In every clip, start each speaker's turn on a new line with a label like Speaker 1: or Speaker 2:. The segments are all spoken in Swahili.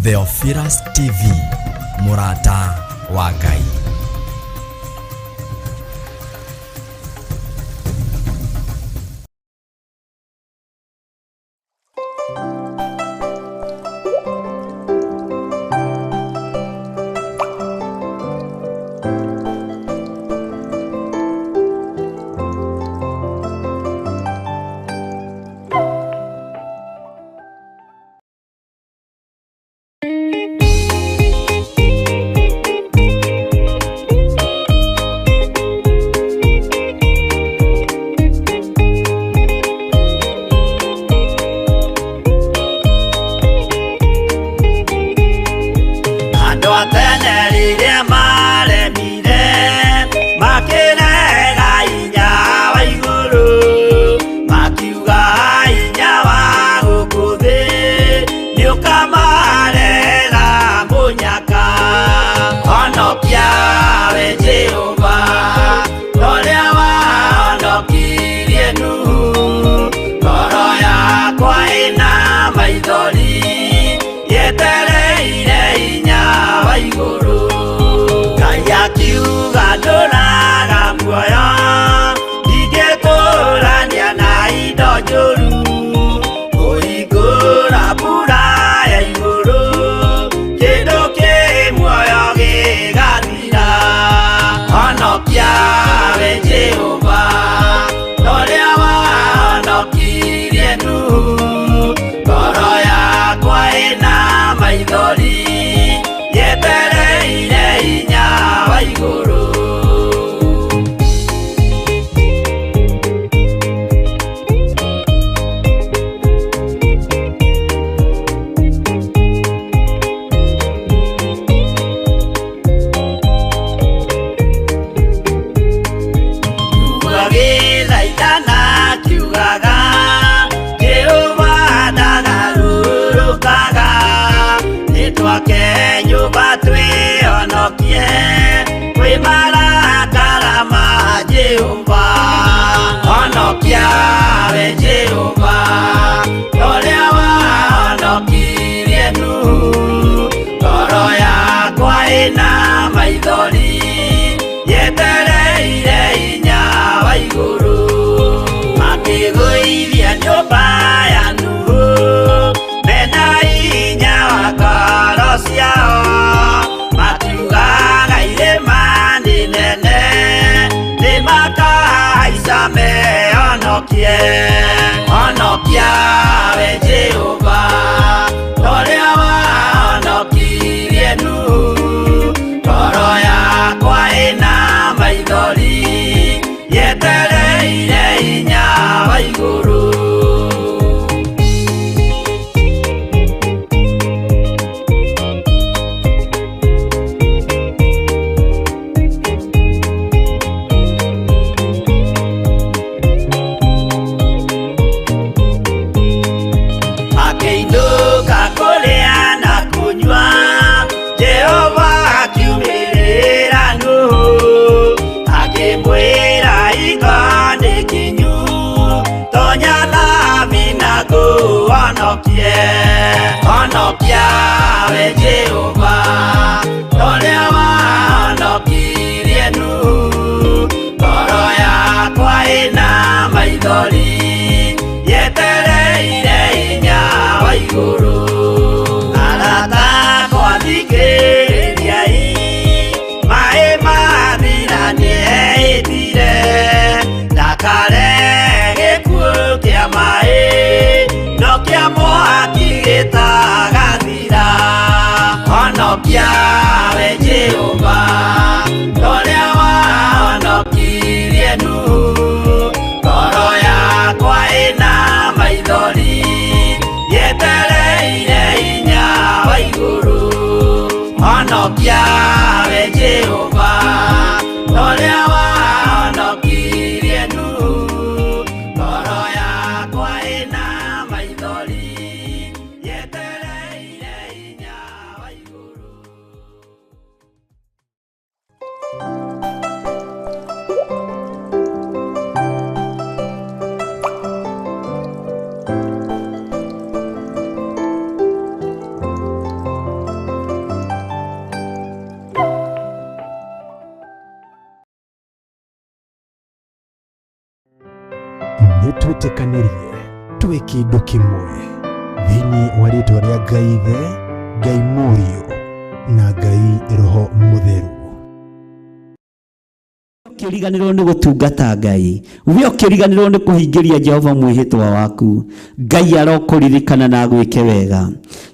Speaker 1: Theophilus TV, Murata wa Ngai.
Speaker 2: nĩtwĩtĩkanĩrie twĩ kĩndũ kĩmwe thĩinĩ wa rĩĩtwa rĩa Ngai Ithe, Ngai Mũriũ na Ngai Roho Mũtheru.
Speaker 3: Kĩriganĩrwo nĩ gũtungata Ngai, we ũkĩriganĩrwo nĩ kũhingĩria Jehova mwĩhĩtwa waku, Ngai arokũririkana na gwĩke wega.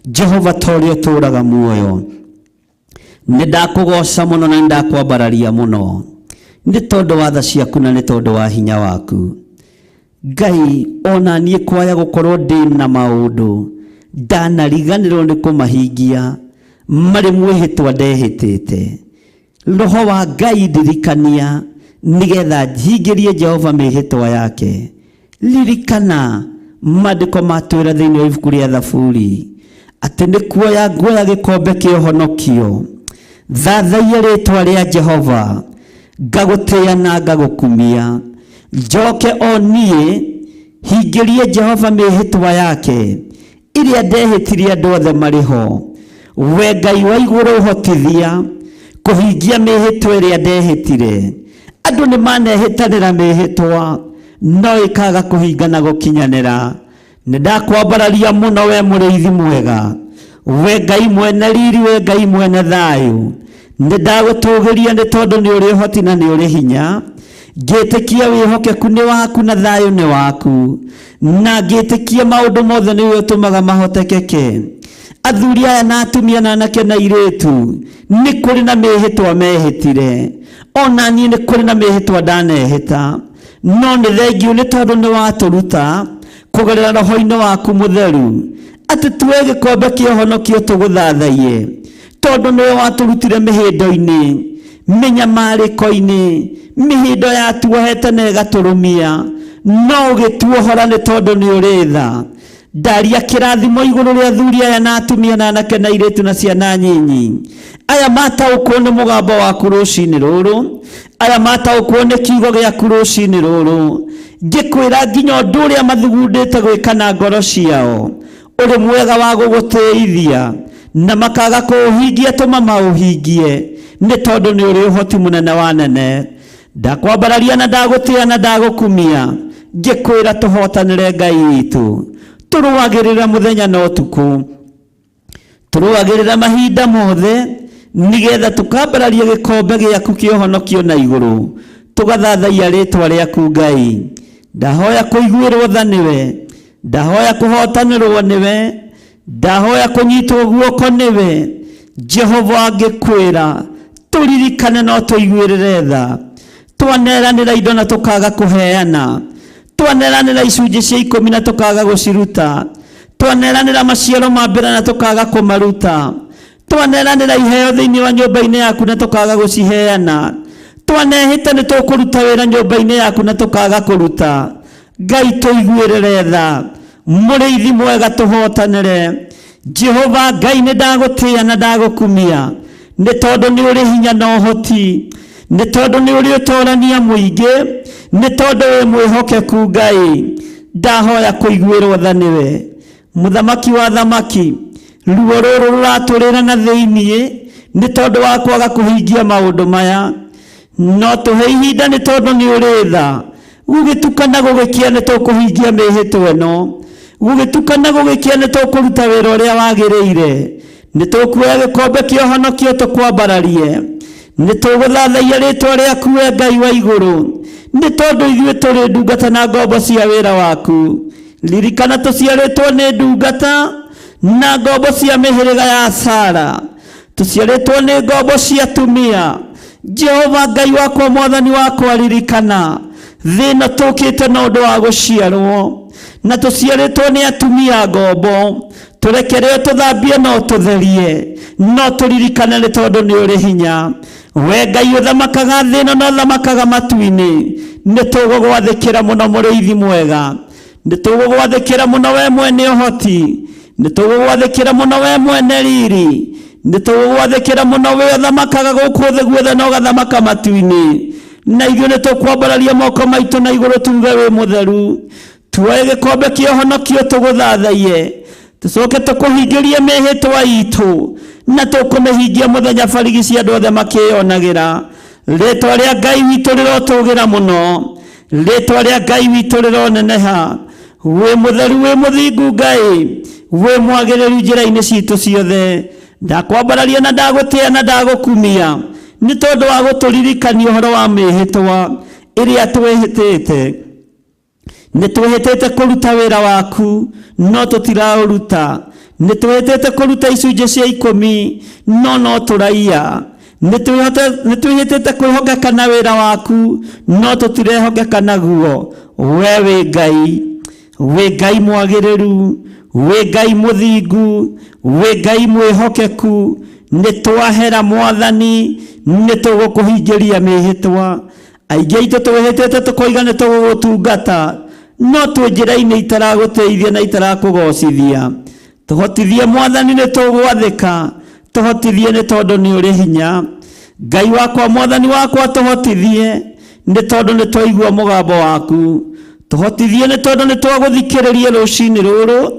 Speaker 3: Jehova torĩa ũtũũraga muoyo, nĩ ndakũgoca mũno na ndakwambararia mũno, nĩ tondũ wa tha ciaku na nĩ tondũ wa hinya waku. Ngai, ona niĩ kwaya gũkorwo ndĩ na maũndũ ndanariganĩrwo nĩ kũmahingia marĩ mwĩhĩtwa ndehĩtĩte. Roho wa Ngai ndirikania nigetha hingĩrie Jehova mĩhĩtwa yake. Ririkana maandĩko matwĩra thĩinĩ wa ibuku rĩa Thaburi atĩ nĩ kuoya nguoya gĩkombe kĩa ũhonokio, thathaia rĩĩtwa rĩa Jehova, ngagũtĩĩa na ngagũkumia. Njoke o niĩ hingĩrie Jehova mĩhĩtwa yake ĩrĩa ndehĩtirie andũ othe marĩ ho. We Ngai wa igũrũ ũhotithia kũhingia mĩhĩtwa ĩrĩa ndehĩtire. Andũ nĩ manehĩtanĩra mĩhĩtwa no ĩkaga kũhinga na gũkinyanĩra. Nĩ ndakwambararia mũno we mũrĩithi mwega, we Ngai mwene riri, we Ngai mwene thayũ. Nĩ ndagũtũgĩria nĩ tondũ nĩ ũrĩ ũhoti na nĩ ũrĩ hinya. Ngĩtĩkia wĩhokeku nĩ waku na thayũ nĩ waku, na ngĩtĩkia maũndũ mothe nĩwe ũtũmaga mahotekeke. Athuri aya na atumia na anake na airĩtu nĩ kũrĩ na mĩhĩtwa mehĩtire, ona niĩ nĩ kũrĩ na mĩhĩtwa ndanehĩta, no nĩ thengiũ nĩ tondũ nĩ watũruta kũgerera Roho-inĩ waku Mũtheru atĩ tuoye gĩkombe kĩa ũhonokio tũgũthathaiye, tondũ nĩwe watũrutire mĩhĩndo-inĩ, mĩnyamarĩko-inĩ, mĩhĩndo yatuohete na ĩgatũrũmia, no ũgĩtuohora nĩ tondũ nĩ ũrĩ tha. Ndaria kĩrathimo igũrũ rĩa athuri aya na atumia na anake na airĩtu na ciana nyinyi aya mataũkwo nĩ mũgambo waku rũcinĩ rũrũ, aya mataũkwo nĩ kiugo gĩaku rũcinĩ rũrũ, ngĩkwĩra nginya ũndũ ũrĩa mathugundĩte gwĩka na ngoro ciao ũrĩ mwega wa gũgũtĩithia, na makaga kũũhingia tũma maũhingie, nĩ tondũ nĩ ũrĩ ũhoti mũnene wa nene. Ndakwambararia na ndagũtĩĩa na ndagũkumia, ngĩkwĩra tũhotanĩre Ngai witũ. Tũrũagĩrĩra mũthenya na ũtukũ, tũrũagĩrĩra mahinda mothe, nigetha tũkambararia gĩkombe gĩaku kĩa ũhonokio na igũrũ, tũgathathaia rĩĩtwa rĩaku Ngai. Ndahoya kũiguĩrwo tha nĩwe, ndahoya kũhotanĩrwo nĩwe, ndahoya kũnyitwo guoko nĩwe. Jehova, ngĩkwĩra tũririkane no tũiguĩrĩre tha. Twaneranĩra indo na tũkaga kũheana, twaneranĩra icunjĩ cia 10 na tũkaga gũciruta, twaneranĩra maciaro ma mbere na tũkaga kũmaruta, twaneranĩra iheo thĩinĩ wa nyũmba-inĩ yaku na tũkaga gũciheana, twanehĩte nĩ tũkũruta wĩra nyũmba-inĩ yaku na tũkaga kũruta. Ngai, tũiguĩrĩre tha, mũrĩithi mwega, tũhotanĩre. Jehova Ngai, nĩ ndagũtĩĩa na ndagũkumia, nĩ tondũ nĩ ũrĩ hinya na ũhoti, nĩ tondũ nĩ ũrĩ ũtorania mũingĩ, nĩ tondũ wĩ mwĩhokeku Ngai. Ndahoya kũiguĩrwo tha nĩwe, mũthamaki wa thamaki. Ruo rũrũ rũratũrĩra na thĩiniĩ nĩ tondũ wa kwaga kũhingia maũndũ maya, no tũhe ihinda nĩ tondũ nĩ ũrĩ tha. Gũgĩtukana gũgĩkia nĩ tũkũhingia mĩhĩtwa ĩno, gũgĩtukana gũgĩkia nĩ tũkũruta wĩra ũrĩa wagĩrĩire, nĩ tũkuoya gĩkombe kĩa ũhonokio tũkwambararie, nĩ tũgũthathaia rĩĩtwa rĩaku we Ngai wa igũrũ, nĩ tondũ ithuĩ tũrĩ ndungata na ngombo cia wĩra waku. Ririkana tũciarĩtwo nĩ ndungata na ngombo cia mĩhĩrĩga ya Sara, tũciarĩtwo nĩ ngombo cia atumia. Jehova Ngai wakwa, mwathani wakwa, ririkana thĩna tũkĩte na ũndũ wa gũciarwo, na tũciarĩtwo nĩ atumia ngombo. Tũrekere tũthambie no tũtherie, no tũririkane nĩ tondũ nĩ ũrĩ hinya. We Ngai ũthamakaga thĩ ĩno na ũthamakaga matu-inĩ, nĩ tũgũgwathĩkĩra mũno mũrĩithi mwega, nĩ tũgũgwathĩkĩra mũno we mwene ũhoti, nĩ tũgũgwathĩkĩra mũno we mwene riri, nĩ tũgũgwathĩkĩra mũno we ũthamakaga gũkũ thĩ guothe na ũgathamaka matu-inĩ. Na ithuĩ nĩ tũkwambararia moko maitũ na igũrũ tuge wĩ mũtheru. Tuoye gĩkombe kĩa ũhonokio tũgũthathaiye, tũcoke tũkũhingĩrie mĩhĩtwa itũ, na tũkũmĩhingia mũthenya barigici andũ othe makĩonagĩra. Rĩĩtwa rĩa Ngai witũ rĩrotũgĩra mũno, Rĩtwa rĩa Ngai witũ rĩroneneha. Wĩ mũtheru wĩ mũthingu Ngai, wĩ mwagĩrĩru njĩra-inĩ citũ ciothe. Ndakwambararia na ndagũtĩĩa na ndagũkumia nĩ tondũ wa gũtũririkania ũhoro wa mĩhĩtwa ĩrĩa twĩhĩtĩte. Nĩ twĩhĩtĩte kũruta wĩra waku no tũtiraũruta. Nĩ twĩhĩtĩte kũruta icunjĩ cia 10 no tũraiya. Nĩ twĩhĩtĩte kwĩhokeka na wĩra waku no tũtirehokeka naguo. We wĩ Ngai, wĩ Ngai mwagĩrĩru, wĩ Ngai mũthingu, wĩ Ngai mwĩhokeku. Nĩ twahera Mwathani nĩ tũgũkũhingĩria mĩhĩtwa. Aingĩ aitũ twĩhĩtĩte tũkoiga nĩ tũgũgũtungata no twĩ njĩra-inĩ itaragũteithia na itarakũgocithia. Tũhotithie Mwathani nĩ tũgwathĩka, tũhotithie nĩ tondũ nĩ ũrĩ hinya. Ngai wakwa, Mwathani wakwa, tũhotithie nĩ tondũ nĩ twaigua mũgambo waku. Tũhotithie nĩ tondũ nĩ twagũthikĩrĩria rũcinĩ rũrũ.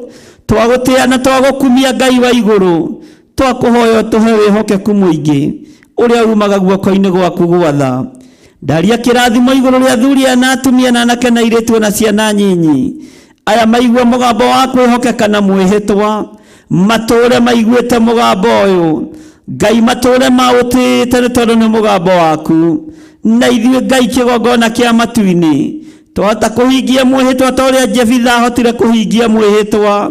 Speaker 3: Twagũtĩĩa na twagũkumia Ngai wa igũrũ. Twakũhoya tũhe wĩhokeku mũingĩ ũrĩa umaga guoko-inĩ gwaku gwatha. Ndaria kĩrathimo igũrũ rĩa athuri aya na atumia na anake na airĩtu na ciana nyinyi aya maigua mũgambo wa kwĩhokeka na mwĩhĩtwa, matũũre maiguĩte mũgambo ũyũ. Ngai matũũre maũtĩĩte nĩ tondũ nĩ mũgambo waku. Na ithuĩ Ngai kĩgongona kĩa matu-inĩ twahota kũhingia mwĩhĩtwa ta ũrĩa Jefitha ahotire kũhingia mwĩhĩtwa.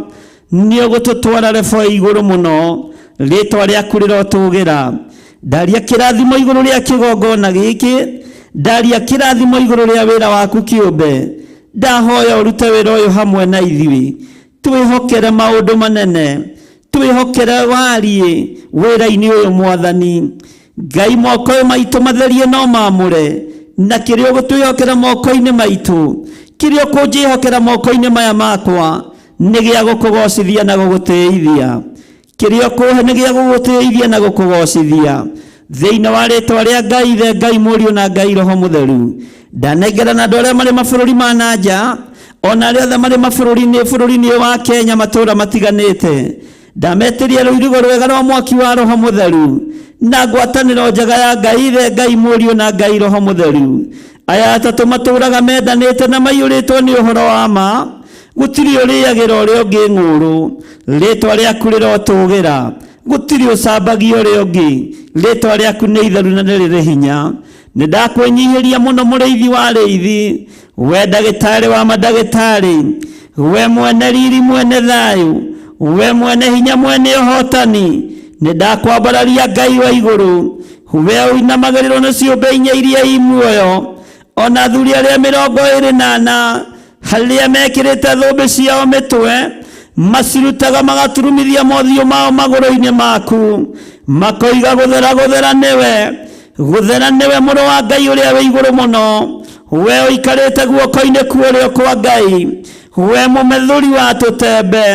Speaker 3: Nĩ ũgũtũtwara rebo igũrũ mũno, rĩtwa rĩaku rĩrotũgĩra. Ndaria kĩrathimo igũrũ rĩa kĩgongona gĩkĩ, ndaria kĩrathimo igũrũ rĩa wĩra waku kĩũmbe. Ndahoya ũrute wĩra ũyũ hamwe na ithuĩ, twĩhokere maũndũ manene, twĩhokere warie wĩra-inĩ ũyũ Mwathani. Ngai moko maitũ matherie no maamũre, na kĩrĩa ũgũtwĩhokera moko-inĩ maitũ, kĩrĩa ũkũnjĩhokera moko-inĩ maya makwa nĩ gĩa gũkũgocithia na gũgũtĩithia. Kĩrĩa ũkũhe nĩ gĩa gũgũtĩithia na gũkũgocithia. Thĩinĩ wa rĩtwa rĩa Ngai Ithe, Ngai Mũriũ na Ngai Roho Mũtheru, ndanengerana andũ arĩa marĩ mabũrũri ma na nja, ona arĩa othe marĩ bũrũri-inĩ wa Kenya, matũũra matiganĩte. Ndametĩria rũirigo rwega rwa mwaki wa Roho Mũtheru na ngwatanĩro njega ya Ngai Ithe, Ngai Mũriũ na Ngai Roho Mũtheru. Aya atatũ matũũraga mendanĩte na maiyũrĩtwo nĩ ũhoro wa ma. Gũtirĩ ũrĩagĩra ũrĩa ũngĩ ng'ũrũ, rĩtwa rĩaku rĩrotũgĩra. Gũtirĩ ũcambagia ũrĩa ũngĩ, rĩtwa rĩaku nĩ itheru na nĩ rĩrĩ hinya. Nĩ ndakwĩnyihĩria mũno mũrĩithi wa arĩithi, we ndagĩtarĩ wa mandagĩtarĩ, we mwene riri mwene thayũ, we mwene hinya mwene ũhotani. Nĩ ndakwambararia Ngai wa igũrũ, we ũinamagĩrĩrwo nĩ ciũmbe inya iria i muoyo, ona athuri arĩa 24 harĩa mekĩrĩte thũmbĩ ciao mĩtwe, macirutaga magaturumithia mothiũ mao magũrũ-inĩ maku, makoiga gũthera nĩwe, gũthera nĩwe mũrũ wa Ngai ũrĩa wĩ igũrũ mũno. We ũikarĩte guoko-inĩ kuorĩo kwa Ngai, we mũmethũri wa tũtembe,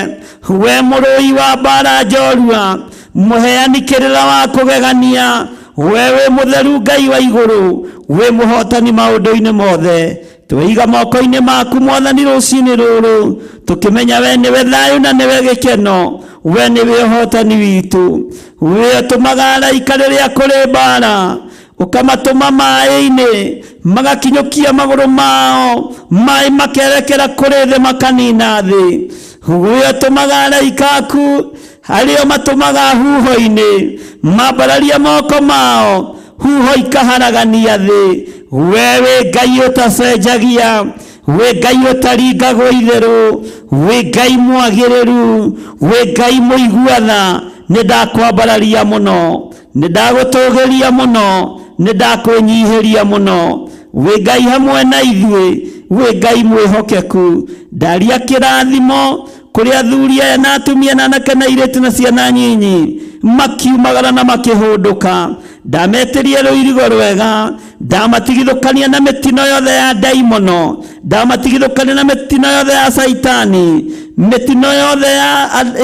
Speaker 3: we mũrũi wa mbara njorua, mũheani kĩrĩra wa kũgegania, we wĩ mũtheru Ngai wa igũrũ, wĩ mũhotani maũndũ-inĩ mothe. Twĩiga moko-inĩ maku Mwathani rũcinĩ rũrũ, tũkĩmenya we nĩwe thayũ na nĩwe gĩkeno, we nĩwe ũhotani witũ. We ũtũmaga araika rĩrĩa kũrĩ mbara, ũkamatũma maĩ-inĩ magakinyũkia magũrũ mao, maĩ makerekera kũrĩ thĩ makanina thĩ. We ũtũmaga araika aku arĩo matũmaga huho-inĩ mambararia moko mao, huho ikaharagania thĩ. We wĩ Ngai ũtacenjagia, wĩ Ngai ũtaringagwo itherũ, wĩ Ngai mwagĩrĩru, wĩ Ngai mũigua-tha. Nĩ ndakwambararia mũno, nĩ ndagũtũgĩria mũno, nĩ ndakwĩnyihĩria mũno. Wĩ Ngai hamwe na ithuĩ, wĩ Ngai mwĩhokeku. Ndaria kĩrathimo kũrĩ athuri aya na atumia na anake na airĩtu na ciana nyinyi makiumagara na makĩhũndũka. Ndametĩria rũirigo rwega, ndamatigithũkania na mĩtino yothe ya ndaimono, ndamatigithũkania na mĩtino yothe ya Saitani, mĩtino yothe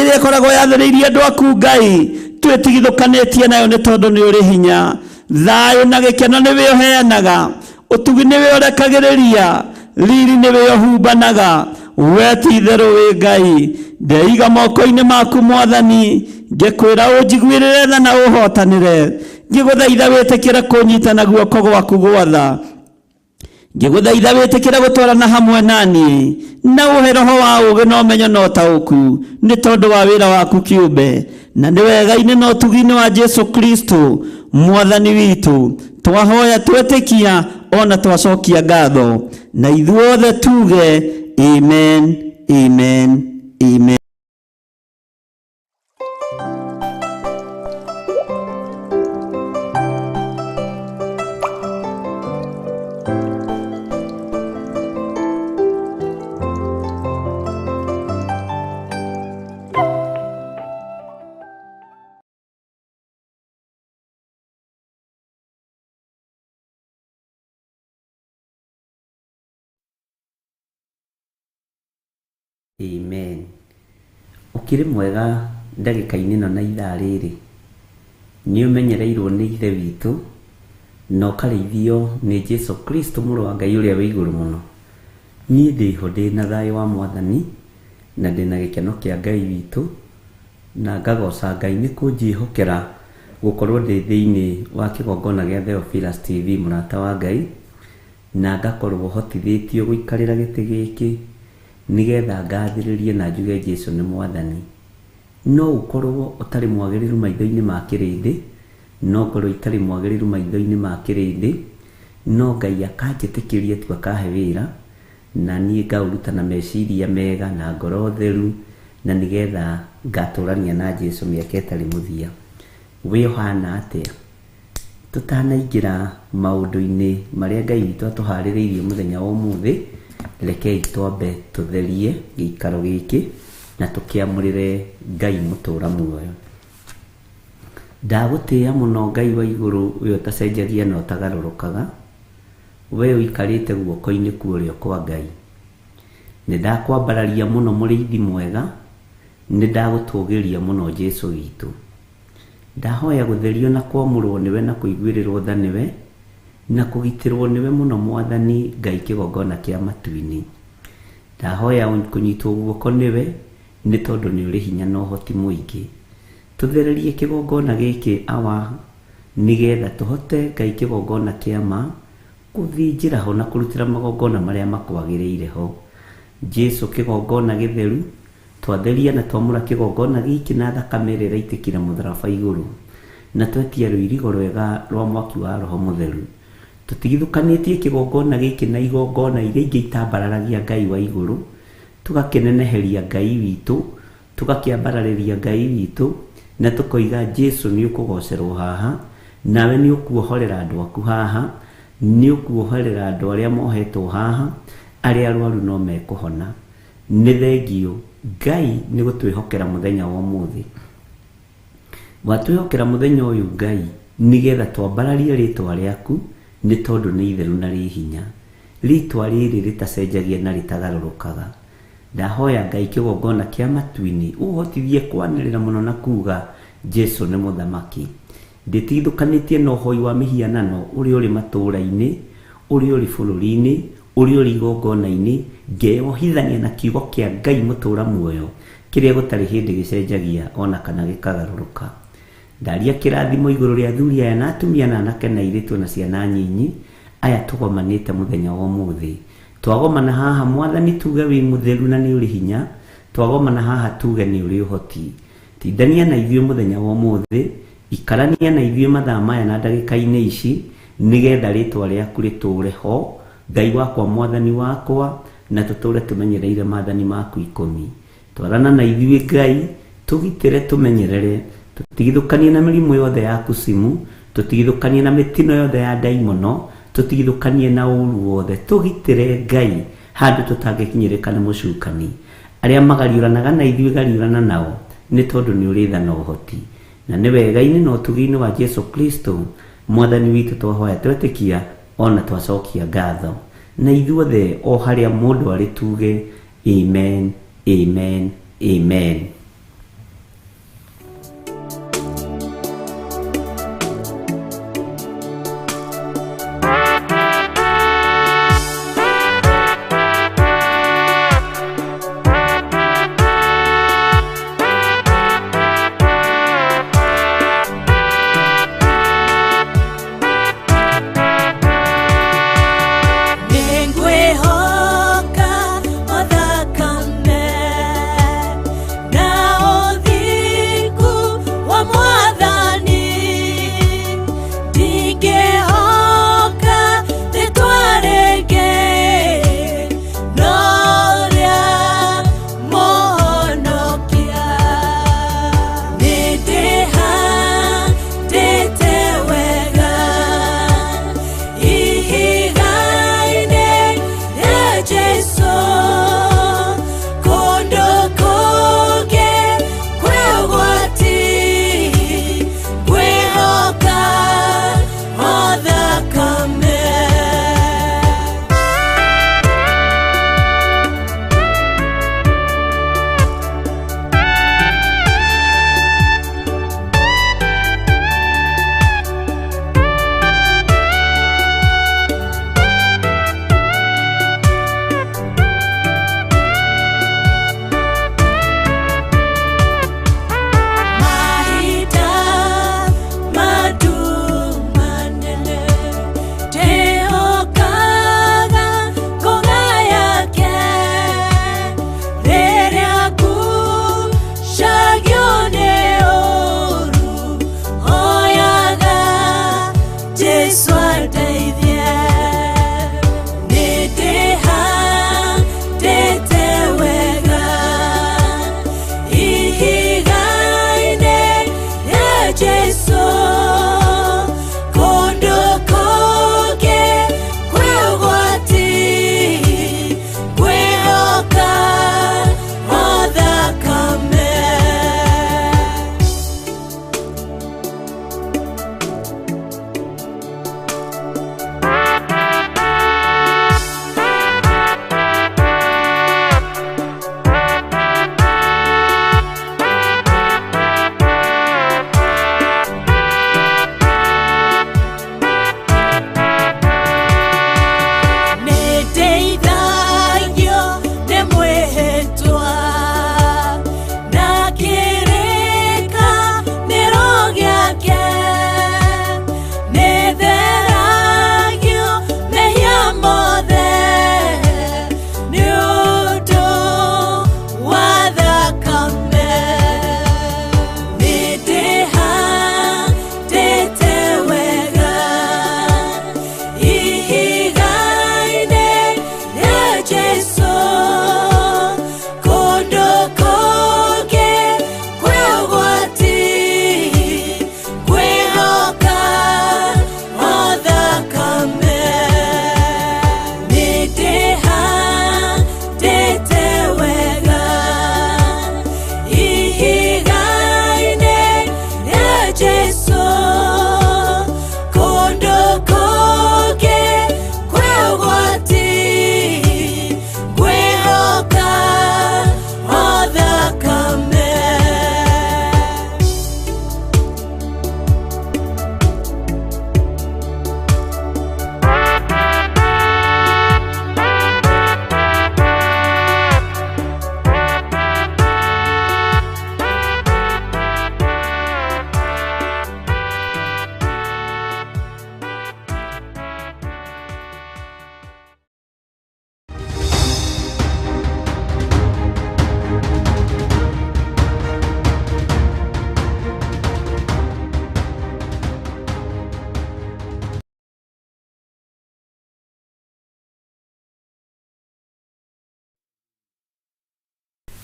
Speaker 3: ĩrĩa ĩkoragwo yathĩrĩirie andũ aku Ngai, twĩtigithũkanĩtie nayo nĩ tondũ nĩ ũrĩ hinya. Thayũ na gĩkeno nĩwe ũheanaga, ũtugi nĩwe ũrekagĩrĩria, riri nĩwe ũhumbanaga. We ti itherũ wĩ Ngai. Ndeiga moko-inĩ maku Mwathani, ngĩkwĩra ũnjiguĩrĩre tha na ũhotanĩre, ngĩgũthaitha wĩtĩkĩre kũnyita na guoko gwaku gwatha. ngĩgũthaitha wĩtĩkĩre gũtwarana hamwe naniĩ na ũhe roho wa ũũgĩ na ũmenyo na ũtaũku nĩ tondũ wa wĩra waku kĩũmbe, na nĩ wega-inĩ na ũtugi-inĩ wa Jesu Kristo mwathani witũ twahoya twĩtĩkia ona twacokia ngatho, na ithuothe tuge amen, amen, amen. Amen. Ukiri mwega ndagĩka-inĩ ĩno na ithaa rĩrĩ, nĩ ũmenyereirwo nĩ ithe witũ na ũkarĩithio nĩ Jesu Kristo mũrũ wa Ngai ũrĩa wĩ igũrũ mũno. Niĩ ndĩho ndĩna thayũ wa Mwathani na ndĩna gĩkeno kĩa Ngai witũ, na ngagoca Ngai nĩ kũnjĩhokera gũkorwo ndĩ thĩinĩ wa kĩgongona gĩa Theophilus TV mũrata wa Ngai, na ngakorwo hotithĩtio gũikarĩra gĩtĩ gĩkĩ nigetha ngathĩrĩrie na njuge Jesu nĩ Mwathani. No ũkorwo ũtarĩ mwagĩrĩru maitho-inĩ ma kĩrĩndĩ, no ngorwo itarĩ mwagĩrĩru maitho-inĩ ma kĩrĩndĩ, no Ngai akanjĩtĩkĩria tu akahe wĩra, na niĩ ngaũruta na meciria mega na ngoro theru, na nigetha ngatũrania na Jesu mĩaka ĩtarĩ mũthia. Wĩ ũhana atĩa? Tũtanaingĩra maũndũ-inĩ marĩa Ngai witũ atũharĩrĩirie mũthenya wa ũmũthĩ, rekei twambe tũtherie gĩikaro gĩkĩ na tũkĩamũrĩre Ngai mũtũra muoyo. Ndagũtĩĩa mũno Ngai wa igũrũ, ũyũ ũtacenjagia na ũtagarũrũkaga, we ũikarĩte guoko-inĩ kuorĩo kwa Ngai. Nĩ ndakwambararia mũno mũrĩithi mwega, nĩ ndagũtũgĩria mũno Jesu witũ. Ndahoya gũtherio na kwamũrwo nĩwe na kũiguĩrĩrwo tha nĩwe, na kũgitĩrwo nĩwe mũno Mwathani Ngai kĩgongona kĩa matu-inĩ. Ndahoya kũnyitwo guoko nĩwe nĩ tondũ nĩ ũrĩ hinya na ũhoti mũingĩ. Tũthererie kĩgongona gĩkĩ awa nigetha tũhote Ngai kĩgongona kĩa ma gũthĩnjĩra ho na kũrutĩra magongona marĩa makwagĩrĩire ho. Jesu kĩgongona gĩtheru, twatheria na twamũra kĩgongona gĩkĩ na thakame ĩrĩa ĩraitĩkĩra mũtharaba igũrũ, na twetia rũirigo rwega rwa mwaki wa Roho Mũtheru. Tũtigithũkanĩtie kĩgongona gĩkĩ na igongona iria ingĩ itambararagia Ngai wa igũrũ, tũgakĩneneheria Ngai witũ, tũgakĩambararĩria Ngai witũ, na tũkoiga Jesu nĩ ũkũgocerwo haha, nawe nĩ ũkuohorera andũ aku haha, nĩ ũkuohorera andũ arĩa mohetwo haha, arĩa arwaru no mekũhona. Nĩ thengio Ngai nĩ gũtwĩhokera mũthenya wa ũmũthĩ. Watwĩhokera mũthenya ũyũ Ngai nigetha twambararie rĩtwa rĩaku, nĩ tondũ nĩ itheru na rĩ hinya. Rĩtwa rĩrĩ rĩtacenjagia na rĩtagarũrũkaga. Ndahoya Ngai kĩgongona kĩa matu-inĩ ũhotithie kwanĩrĩra mũno na kuga Jesu nĩ mũthamaki. Ndĩtigithũkanĩtie na ũhoi wa mĩhianano ũrĩa ũrĩ matũũra-inĩ, ũrĩa ũrĩ bũrũri-inĩ, ũrĩa ũrĩ igongona-inĩ, ngeyohithania na kiugo kĩa Ngai mũtũra muoyo, kĩrĩa gũtarĩ hĩndĩ gĩcenjagia ona kana gĩkagarũrũka. Ndaria kĩrathimo igũrũ rĩa athuri aya na atumia na anake na airĩtu na ciana nyinyi aya tũgomanĩte mũthenya wa ũmũthĩ. Twagomana haha Mwathani tuge wĩ mũtheru na nĩ ũrĩ hinya, twagomana haha tuge nĩ ũrĩ ũhoti. Tindania na ithuĩ mũthenya wa ũmũthĩ, ikarania na ithuĩ mathaa maya na ndagĩka-inĩ ici, nigetha rĩtwa rĩaku rĩtũũre ho, Ngai wakwa Mwathani wakwa, na tũtũũre tũmenyereire maathani maku 10. Twarana na ithuĩ Ngai, tũgitĩre tũmenyerere, tũtigithũkanie na mĩrimũ yothe ya kusimu, tũtigithũkanie na mĩtino yothe ya ndaimono, tũtigithũkanie na ũũru wothe, tũgitĩre Ngai handũ tũtangĩkinyĩrĩka nĩ mũcukani. Arĩa magariũranaga na ithuĩ gariũrana nao, nĩ tondũ nĩ ũrĩ tha na ũhoti. Na nĩ wega-inĩ na ũtugi-inĩ wa Jesu Kristo Mwathani witũ twahoya twetĩkia ona twacokia ngatho. Na ithuothe o harĩa mũndũ arĩ tuge amen, amen, amen.
Speaker 4: Nĩ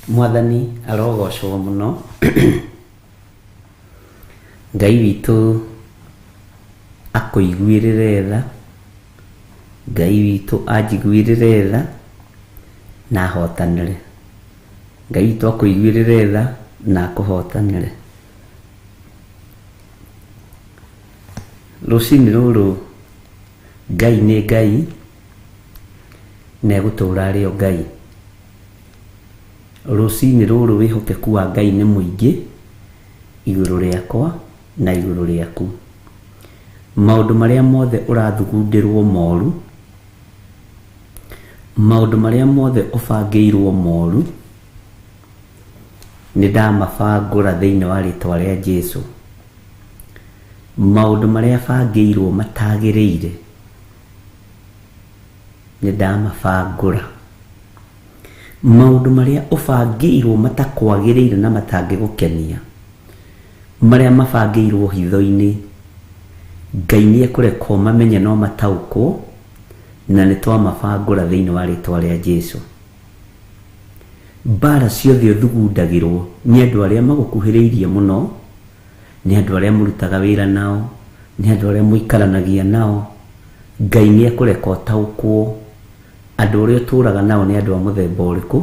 Speaker 4: Mwathani arogocwo muno. Ngai witũ akũiguĩrĩre tha, Ngai witũ anjiguĩrĩre tha na ahotanĩre. Ngai witũ akũiguĩrĩre tha na akũhotanĩre. Rũcinĩ rũrũ Ngai nĩ Ngai na egũtũũra arĩ o Ngai. Rũcinĩ rũrũ wĩhokeku wa Ngai nĩ mũingĩ igũrũ rĩakwa na igũrũ rĩaku. Maũndũ marĩa mothe ũrathugundĩrwo moru, maũndũ marĩa mothe ũbangĩirwo moru, nĩ ndamabangũra thĩinĩ wa rĩtwa rĩa Jesũ. Maũndũ marĩa bangĩirwo matagĩrĩire nĩ ndamabangũra. Maũndũ marĩa ũbangĩirwo matakwagĩrĩire na matangĩgũkenia, marĩa mabangĩirwo hitho-inĩ, Ngai nĩ ekũreka mamenye no mataũkwo, na nĩ twamabangũra thĩinĩ wa rĩtwa rĩa Jesũ. Mbara ciothe ũthugundagĩrwo nĩ andũ arĩa magũkuhĩrĩirie mũno, nĩ andũ arĩa mũrutaga wĩra nao, nĩ andũ arĩa mũikaranagia nao, Ngai nĩ ekũreka ũtaũkwo. Andũ arĩa ũtũũraga nao nĩ andũ a mũthemba ũrĩkũ,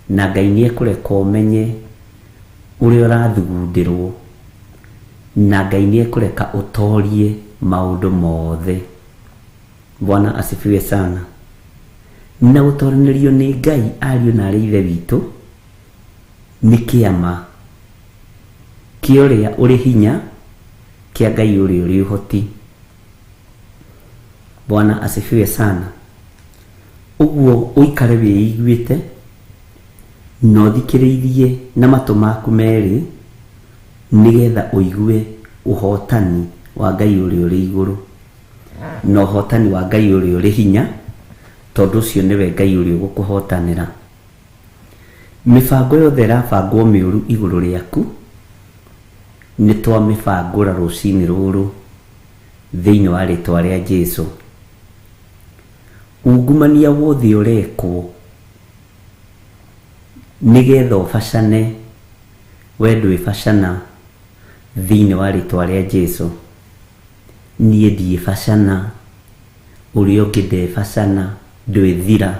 Speaker 4: na Ngai nĩ ekũreka ũmenye ũrĩa ũrathugundĩrwo, na Ngai nĩ ekũreka ũtorie maũndũ mothe. Bwana asifiwe sana. Na gũtoranĩrio nĩ Ngai ariũ na arĩ ithe witũ nĩ kĩama kĩa ũrĩa ũrĩ hinya kĩa Ngai ũrĩa ũrĩ ũhoti. Bwana asifiwe sana. Ũguo ũikare wĩiguĩte na ũthikĩrĩirie na matũ maku merĩ, nĩgetha ũigue ũhotani wa Ngai ũrĩa ũrĩ igũrũ na ũhotani wa Ngai ũrĩa ũrĩ hinya, tondũ ũcio nĩwe Ngai ũrĩa ũgũkũhotanĩra. Mĩbango yothe ĩrabangwo mĩũru igũrũ rĩaku nĩ twamĩbangũra rũcinĩ rũrũ thĩinĩ wa rĩtwa rĩa Jesũ. Ungumania wothe ũrekwo nĩgetha ũbacane, we ndwĩbacana thĩinĩ wa rĩtwa rĩa Jesũ. Niĩ ndiĩbacana, ũrĩa ũngĩ ndebacana, ndwĩthira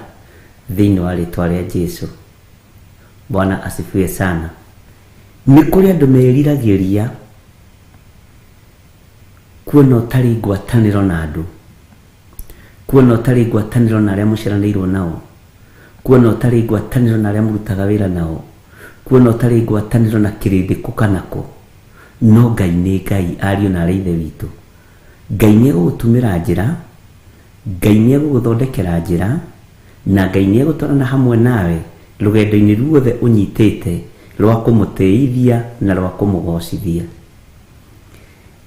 Speaker 4: thĩinĩ wa rĩtwa rĩa Jesũ. Bwana asifiwe sana. Nĩ kũrĩ andũ meriragĩria kuona ũtarĩ ngwatanĩro na andũ, kuona ũtarĩ ngwatanĩro na arĩa mũciaranĩirwo nao, kuona ũtarĩ ngwatanĩro na arĩa mũrutaga wĩra nao, kuona ũtarĩ ngwatanĩro na kĩrĩndĩko kanako. No Ngai nĩ Ngai ariũ na arĩ ithe witũ. Ngai nĩ egũgũtumĩra njĩra, Ngai nĩ egũgũthondekera njĩra, na Ngai nĩ egũtwarana hamwe nawe rũgendo-inĩ ruothe ũnyitĩte rwa kũmũtĩithia na rwa kũmũgocithia.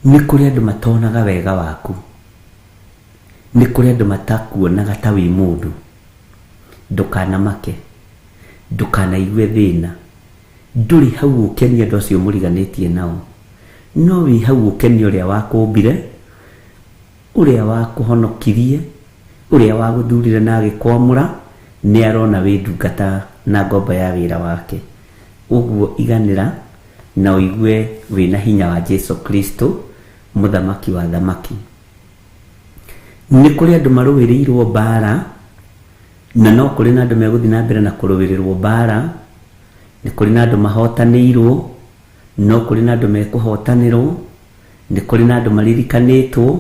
Speaker 4: Nĩ kũrĩ andũ matonaga wega waku, nĩ kũrĩ andũ matakuonaga ta wĩ mũndũ. Ndũkanamake, ndũkanaigue thĩna. Ndũrĩ hau ũkenie andũ acio mũriganĩtie nao, no wĩ hau ũkenie ũrĩa wakũmbire, ũrĩa wakũhonokirie, ũrĩa wagũthurire na agĩkwamũra, nĩ arona wĩ ndungata na ngombo ya wĩra wake. Ũguo iganĩra na ũigue wĩna hinya wa Jesũ Kristo, mũthamaki wa thamaki. Nĩ kũrĩ andũ marũĩrĩirwo mbara, na no kũrĩ na andũ megũthiĩ na mbere na kũrũĩrĩrwo mbara. Nĩ kũrĩ na andũ mahotanĩirwo, no kũrĩ na andũ mekũhotanĩrwo. Nĩ kũrĩ na andũ maririkanĩtwo,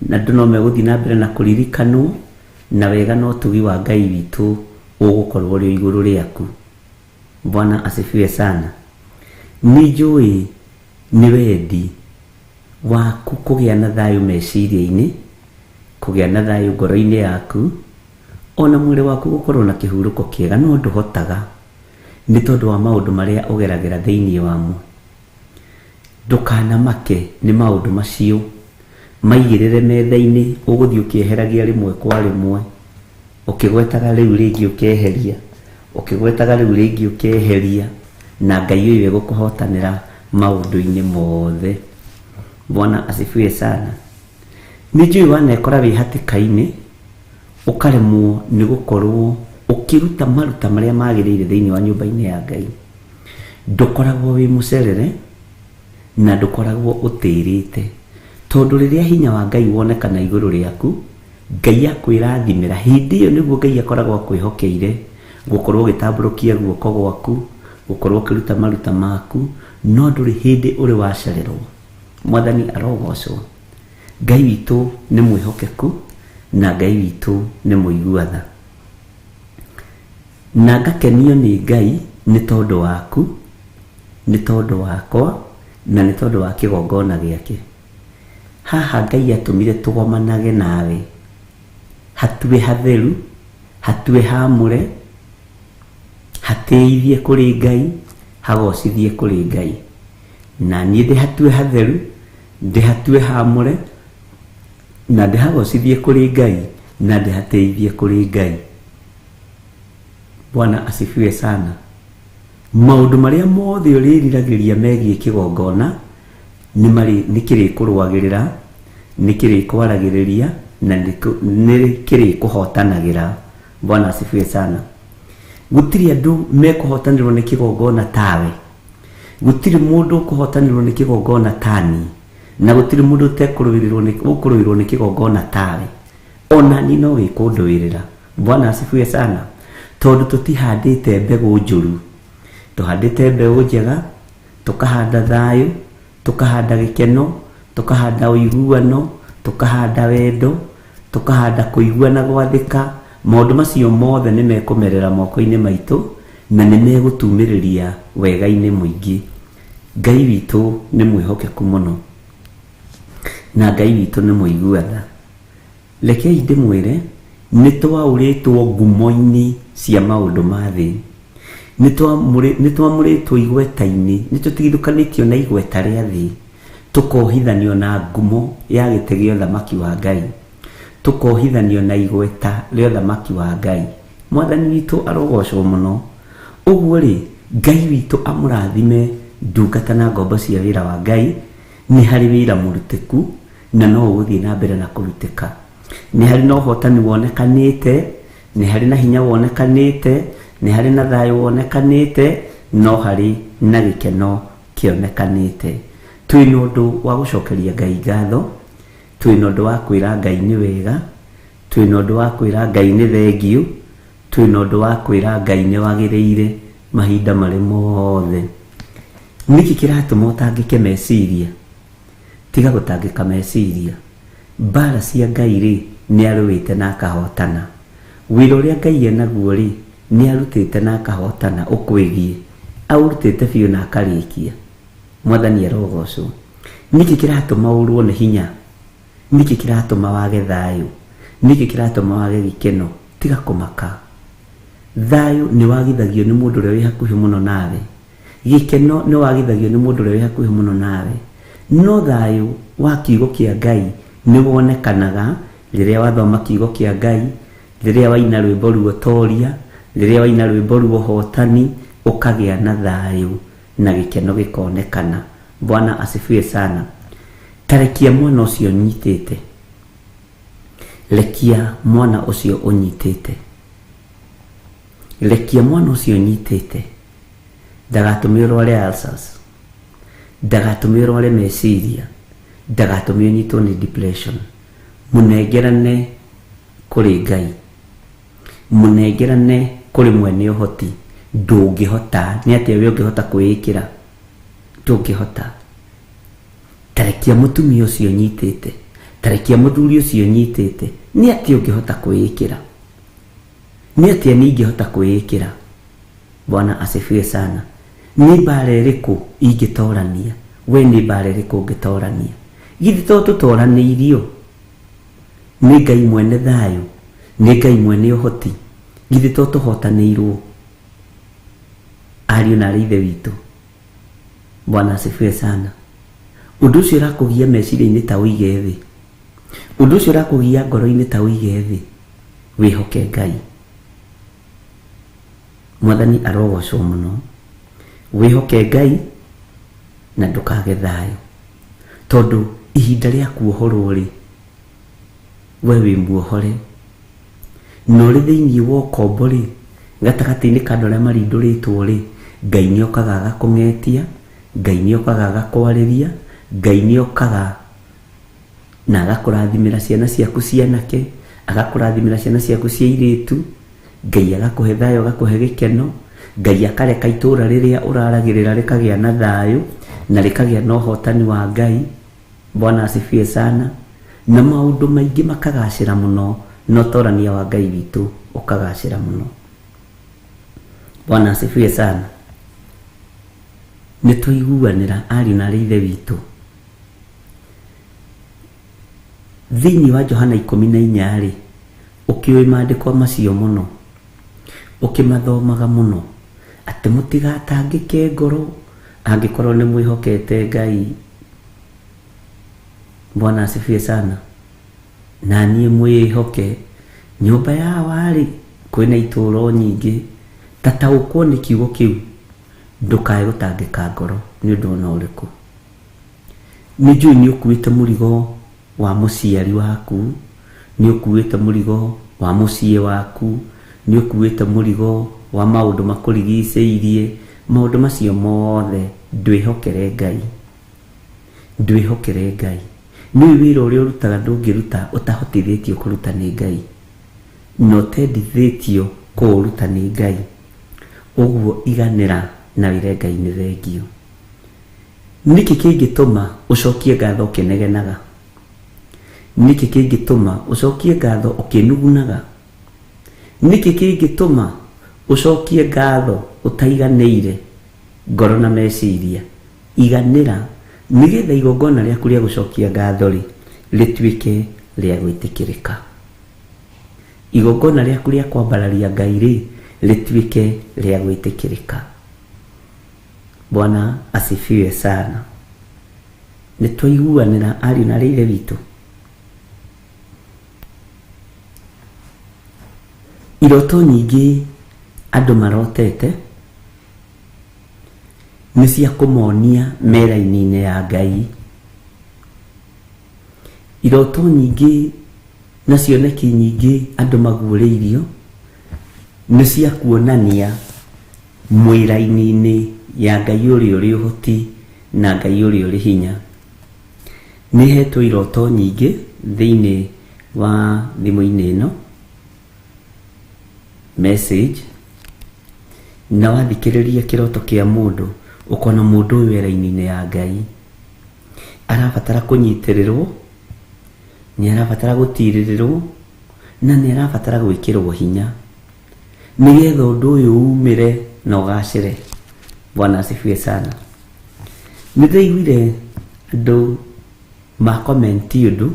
Speaker 4: na andũ no megũthiĩ na mbere na kũririkanwo, na wega no ũtugi wa Ngai witũ ũgũkorwo ũrĩ igũrũ rĩaku. Bwana asifiwe sana. Nĩ njũĩ nĩ wendi waku kũgĩa na thayũ meciria-inĩ, kũgĩa na thayũ ngoro-inĩ yaku, ona mwĩrĩ waku gũkorwo na kĩhurũko kĩega, no ndũhotaga nĩ tondũ wa maũndũ marĩa ũgeragĩra thĩinĩ wamo. Ndũkanamake nĩ maũndũ macio, maigĩrĩre metha-inĩ, ũgũthiĩ ũkĩeheragia rĩmwe kwa rĩmwe, ũkĩgwetaga rĩu rĩngĩ ũkeheria, ũkĩgwetaga rĩu rĩngĩ ũkeheria, na Ngai ũyũ egũkũhotanĩra maũndũ-inĩ mothe. Bwana asifiwe sana. Nĩ njũĩ wanekora wĩ hatĩka-inĩ, ũkaremwo nĩ gũkorwo ukiruta maruta maria magirire thiini wa nyumba-ini ya Ngai ndukoragwo wi mucerere na ndukoragwo utirite, tondu riria hinya wa Ngai wonekana iguru riaku, Ngai akwirathimira. Hindi iyo niguo Ngai akoragwo akwihokeire gukorwo ugitamburukia guoko gwaku, gukorwo ukiruta maruta maku, no nduri hindi uri wacererwo. Mwathani arogocwo. Ngai witu ni mwihokeku na Ngai witu ni muiguatha, na ngakenio ni Ngai ni tondu waku, ni tondu wakwa, na ni tondu wa kigongona giake. Haha Ngai atumire tugomanage nawe, hatue hatheru, hatue hamure, hateithie kuri Ngai, hagocithie kuri Ngai. Na niĩ ndihatue hatheru, ndihatue hamure, na ndihagocithie kuri Ngai, na ndihateithie kuri Ngai. Bwana asifiwe sana. Maundu maria mothe uririragiria megie kigongona ni kiri kurwagirira, ni kiri kwaragiriria, na ni kiri kuhotanagira. Bwana asifiwe sana. Gutiri andu mekuhotanirwo ni kigongona tawe, gutiri mundu kuhotanirwo ni kigongona tani, na gutiri mundu tekuruirwo ni kigongona tawe. Ona ni no wikunduirira. Bwana asifiwe sana. Tondu tutihandite mbegu njuru, tuhandite mbegu njega, tukahanda thayu, tukahanda gikeno, tukahanda uiguano, tukahanda wendo, tukahanda kuiguana gwathika. Maundu macio mothe ni mekumerera moko-ini maitu na ni megutumiriria wega-ini muingi. Ngai witu ni mwihokeku muno, na Ngai witu ni muiguatha. Rekei ndimwire ni twauritwo ngumo-ini cia maundu ma thi, ni twamuritwo igweta-ini, ni tutigithukanitio na igweta ria thi, tukohithanio na ngumo ya gite gia uthamaki wa Ngai, tukohithanio na igweta ria uthamaki wa Ngai. Mwathani witu arogocwo muno. Uguo ri Ngai witu amurathime ndungata na ngombo cia wira wa Ngai. Ni hari wira murutiku na no uguthie na mbere na kurutika. Ni hari no hotani wonekanite, ni hari na hinya wonekanite, ni hari na thayu wonekanite, no hari na gikeno kionekanite. Twina undu wa gucokeria Ngai ngatho, twina undu wa kwira Ngai ni wega, twina undu wa kwira Ngai ni thengiu, twina undu wa kwira Ngai ni wagiriire mahinda mari mothe. Niki kiratuma utangike meciria? Tiga gutangika meciria. Mbara cia Ngai ri ni aruite na akahotana. Wira uria Ngai enaguo ri ni arutite na akahotana. Ukwigie aurutite biu na akarikia. Mwathani arogocwo. Niki kiratuma urwo ni hinya? Niki kiratuma wage thayu? Niki kiratuma wage gikeno? Tiga kumaka. Thayu ni wagithagio ni mundu uria wi hakuhi muno nawe. Gikeno ni wagithagio ni mundu uria wi hakuhi muno nawe. No thayu wa kiugo kia Ngai ni wonekanaga riria wathoma kiugo kia Ngai, riria waina rwimbo ruotoria, riria waina rwimbo ruohotani, ukagia na thayu na gikeno gikonekana. Bwana asifiwe sana. Tarekia mwana ucio nyitite, lekia mwana ucio unyitite, lekia mwana ucio nyitite. Ndagatumire rware ulcers, ndagatumire rware meciria, ndagatumire nyitwo ni depression. Munengerane kuri Ngai, munengerane kuri mwene uhoti. Ndungihota ni atia we ungihota kwikira? Ndungihota. Tarekia mutumia ucio nyitite, tarekia muthuri ucio nyitite, ni atia ungihota kwikira? Ni atia ningihota kwikira? Bwana asifiwe sana. Ni mbara iriku ingitorania? We ni mbara iriku ungitorania? Githi to tutoraniirio ni Ngai mwene thayu, ni Ngai mwene uhoti. Githi to tuhotanirwo ariu na ithe witu. Bwana asifiwe sana. Undu ucio rakugia meciria-ini ta uige thi, undu ucio rakugia ngoro-ini ta uige thi. Wihoke Ngai. Mwathani arogocwo muno. Wihoke Ngai na ndukage thayu, tondu ihinda ria kuohorwo ri we wi muohore. no rĩ thĩinĩ wa ũkombo rĩ, gatagatĩ-inĩ ka andũ arĩa marindũrĩtwo rĩ, Ngai nĩ okaga agakũng'etia, Ngai nĩ okaga agakwarĩria, Ngai nĩ okaga na agakũrathimĩra ciana ciaku cianake, agakũrathimĩra ciana ciaku cia airĩtu, Ngai agakũhe thayũ, agakũhe gĩkeno, Ngai akareka itũũra rĩrĩa ũraragĩrĩra rĩkagĩa na thayũ na rĩkagĩa na ũhotani wa Ngai. Bwana asifiwe sana. Na maũndũ maingĩ makagacĩra mũno, na ũtorania wa Ngai witũ ũkagacĩra mũno. Bwana asifiwe sana. Nĩ tũiguanĩra ariũ na ithe witũ. Thĩinĩ wa Johana 14 rĩ, ũkĩoĩ maandĩko macio mũno, ũkĩmathomaga mũno, atĩ mũtigatangĩke ngoro angĩkorwo nĩ mwĩhokete Ngai. Bwana asifiwe sana. Na niĩ mwĩhoke, nyũmba ya warĩ kwĩna itũũro nyingĩ, tataũkwo nĩ kiugo kĩu, ndũkae gũtangĩka ngoro nĩ ũndũ ona ũrĩkũ. Nĩ njũĩ nĩ ũkuĩte mũrigo wa mũciari waku, nĩ ũkuĩte mũrigo wa mũciĩ waku, nĩ ũkuĩte mũrigo wa maũndũ makũrigicĩirie. Maũndũ macio mothe ndwĩhokere Ngai, ndwĩhokere Ngai. Nĩ wĩra ũrĩa ũrutaga ndũngĩruta ũtahotithĩtio kũruta nĩ Ngai, na ũtendithĩtio kũũruta nĩ Ngai. Ũguo iganĩra na wĩre Ngai nĩ thengio. Nĩkĩ kĩngĩtũma ũcokie ngatho ũkĩnegenaga? Nĩkĩ kĩngĩtũma ũcokie ngatho ũkĩnugunaga? Nĩkĩ kĩngĩtũma ũcokie ngatho ũtaiganĩire ngoro na meciria? Iganĩra nĩgetha igongona rĩaku rĩa gũcokia ngatho rĩ, rĩtuĩke rĩa gwĩtĩkĩrĩka. Igongona rĩaku rĩa kwambararia Ngai rĩ, rĩtuĩke rĩa gwĩtĩkĩrĩka. Bwana asifiwe sana. Nĩ twaiguanĩra ariũ na ithe witũ. Iroto nyingĩ andũ marotete nĩ cia kũmonia mera-inĩ ya Ngai. Iroto nyingĩ na cioneki nyingĩ andũ maguũrĩirio nĩ cia kuonania mwĩra-inĩ ya Ngai ũrĩa ũrĩ ũhoti na Ngai ũrĩa ũrĩ hinya. Nĩ hetwo iroto nyingĩ thĩinĩ wa thimũ-inĩ ĩno message, na wathikĩrĩria kĩroto kĩa mũndũ ũkona mũndũ ũyũ wĩra-inĩ ya Ngai arabatara kũnyitĩrĩrwo, nĩ arabatara gũtirĩrĩrwo, na nĩ arabatara gwĩkĩrwo hinya nĩgetha ũndũ ũyũ umĩre na ũgacĩre. Bwana asifiwe sana. Nĩ ndaiguire andũ makomenti ũndũ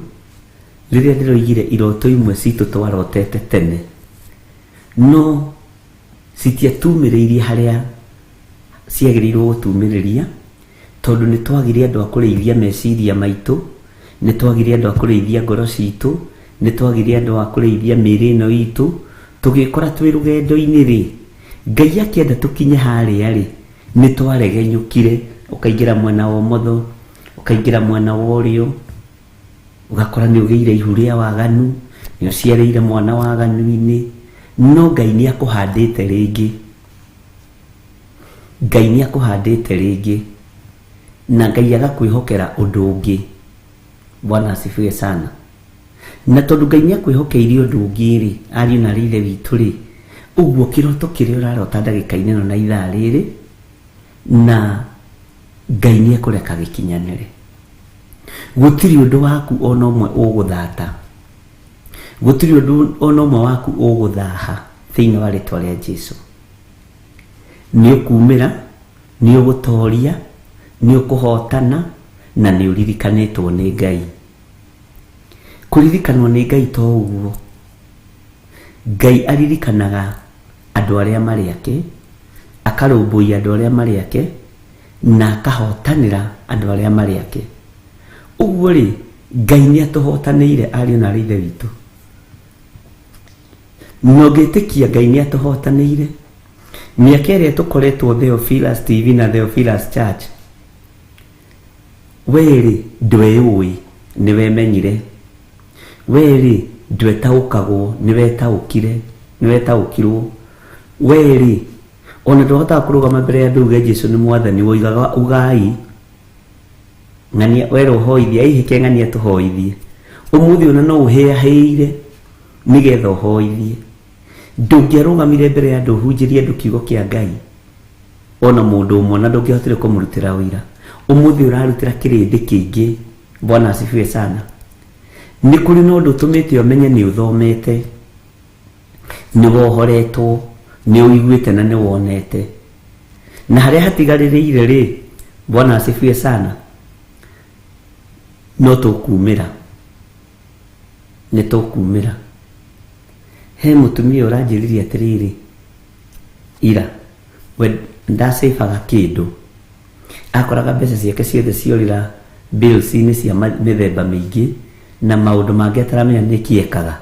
Speaker 4: rĩrĩa ndĩroigire iroto imwe citũ twarotete tene, no citiatumĩrĩirie harĩa ciagĩrĩirwo gũtumĩrĩria, tondũ nĩ twagire andũ a kũrĩithia meciria maitũ, nĩ twagire andũ a kũrĩithia ngoro citũ, nĩ twagire andũ a kũrĩithia mĩĩrĩ ĩno itũ, tũgĩkora twĩ rũgendo-inĩ rĩ, Ngai akĩenda tũkinye harĩa rĩ, nĩ twaregenyũkire, ũkaingĩra mwena wa ũmotho, ũkaingĩra mwena wa ũrĩo, ũgakora nĩ ũgĩire ihu rĩa waganu, nĩ ũciarĩire mwana waganu-inĩ. No Ngai nĩ akũhandĩte rĩngĩ, Ngai nĩ akũhandĩte rĩngĩ, na Ngai agakwĩhokera ũndũ ũngĩ. Bwana asifiwe sana. Na tondũ Ngai nĩ akwĩhokeire ũndũ ũngĩ rĩ, ariũ na ithe witũ rĩ, ũguo kĩroto kĩrĩa ũrarota ndagĩka-inĩ ĩno na ithaa rĩrĩ, na Ngai nĩ ekũreka gĩkinyanĩre. Gũtirĩ ũndũ waku ona ũmwe ũgũthata, gũtirĩ ũndũ ona ũmwe waku ũgũthaha thĩinĩ wa rĩtwa rĩa Jesũ. Nĩ ũkumĩra, nĩ ũgũtoria, nĩ ũkũhotana, na nĩ ũririkanĩtwo nĩ Ngai. Kũririkanwo nĩ Ngai to ũguo, Ngai aririkanaga andũ arĩa marĩ ake, akarũmbũiya andũ arĩa marĩ ake, na akahotanĩra andũ arĩa marĩ ake. Ũguo rĩ, Ngai nĩ atũhotanĩire ariũ na ithe witũ. Na ũngĩtĩkia Ngai nĩ atũhotanĩire, mĩaka ĩrĩa tũkoretwo Theophilus TV na Theophilus Church, we rĩ ndwĩũĩ, nĩ wemenyire. We rĩ ndwetaũkagwo nĩwetaũkirwo weri ona ndũhotaga kũrũgama mbere ya andũ uge Jesũ nĩ mwathani woigaga ugai ng'ania wero hoithie aihĩke ng'ania tũhoithie ũmũthĩ ona no ũhĩahĩire nĩgetha ũhoithie ndũngĩarũgamire mbere ya andũ ũhunjĩrie andũ kiugo kĩa Ngai ona mũndũ ũmwe na ndũngĩhotire kũmũrutĩra wĩra ũmũthĩ ũrarutĩra kĩrĩndĩ kĩingĩ. Bwana asifiwe sana. Nĩ kũrĩ na ũndũ ũtũmĩte ũmenye nĩ ũthomete nĩ wohoretwo nĩ ũiguĩte na nĩ wonete na harĩa hatigarĩrĩire rĩ. Bwana asifiwe sana. No tũkumĩra nĩ tũkumĩra. He mũtumia ũranjĩrĩria atĩrĩrĩ ira we ndasĩbaga kĩndũ akoraga mbeca ciake ciothe ciorĩra bills-inĩ cia mĩthemba mĩingĩ na maũndũ mangĩ ataramenya nĩkĩ ekaga.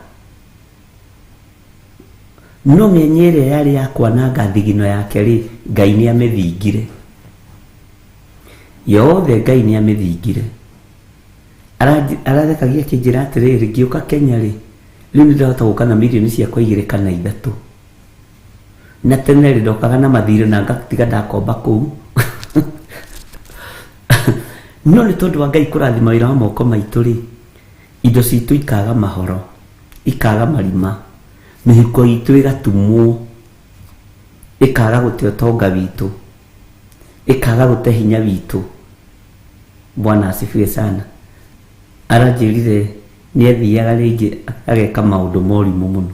Speaker 4: No mĩenye ĩrĩa yarĩ ya kwananga thigino yake rĩ, Ngai nĩ amĩthingire yothe. Ngai nĩ amĩthingire. Arathekagia kĩnjĩra atĩrĩrĩ ngĩũka Kenya rĩ, rĩu nĩndĩrahota gũka na mirioni ciakwa 2 kana 3 na tene rĩ ndokaga na mathirĩ na ngatiga ndakomba kũu. No nĩ tondũ wa Ngai kũrathima wĩra wa moko maitũ rĩ, indo citũ ikaga mahoro, ikaga marima, mĩhuko itũ ĩgatumwo, ikaga gũte ũtonga witũ, ikaga gũte hinya witũ. Bwana asifiwe sana. Aranjĩrire nĩ athiaga rĩngĩ ageka maũndũ morimũ mũno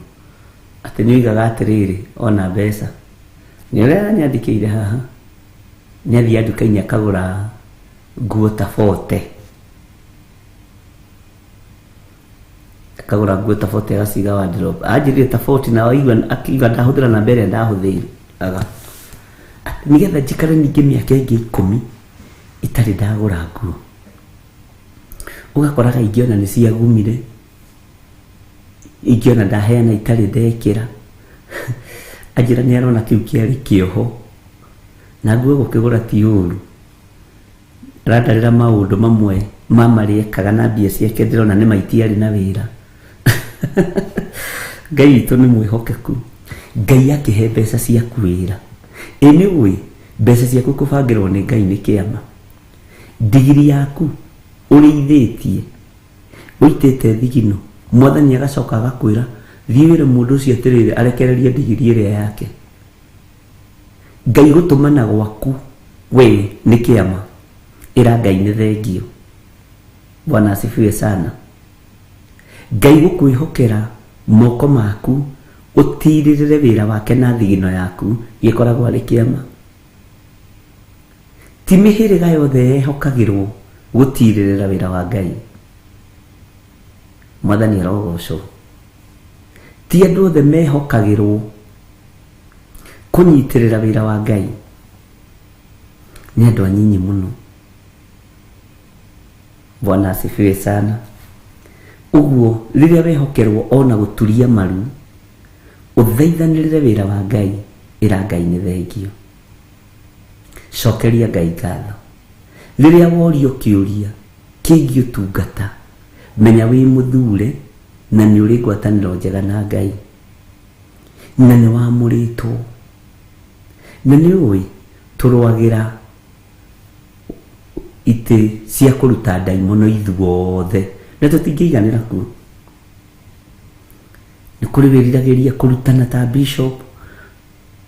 Speaker 4: atĩ nĩ oigaga atĩrĩrĩ ona mbeca nĩ ũrĩa nyandĩkĩire haha nĩ athiĩ nduka-inĩ akagũra nguo ta 40 akagũra nguo ta 40 agaciga wardrobe. Anjĩrire ta 40 na waigua akiuga ndahũthĩra na mbere ndahũthĩire nĩgetha njikare ningĩ mĩaka ĩngĩ 10 itarĩ ndagũra nguo. Ugakoraga ingĩona nĩ ciagumire, ingĩona ndaheana itarĩ ndekĩra. Anjĩra nĩ arona kĩu kĩarĩ kĩoho na nguo gũkĩgũra ti ũru. Arandarĩra maũndũ mamwe marĩa ekaga na mbia ciake ndĩrona nĩ maitiarĩ na wĩra. Ngai witũ nĩ mwĩhokeku. Ngai akĩhe mbeca ciaku wĩra. Nĩ ũĩ mbeca ciaku kũbangĩrwo nĩ Ngai nĩ kĩama. Ndigiri yaku ũrĩithĩtie ũitĩte thigino, mwathani agacoka agakwĩra thiĩ wĩre mũndũ ũcio atĩrĩrĩ arekererie ndigiri ĩrĩa yake. Ngai gũtũmana gwaku we nĩ kĩama. Ĩra Ngai nĩ thengio. Bwana asifiwe sana. Ngai gũkwĩhokera moko maku ũtirĩrĩre wĩra wake na thigino yaku gĩkoragwo arĩ kĩama. Ti mĩhĩrĩga yothe yehokagĩrwo gũtirĩrĩra wĩra wa Ngai. Mwathani arogocwo. Ti andũ othe mehokagĩrwo kũnyitĩrĩra wĩra wa Ngai. Nĩ andũ anyinyi mũno. Bwana asifiwe sana. Uguo rĩrĩa wehokerwo ona gũturia maru ũthaithanĩrĩre wĩra wa Ngai. Ĩra Ngai nĩ thengio. Cokeria Ngai ngatho. Rĩrĩa worio kĩũria kĩgiĩ ũtungata menya wĩ mũthure na nĩ ũrĩ ngwatanĩro njega na Ngai na nĩ wamũrĩtwo na nĩ ũĩ tũrũagĩra itĩ cia kũruta ndaimono ithuothe na tũtingĩiganĩra kuo. Nĩ kũrĩ wĩriragĩria kũrutana ta bishop,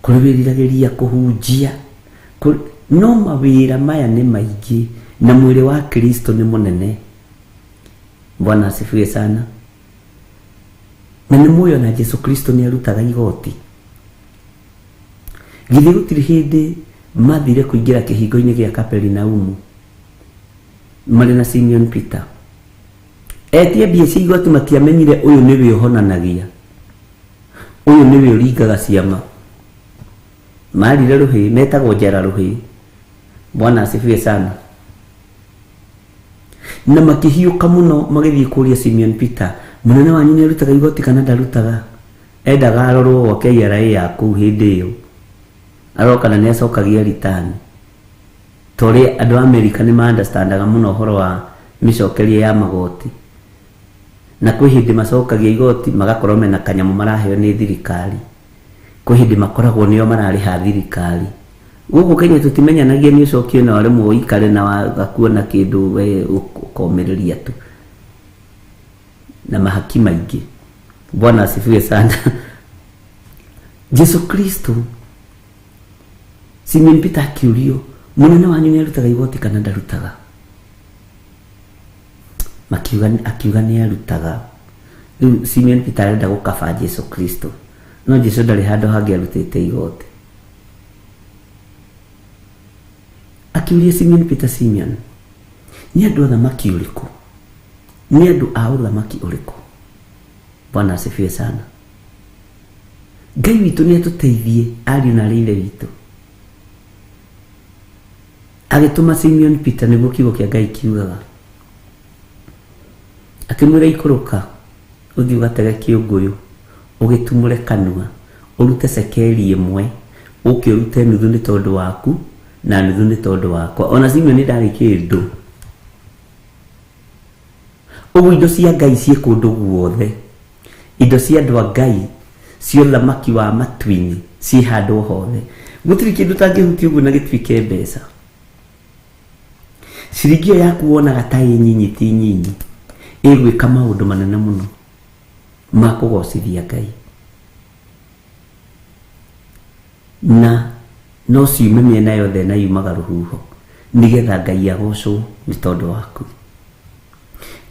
Speaker 4: kũrĩ wĩriragĩria kũhunjia, no mawĩra maya nĩ maingĩ na mwĩrĩ wa Kristo nĩ mũnene. Bwana asifiwe sana. Na nĩ muoyo na Jesu Kristo nĩ arutaga igoti. Githĩ gũtirĩ hĩndĩ mathire kũingĩra kĩhingo-inĩ gĩa Kaperinaumu marĩ na Simeon Peter. Etie mbia cia igoti matiamenyire ũyũ nĩwe ũhonanagia, ũyũ nĩwe ũringaga ciama. Marire rũhĩ metagwo njara rũhĩ. Bwana asifiwe sana. Na makĩhiũka mũno magĩthiĩ kũria Simeon Peter, mũnene wanyu nĩ arutaga igoti kana ndarutaga? Endaga arorwo gwa KRA yaku hĩndĩ ĩyo aroka na nĩ acokagia ritani. Tũrĩ andũ a Amerika nĩ ma-understandaga mũno ũhoro wa mĩcokerie ya magoti. na kwĩ hĩndĩ macokagia igoti magakorwo mena kanyamũ maraheo nĩ thirikari, kwĩ hĩndĩ makoragwo nĩo mararĩha thirikari. Gũkũ Kenya tũtimenyanagia nĩ ũcokio na waremwo ũikare na wagakuona kĩndũ we ũkomereria tu na mahaki maingĩ. Bwana asifiwe sana. Yesu Kristo, Simon Peter akiurio, munene wanyu nĩ arutaga igoti kana ndarutaga? Akiuga nĩ arutaga. Rĩu Simon Peter arenda gũkaba Yesu Kristo, no Yesu ndarĩ handũ hangĩ arutĩte igoti. Akiuria Simon Peter, Simeon, nĩ andũ a thamaki ũrĩkũ? Nĩ andũ a ũthamaki ũrĩkũ? Bwana asifiwe sana. Ngai witũ nĩ atũteithie ariũ na arĩ ithe witũ. Agĩtũma Simon Peter nĩguo kiugo kĩa Ngai kiugaga. Akĩmwĩra ikũrũka, ũthiĩ ũgatege kĩũngũyũ, ũgĩtumũre kanua, ũrute cekeri ĩmwe, ũke ũrute nuthu nĩ tondũ waku na nuthu nĩ tondũ wakwa. Ona Simon ndarĩ kĩndũ. Ũguo indo cia Ngai ciĩ kũndũ guothe. Indo cia andũ a Ngai cia ũthamaki wa matu-inĩ ciĩ handũ hothe. Gũtirĩ kĩndũ tangĩhutia ũguo na gĩtuĩke mbeca. Ciringi ĩyo yaku wonaga ta ĩ nyinyi ti nyinyi, ĩgwĩka maũndũ manene mũno ma kũgocithia Ngai. Na no ciume mĩena yothe na yumaga rũhuho nĩgetha Ngai agocwo nĩ tondũ waku.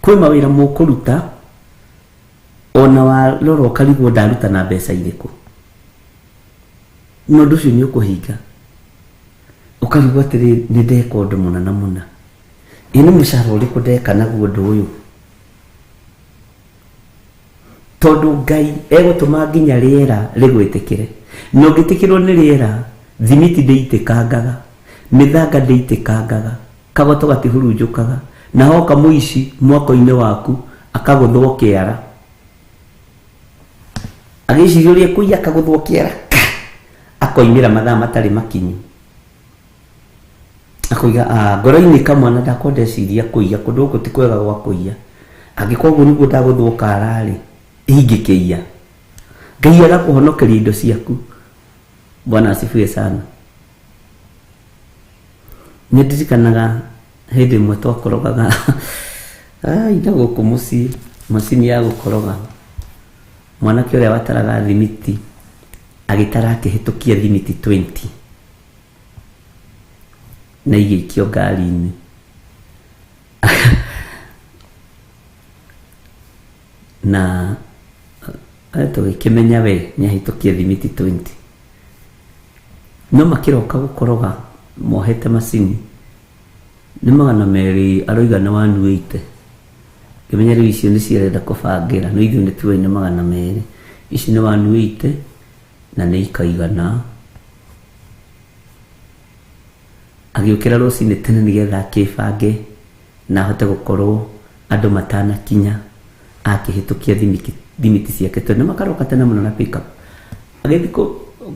Speaker 4: Kwĩ mawĩra mũkũruta ona warora ũkarigwo ndaruta na mbeca irĩkũ, no ũndũ ũcio nĩ ũkũhinga. Ũkarigwo atĩrĩ nĩ ndeka ũndũ mũna mũna, ĩ nĩ mũcara ũrĩkũ ndeka naguo ũndũ ũyũ? Tondũ Ngai egũtũma nginya rĩera rĩgwĩtĩkĩre. Na ũngĩtĩkĩrwo nĩ rĩera, thimiti ndĩitĩkangaga, mĩthanga ndĩitĩkangaga, kagoto gatihurunjũkaga, na hoka mũici mwako-inĩ waku akagũthwo kĩara. Agĩciria ũrĩa kũiya akagũthwo kĩara, akoimĩra mathaa matarĩ makinyu. Akoiga ngoro-inĩ kamwana ndakwa ndeciria kũiya, kũndũ gũkũ ti kwega gwa kũiya. Angĩkorwo ũguo nĩguo ndagũthwo kara-rĩ, ingĩkĩiya. Ngai agakũhonokeria indo ciaku. Bwana asifiwe sana. Nĩ ndirikanaga hĩndĩ ĩmwe twakorogaga ina gũkũ mũciĩ, macini ya gũkoroga. Mwanake ũrĩa wataraga thimiti agĩtara akĩhĩtũkia thimiti 20 na igĩikio ngari-inĩ. Na tũgĩkĩmenya we nĩahĩtũkia thimiti 20, no makĩroka gũkoroga mohete macini nĩ 200 aroiga nĩ 180. Ngĩmenya rĩu icio nĩ ciarenda kũbangĩra, no ithuĩ nĩ tuoĩ nĩ 200, ici nĩ 180 na nĩ ikaigana. Agĩũkĩra rũcinĩ tene nĩgetha akĩbange na ahote gũkorwo andũ matanakinya akĩhĩtũkia thimiti ciake, tondũ makaroka tene mũno na pick up. Agĩthiĩ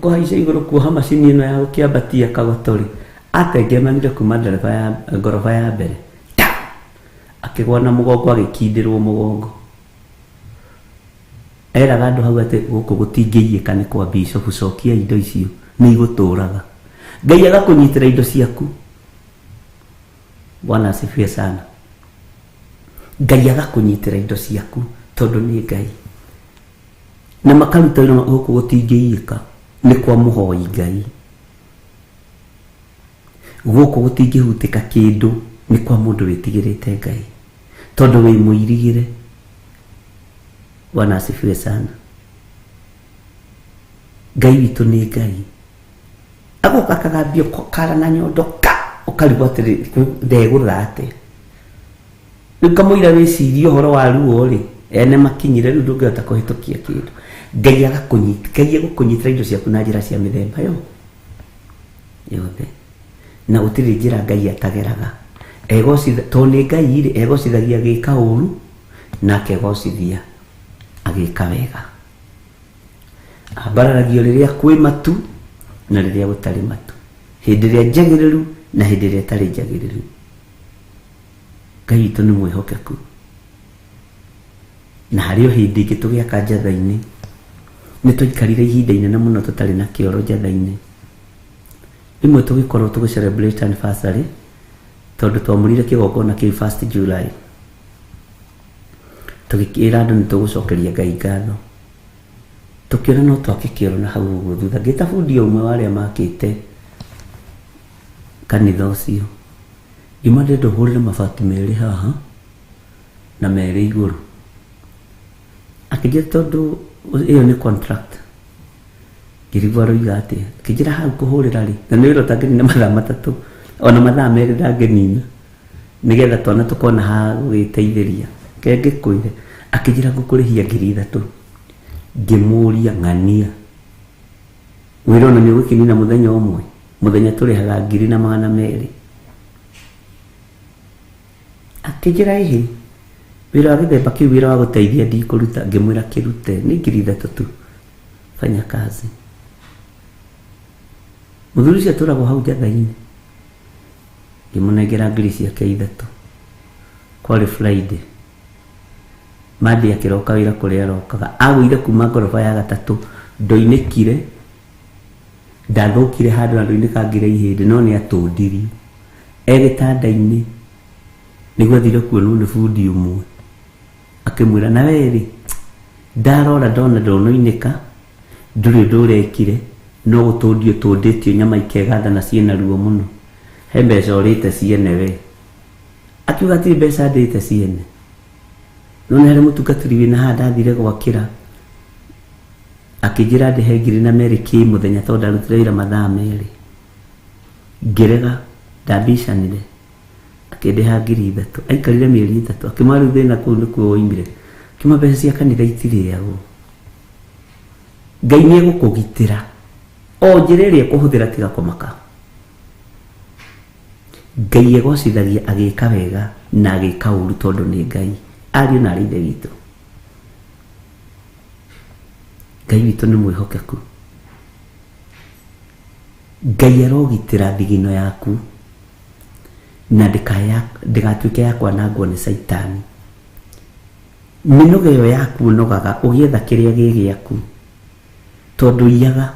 Speaker 4: kũhaica igũrũ kuoha macini ĩno ya gũkĩambatia kagoto-rĩ, atengemanire kuma ngoroba ya mbere, akĩgwa na mũgongo, agĩkindĩrwo mũgongo. Eraga andũ hau atĩ gũkũ gũtingĩiyĩka nĩ kwa Bishop, cokia indo icio nĩ igũtũraga. Ngai agakũnyitĩra indo ciaku. Bwana asifiwe sana. Ngai agakũnyitĩra indo ciaku tondũ nĩ Ngai. Na makaruta wĩra gũkũ gũtingĩiyĩka nĩ kwa mũhoi Ngai. Gũkũ gũtingĩhutĩka kĩndũ nĩ kwa mũndũ wĩtigĩrĩte Ngai, tondũ wĩ mũirigĩre. Bwana asifiwe sana. Ngai witũ nĩ Ngai. Agoka akagambio kara na nyondo ũkarigwo atĩrĩ ndegũtha atĩa. Rĩu kamũira wĩcirie ũhoro wa ruo-rĩ, ene makinyire rĩu ndũngĩhota kũhĩtũkia kĩndũ. Ngai agũkũnyitĩra indo ciaku na njĩra cia mĩthemba yothe, na gũtirĩ njĩra Ngai atageraga. Tondũ nĩ Ngai-rĩ, egocithagia agĩka ũru na akegocithia agĩka wega. Ambararagio rĩrĩa kwĩ matu na rĩrĩa gũtarĩ matu, hĩndĩ ĩrĩa njagĩrĩru na hĩndĩ ĩrĩa ĩtarĩ njagĩrĩru. Ngai witũ nĩ mwĩhokeku. na harĩ o hĩndĩ ĩngĩ tũgĩaka njatha-inĩ nĩ twaikarire ihinda inene mũno tũtarĩ na kĩoro njatha-inĩ. Rĩmwe tũgĩkorwo tũgĩ celebrate anniversary tondũ twamũrire kĩgongona kĩu 1st July, tũgĩkĩra andũ nĩ tũgũcokeria Ngai ngatho, tũkĩona no twake kĩoro na hau ũguo thutha. Ngĩta bundi ũmwe wa arĩa makĩte kanitha ũcio, ngĩmwĩra ndĩrenda ũhũrĩre mabati merĩ haha na merĩ igũrũ. Akĩnjĩra tondũ ĩyo nĩ contract. Ngĩrigwo aroiga atĩa, akĩnjĩra hau kũhũrĩra rĩ, na nĩ wĩra ũtangĩnina mathaa matatũ ona mathaa merĩ ndangĩnina, nĩgetha twana tũkona ha gwĩteithĩria. Ke ngĩkwĩre, akĩnjĩra ngũkũrĩhia 3,000. Ngĩmũria ng'ania, wĩra ona nĩ ũgũkĩnina mũthenya ũmwe, mũthenya tũrĩhaga 200,000. Akĩnjĩra ĩhĩ wĩra wa gĩthemba kĩu, wĩra wa gũteithia ndikũruta. Ngĩmwĩra kĩrute, nĩ 3,000 tu, fanya kazi. Mũthuri ũcio atũragwo hau njatha-inĩ, ngĩmũnengera ngiri ciake 3. Kwarĩ Friday, Monday akĩroka wĩra kũrĩa arokaga, agũire kuma ngoroba ya 3, ndoinĩkire, ndathũkire handũ na ndoinĩkangire ihĩndĩ, no nĩ atũndirio gĩtanda-inĩ nĩguo athire kuonwo nĩ bundi ũmwe. Akĩmwĩra na weri, ndarora ndona ndũnoinĩka, ndũrĩ ũndũ ũrekire, no gũtũndio tũndĩtio nyama ikegatha na ciĩna ruo mũno, he mbeca ũrĩte ciene we. Akiuga atĩ mbeca ndĩte ciene, no nĩ harĩ mũtungatĩri wĩna haha ndathire gwakĩra, akĩnjĩra ndĩhe 2,000 kĩmũthenya tondũ ndarutire wĩra mathaa merĩ. Ngĩrega, ndambicanire, akĩndĩha 3,000. Aikarire mĩeri 3, akĩmwĩra rĩu thĩna kũu nĩkuo woimire, akĩmwĩra mbeca cia kanitha itirĩagwo, Ngai nĩ egũkũgitĩra, o njĩra ĩrĩa ekũhũthĩra tiga kũmaka. Ngai egocithagia agĩka wega na agĩka ũru tondũ nĩ Ngai. Ariũ na ithe witũ, Ngai witũ nĩ mwĩhokeku. Ngai arogitĩra thigino yaku na ndĩgatuĩke ya kwanangwo nĩ Saitani. Mĩnoga ĩyo yaku nogaga ũgĩetha kĩrĩa gĩ gĩaku, tondũ iyaga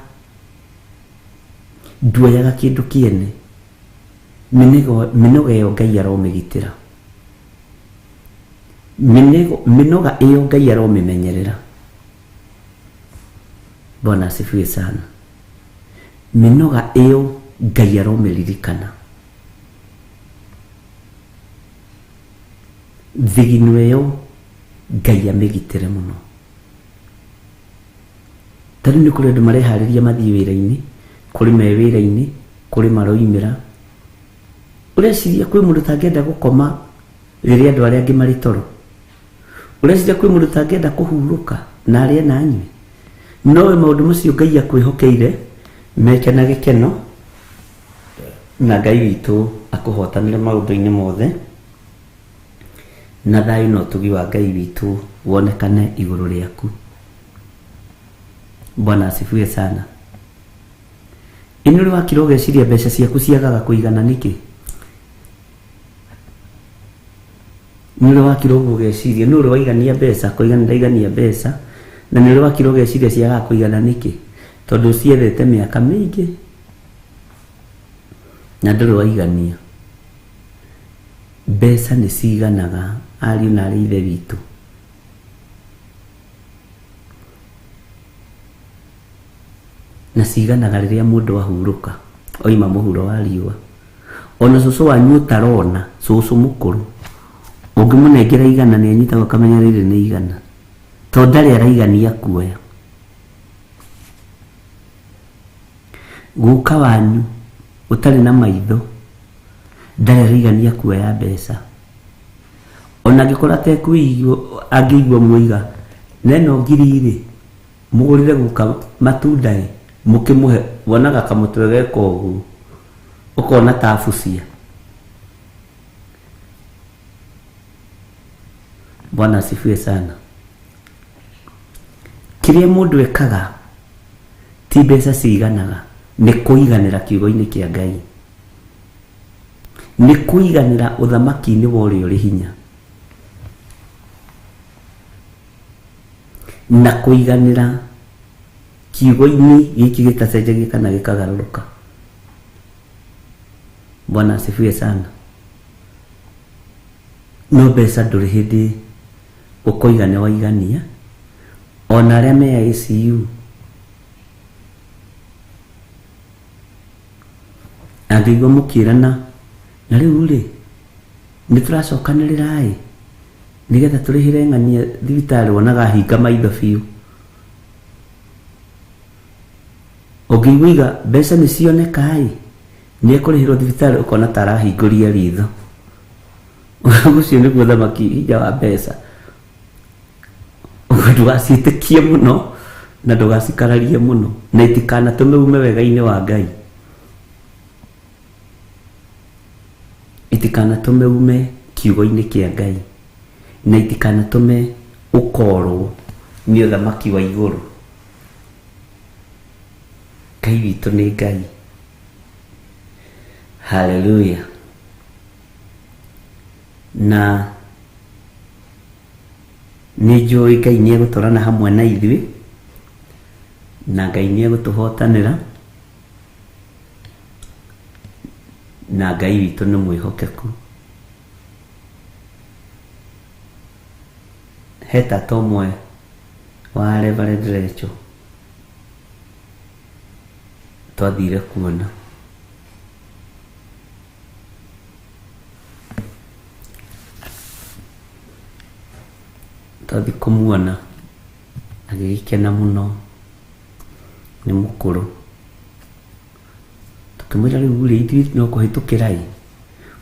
Speaker 4: nduoyaga kĩndũ kĩene. Mĩnoga ĩyo Ngai aromĩgitĩra, mĩnoga ĩyo Ngai aromĩmenyerera. Bwana asifiwe sana. Mĩnoga ĩyo Ngai aromĩririkana. Thigino ĩyo Ngai amĩgitĩre mũno. Tari nĩ kũrĩ andũ mareharĩria mathiĩ wĩra-inĩ, kũrĩ me wĩra-inĩ, kũrĩ maroimĩra. Ũreciria kwĩ mũndũ tangĩenda gũkoma rĩrĩa andũ arĩa angĩ marĩ toro? Ũreciria kwĩ mũndũ tangĩenda kũhurũka na arĩa na anyue? Nowe maũndũ macio Ngai akwĩhokeire meke na gĩkeno, na Ngai witũ akũhotanĩre maũndũ-inĩ mothe, na thayũ na ũtugi wa Ngai witũ wonekane igũrũ rĩaku. Bwana asifiwe sana. Ĩno ũrĩ wakira ũgeciria mbeca ciaku ciagaga kũigana nĩkĩ? Nĩ ũrĩ wakira ũgeciria, nĩ ũrĩ waigania mbeca, kũigana ndaigania mbeca, na nĩ ũrĩ wakira ũgeciria ciagaga kũigana nĩkĩ? Tondũ ciethete mĩaka mĩingĩ na ndũrĩ waigania. Mbeca nĩ ciganaga, ariũ na arĩ ithe witũ. Na ciganaga rĩrĩa mũndũ ahurũka, oima mũhuro wa riũa. Ona cũcũ wanyu ũtarona, cũcũ mũkũrũ, ũngĩmũnengera igana nĩ anyitaga akamenya rĩrĩ nĩ igana, tondũ ndarĩ araigania kuoya. Guka wanyu ũtarĩ na maitho ndarĩ araigania kuoya mbeca. Ona angĩkorwo angĩigua mũiga neno 2,000 mũgũrĩre guka matunda mũkĩmũhe, wonaga kamũtwe geka ũguo, ũkona tabucia. Bwana asifiwe sana. Kĩrĩa mũndũ ekaga ti mbeca ciganaga, nĩ kũiganĩra kiugo-inĩ kĩa Ngai, nĩ kũiganĩra ũthamaki-inĩ wa ũrĩa ũrĩ hinya. na kuiganira kiugo-ini giki gitacenjagia kana gikagaruruka. Bwana asifiwe sana. No mbeca ndũrĩ hĩndĩ ũkoigane waigania. Ona arĩa me ICU angĩigua mũkĩrana na rĩu rĩ nĩ tũracokanĩrĩra ĩ nĩgetha tũrĩhĩre ng'ania thibitarĩ wonaga hinga maitho biũ. Ũngĩigua mbeca nĩ cioneka ĩ nĩ ekũrĩhĩrwo thibitarĩ ũkona ta arahingũria ritho. Ũcio nĩguo thamaki hinya wa mbeca. Ndũgaciĩtĩkie mũno na ndũgacikararie mũno na itikanatũme ume wega-inĩ wa Ngai. Itikanatũme ume kiugo-inĩ kĩa Ngai na itikanatũme ũkorwo nĩ ũthamaki wa igũrũ. Ngai witũ nĩ Ngai. Haleluya. Na nĩ njũĩ Ngai nĩ egũtwarana hamwe na ithuĩ na Ngai nĩ egũtũhotanĩra na Ngai witũ nĩ mwĩhokeku. He tata ũmwe wa Reverend Rachel twathire kuona. Twathi kũmuona agĩgĩkena mũno, nĩ mũkũrũ. Tukĩmwĩra rĩu rĩ ithuĩ no kũhĩtũkĩra ĩ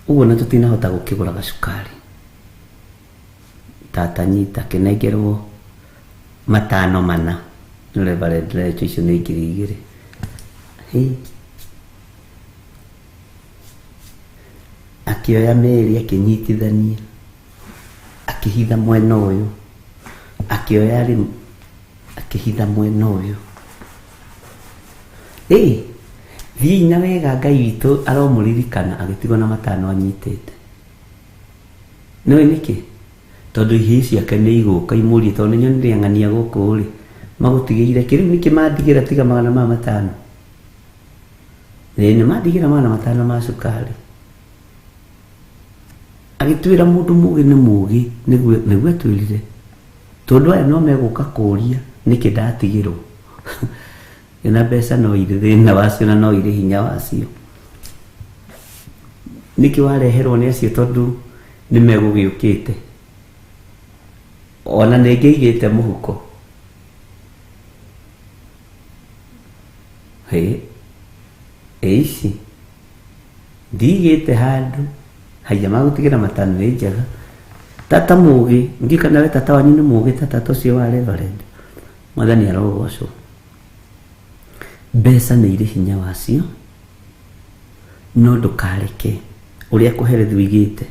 Speaker 4: ũguo na tũtinahota gũkĩgũra gacukari. Tata nyita akĩnengerwo 5 mana nĩ Reverend Rachel, icio nĩ 2,000. Akĩoya merĩ akĩnyitithania akĩhitha mwena ũyũ, akĩoya rĩu akĩhitha mwena ũyũ. Thiĩ na wega Ngai witũ aromũririkana agĩtigwo na 5 anyitĩte. Nĩwe nĩkĩ? Tondũ ihĩ ciake nĩ igũka imũrie tondũ nĩnyonire ng'ania gũkũ rĩ magũtigĩire kĩrĩu nĩkĩ mandigĩra tiga 500. Nĩ mandigĩra 500 ma cukari. Agĩtwĩra mũndũ mũgĩ nĩ mũgĩ nĩguo atwĩrire tondũ aya no megũka kũria nĩkĩ ndatigĩrwo. Na mbeca no irĩ thĩna wacio na no irĩ hinya wacio. Nĩkĩ wareherwo nĩ acio tondũ nĩ megũgĩũkĩte. Ona nĩngĩigĩte mũhuko. Ici ndigĩte handũ haya magũtigĩra 5 nĩ njega. Tata mũgĩ ngĩkana we tata wanyu nĩ mũgĩ tata ũcio wa Reverend. Mwathani arogocwo. Mbeca nĩ irĩ hinya wacio no ndũkareke ũrĩa kũherethu igĩte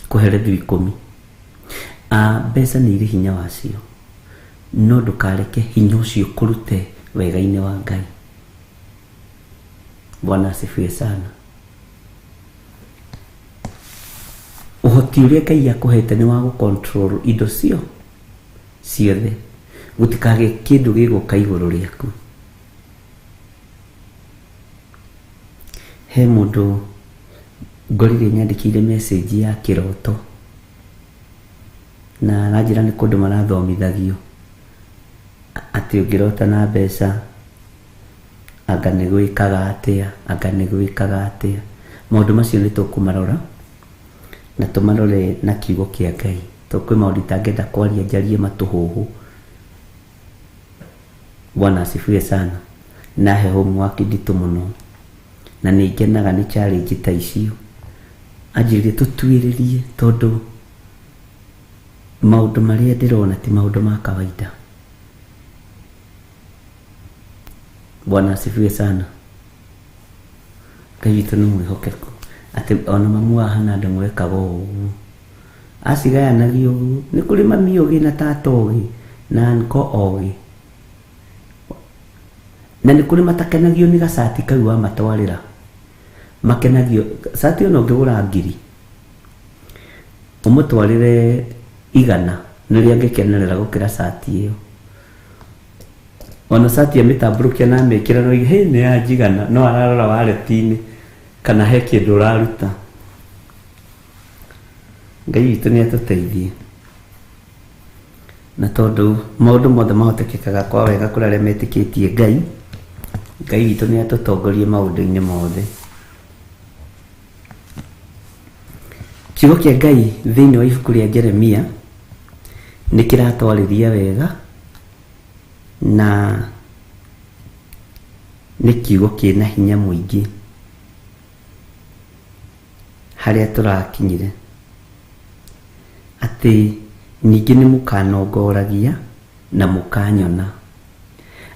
Speaker 4: kũherethu 10. Mbeca nĩ irĩ hinya wacio no ndũkareke hinya ũcio kũrute wega-inĩ wa Ngai. Bwana asifiwe sana. Ũhoti ũrĩa Ngai akũhete nĩ wa gũcontrol indo ciothe gũtikage kĩndũ gĩgũka igũrũ rĩaku. He mũndũ ngorire nyandĩkĩire message ya kĩroto na aranjĩra nĩ kũndũ marathomithagio atĩ ũngĩrota na mbeca anga nĩ gwĩkaga atĩa. Maũndũ macio nĩ tũkũmarora na tũmarore na kiugo kĩa Ngai. Kwĩ maũndũ itangĩenda kwaria njarie matũhũhũ. Bwana asifiwe sana. Na he homework nditũ mũno na nĩ ngenaga nĩ challenge ta icio. Anjĩrire tũtuĩrĩrie tondũ maũndũ marĩa ndĩrona ti maũndũ ma kawaida. Bwana asifiwe sana. Ngai witũ nĩ mwĩhokeku atĩ ona mamu ahana andũ mwekaga ũguo. Acigayanagio ũguo. Nĩ kũrĩ mami ũgĩ na tata ũgĩ na anko ũgĩ. Na nĩ kũrĩ matakenagio nĩ gacati kau wa matwarĩra. Makenagio cati ona ũngĩgũra 1,000 ũmũtwarĩre 100 nĩrĩa ngĩkenerera gũkĩra cati ĩyo. Ona cati ya mĩtambũrũkia na mĩkĩra no he nĩ yanjigana, no ararora waleti-inĩ kana he kĩndũ ũraruta. Ngai witũ nĩ atũteithie, na tondũ maũndũ mothe mahotekekaga kwa wega kũrĩ arĩa metĩkĩtie Ngai. Ngai witũ nĩ atũtongorie maũndũ-inĩ mothe. Kiugo kĩa Ngai thĩinĩ wa ibuku rĩa Jeremia nĩ kĩratwarĩria wega, na nĩ kiugo kĩna hinya mũingĩ harĩa tũrakinyire atĩ ningĩ nĩ mũkanongoragia na mũkanyona.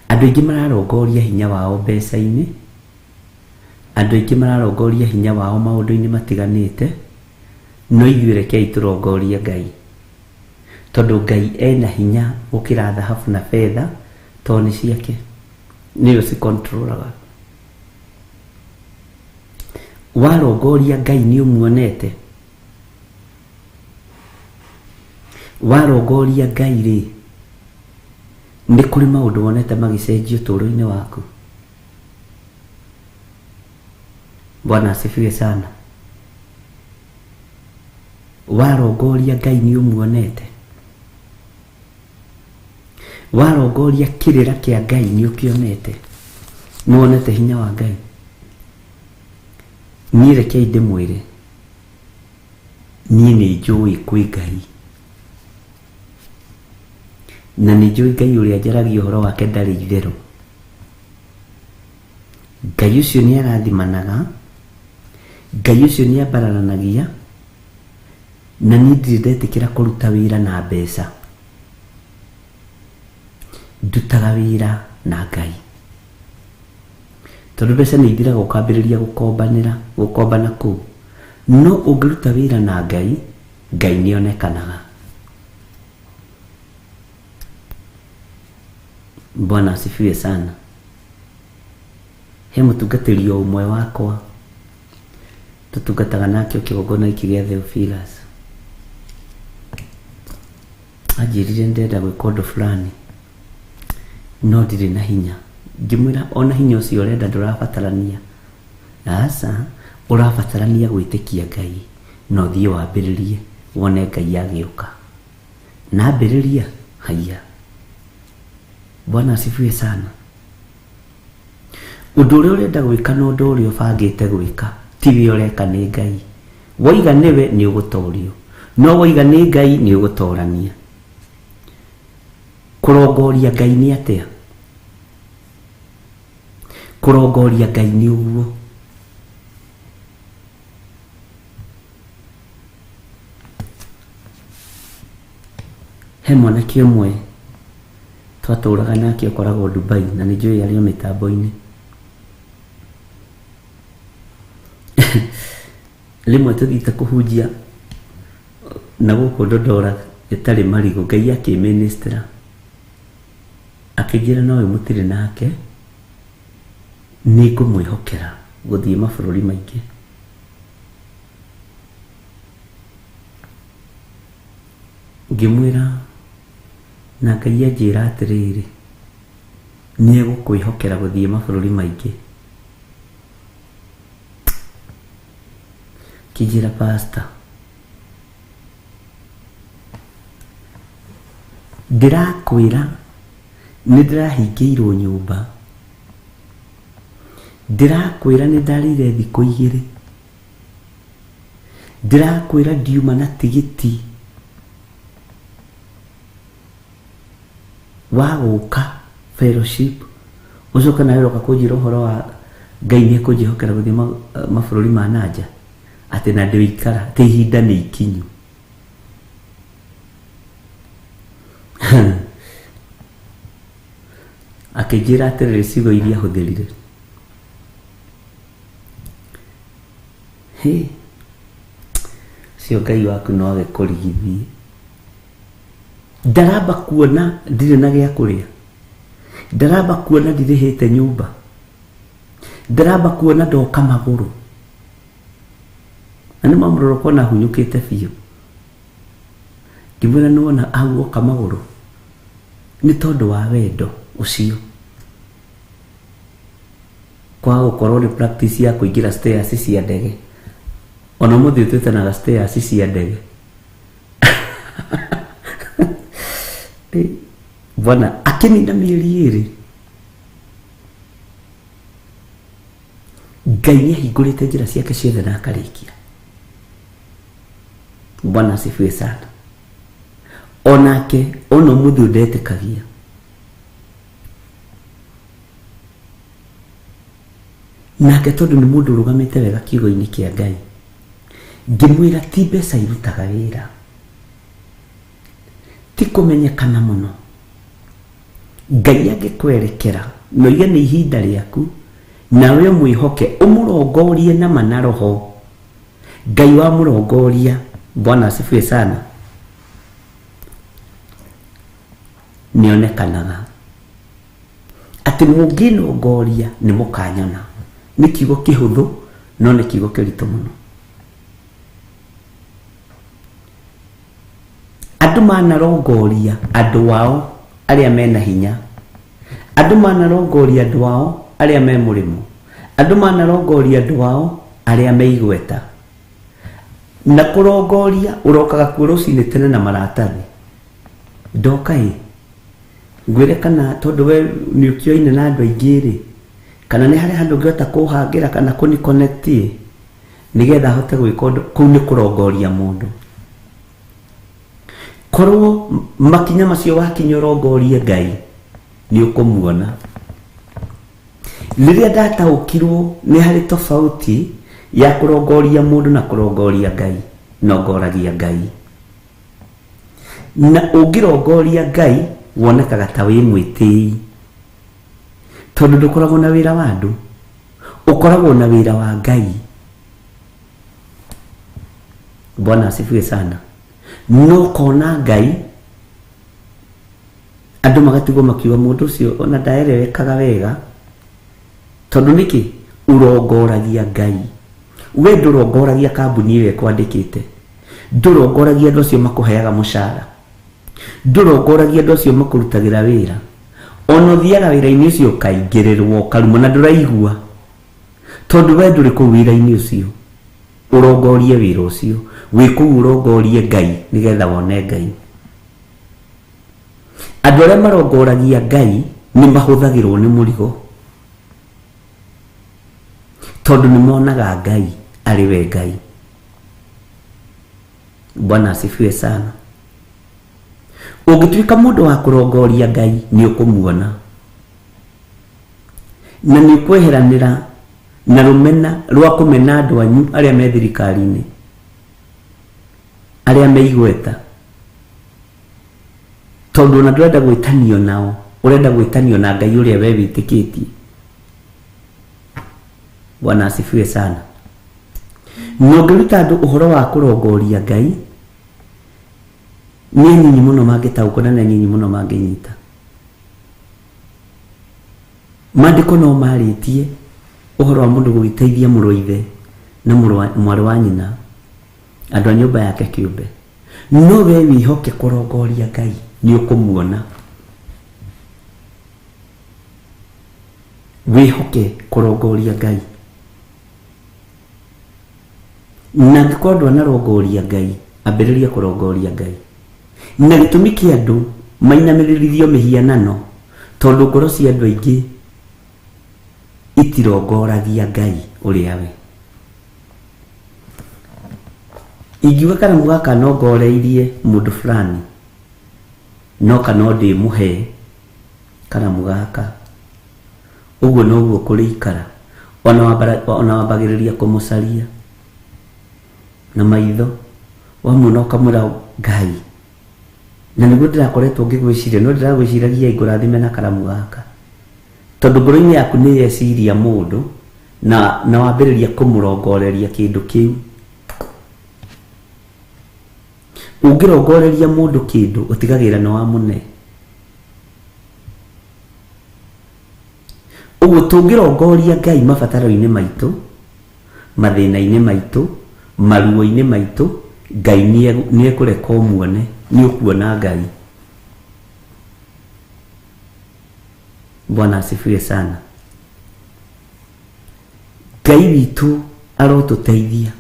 Speaker 4: Andũ aingĩ mararongoria hinya wao mbeca-inĩ, andũ aingĩ mararongoria hinya wao maũndũ-inĩ matiganĩte, no ithuĩ rekei tũrongorie Ngai, tondũ Ngai ena hinya gũkĩra thahabu na fedha, tondũ nĩ ciake, nĩyo cikontrolaga. Warongoria Ngai nĩ ũmuonete, warongoria Ngai rĩ, nĩ kũrĩ maũndũ wonete magĩcenjio ũtũũro-inĩ waku. Bwana asifiwe sana. Warongoria Ngai nĩ ũmuonete, warongoria kĩrĩra kĩa Ngai nĩ ũkĩonete, nĩ wonete hinya wa Ngai. Niĩ rekei ndĩmwĩre, niĩ nĩ njũĩ kwĩ Ngai, na nĩ njũĩ Ngai ũrĩa njaragia ũhoro wake ndarĩ itherũ. Ngai ũcio nĩ arathimanaga, Ngai ũcio nĩ ambararanagia, na niĩ ndirĩ ndetĩkĩra kũruta wĩra na mbeca. Ndutaga wĩra na Ngai, tondũ mbeca nĩ ithiraga ũkambĩrĩria gũkombana kũu, no ũngĩruta wĩra na Ngai, Ngai nĩ onekanaga. Bwana asifiwe sana. He mũtungatĩri o ũmwe wakwa tũtungataga nake kĩgongona gĩkĩ gĩa Theophilus, anjĩrire ndenda gwĩka ũndũ fulani, no ndirĩ na hinya. Ngĩmwĩra ona hinya ũcio ũrenda ndũrabatarania. Aca, ũrabatarania gwĩtĩkia Ngai, na ũthiĩ wambĩrĩrie wone Ngai agĩũka. Na ambĩrĩria haiya. Bwana asifiwe sana. Ũndũ ũrĩa ũrenda gwĩka na ũndũ ũrĩa ũbangĩte gwĩka tiwe ũreka nĩ Ngai. Waiga nĩwe nĩ ũgũtorio, no waiga nĩ Ngai nĩ ũgũtorania. Kũrongoria Ngai nĩ atĩa? Kũrongoria Ngai nĩ ũguo. He mwanake ũmwe twatũraga nake akoragwo Dubai, na nĩ njũĩ arĩ o mĩtambo-inĩ. Rĩmwe tũthiĩte kũhunjia na gũkũ Ndondora ĩtarĩ marigũ, Ngai akĩmĩnĩstĩra, akĩnjĩra nowe mũtirĩ nake, nĩ ngũmwĩhokera gũthiĩ mabũrũri maingĩ. Ngĩmwĩra na Ngai anjĩra atĩrĩrĩ, nĩ egũkwĩhokera gũthiĩ mabũrũri maingĩ. Kĩnjĩra pastor, ndĩrakwĩra nĩ ndĩrahingĩirwo nyũmba, ndĩrakwĩra nĩ ndarĩire thikũ 2, ndĩrakwĩra ndiuma na tigiti wa gũka fellowship, ũcoka nawe ũroka kũnjĩra ũhoro wa Ngai nĩ ekũnjĩhokera gũthiĩ mabũrũri ma nanja, atĩ na ndĩikara atĩ ihinda nĩ ikinyu. Akĩnjĩra atĩrĩrĩ ciugo iria hũthĩrire, cio Ngai waku no agĩkũrigithie. Ndaramba kuona ndirĩ na gĩa kũrĩa, ndaramba kuona ndirĩhĩte nyũmba, ndaramba kuona ndoka magũrũ, na nĩ mamũroroko na hunyũkĩte biũ. ngimwira nuona au oka maguru ni tondu wa wendo ucio kwa gukorwo ni practice ya kuingira stairs cia ndege ona muthi twetanaga stairs cia ndege bwana akinina mieri iri Ngai nĩahingũrĩte njĩra ciake ciothe na akarĩkia. Bwana asifiwe sana. Onake ono mũthĩ ndetĩkagia. Nake tondũ nĩ mũndũ ũrũgamĩte wega kiugo-inĩ kĩa Ngai, ngĩmwĩra ti mbeca irutaga wĩra, ti kũmenyekana mũno. Ngai angĩkwerekera no iye nĩ ihinda rĩaku, nawe mwĩhoke ũmũrongorie na mana roho. Ngai wa mũrongoria. Bwana asifiwe sana. Nĩonekanaga atĩ mũngĩnongoria nĩ mũkanyona. Nĩ kiugo kĩhũthũ no nĩ kiugo kĩritũ mũno. Andũ manarongoria andũ wao arĩa mena hinya, andũ manarongoria andũ wao arĩa me mũrĩmo, andũ manarongoria andũ wao arĩa me igweta. Na kũrongoria ũrokaga kuo rũcinĩ tene na maratathi. Ndoka ngwĩre kana tondũ we nĩ ũkĩoine na andũ aingĩ rĩ, kana nĩ harĩ handũ ũngĩhota kũhangĩra kana kũni connect nĩgetha ahote gwĩka ũndũ kũu. Nĩ kũrongoria mũndũ. Korwo makinya macio wakinya ũrongorie Ngai nĩ ũkũmuona. Rĩrĩa ndataũkirwo nĩ harĩ tofauti ya kũrongoria mũndũ na kũrongoria Ngai, nongoragia Ngai. Na ũngĩrongoria Ngai wonekaga ta wĩ mwĩtĩi, tondũ ndũkoragwo na wĩra wa andũ, ũkoragwo na wĩra wa Ngai. Bwana asifiwe sana. No kona Ngai andũ magatigwo makiuga mũndũ ũcio ona ndaerewekaga wega, tondũ nĩkĩ ũrongoragia Ngai. We ndũrongoragia kambuni ĩyo ĩkwandĩkĩte, ndũrongoragia andũ acio makũheaga mũcara, ndũrongoragia andũ acio makũrutagĩra wĩra. Ona ũthiaga wĩra-inĩ ũcio ũkaingĩrĩrwo ũkarumwo na ndũraigua, tondũ we ndũrĩ kũu wĩra-inĩ ũcio. Ũrongorie wĩra ũcio, wĩ kũu ũrongorie Ngai nĩgetha wone Ngai. Andũ arĩa marongoragia Ngai nĩ mahũthagĩrwo nĩ mũrigo, tondũ nĩ monaga Ngai arĩ we Ngai. Bwana asifiwe sana. Ũngĩtuĩka mũndũ wa kũrongoria Ngai nĩ ũkũmuona, na nĩ ũkweheranĩra na rũmena rwa kũmena andũ anyu arĩa me thirikari-inĩ, arĩa me igweta, tondũ ona ndũrenda gwĩtanio nao, ũrenda gwĩtanio na Ngai ũrĩa we wĩtĩkĩtie. Bwana asifiwe sana. Na ũngĩruta andũ ũhoro wa kũrongoria Ngai, nĩ nyinyi mũno mangĩtaũkwo na nyinyi mũno mangĩnyita. Maandĩko no marĩtie ũhoro wa mũndũ gũgĩteithia mũrũ wa ithe na mwarĩ wa nyina, andũ a nyũmba yake kĩũmbe. No we wĩhoke kũrongoria Ngai nĩ ũkũmuona. Wĩhoke kũrongoria Ngai. Na angĩkorwo ndwanarongoria Ngai, ambĩrĩria kũrongoria Ngai. Na gĩtũmi kĩa andũ mainamĩrĩrithio mĩhianano, tondũ ngoro cia andũ aingĩ itirongoragia Ngai ũrĩa we. Ingiuga kana mũgaka nongoreirie mũndũ fulani, no kana ndĩmũhe kana mũgaka, ũguo noguo kũrĩikara. Ona wambagĩrĩria kũmũcaria na maitho, wamwona ũkamwĩra Ngai. Na nĩguo ndĩrakoretwo ngĩgwĩciria, no ndĩragwĩciragia ngũrathime na karamu gaka, tondũ ngoro-inĩ yaku nĩ yeciria mũndũ na wambĩrĩria kũmũrongoreria kĩndũ kĩu. Ũngĩrongoreria mũndũ kĩndũ ũtigagĩra nĩ wamũne. Ũguo tũngĩrongoria Ngai mabataro-inĩ maitũ, mathĩna-inĩ maitũ, maruo-inĩ maitũ, Ngai nĩ ekũreka ũmuone ni ukuona Ngai. Bwana asifiwe sana. Ngai witũ arotuteithia.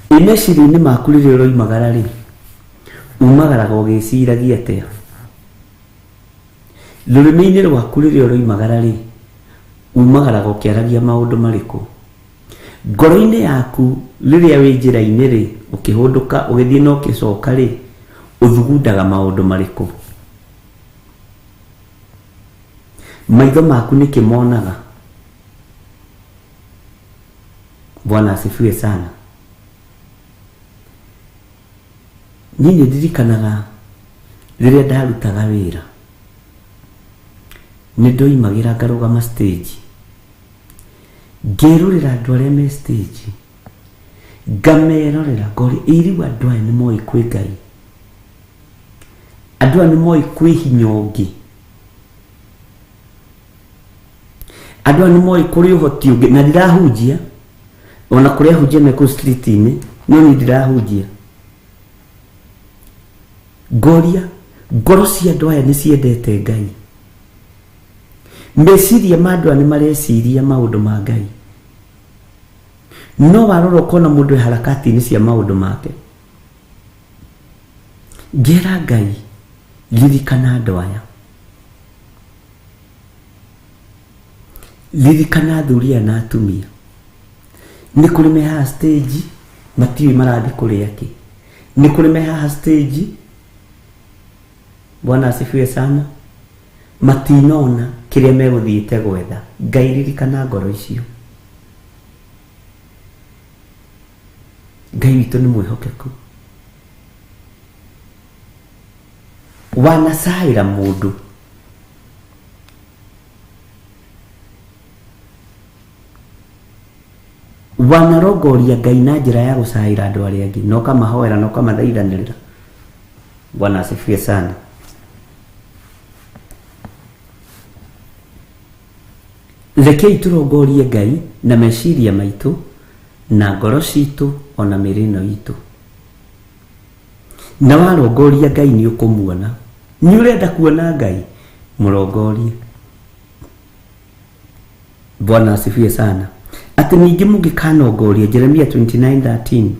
Speaker 4: Imeciria-inĩ maku rĩrĩa ũroimagara rĩ, umagaraga ũgĩciragia atĩa? Rũrĩmĩ-inĩ rwaku rĩrĩa ũroimagara rĩ, umagaraga ũkĩaragia maũndũ marĩkũ? Ngoro-inĩ yaku rĩrĩa wĩ njĩra-inĩ rĩ, ũkĩhũndũka ũgĩthiĩ na ũkĩcoka rĩ, ũthugundaga maũndũ marĩkũ? Maitho maku nĩkĩ monaga? Bwana asifiwe sana. Nini ndirikanaga rĩrĩa ndarutaga wĩra, nĩ ndoimagĩra ngarũgama stage, ngĩrorera andũ arĩa me stage, ngamerorera ngori iriu andũ aya nĩ moĩ kwĩ Ngai, andũ aya nĩ moĩ kwĩ hinya ũngĩ, andũ aya nĩ moĩ kũrĩ ũhoti ũngĩ, na ndirahunjia ona kũrĩa hunjia me kũu street-inĩ, no nĩ ndirahunjia. Ngoria ngoro cia andũ aya nĩ ciendete Ngai, meciria ma andũ aya nĩ mareciria maũndũ ma Ngai, no warora ũkona mũndũ e harakati-inĩ cia maũndũ make. Ngera Ngai, ririkana andũ aya, ririkana athuri aya na atumia, nĩ kũrĩ me haha stage matiũĩ marathiĩ kũrĩa kĩ, nĩ kũrĩ me haha stage, Bwana asifiwe sana, matinona kĩrĩa megũthiĩte gwetha. Ngai, ririkana ngoro icio. Ngai witũ nĩ mwĩhokeku. Wanacaĩra mũndũ, wanarongoria Ngai na njĩra ya gũcaĩra andũ arĩa angĩ, na ũkamahoera na ũkamathaithanĩrĩra. Bwana asifiwe sana. Rekei tũrongorie Ngai na meciria maitũ na ngoro citũ ona mĩrĩno itũ. Na warongoria Ngai nĩ ũkũmuona. Nĩ ũrenda kuona Ngai, mũrongorie. Bwana asifiwe sana. Atĩ ningĩ mũngĩkanongoria, Jeremia 29:13,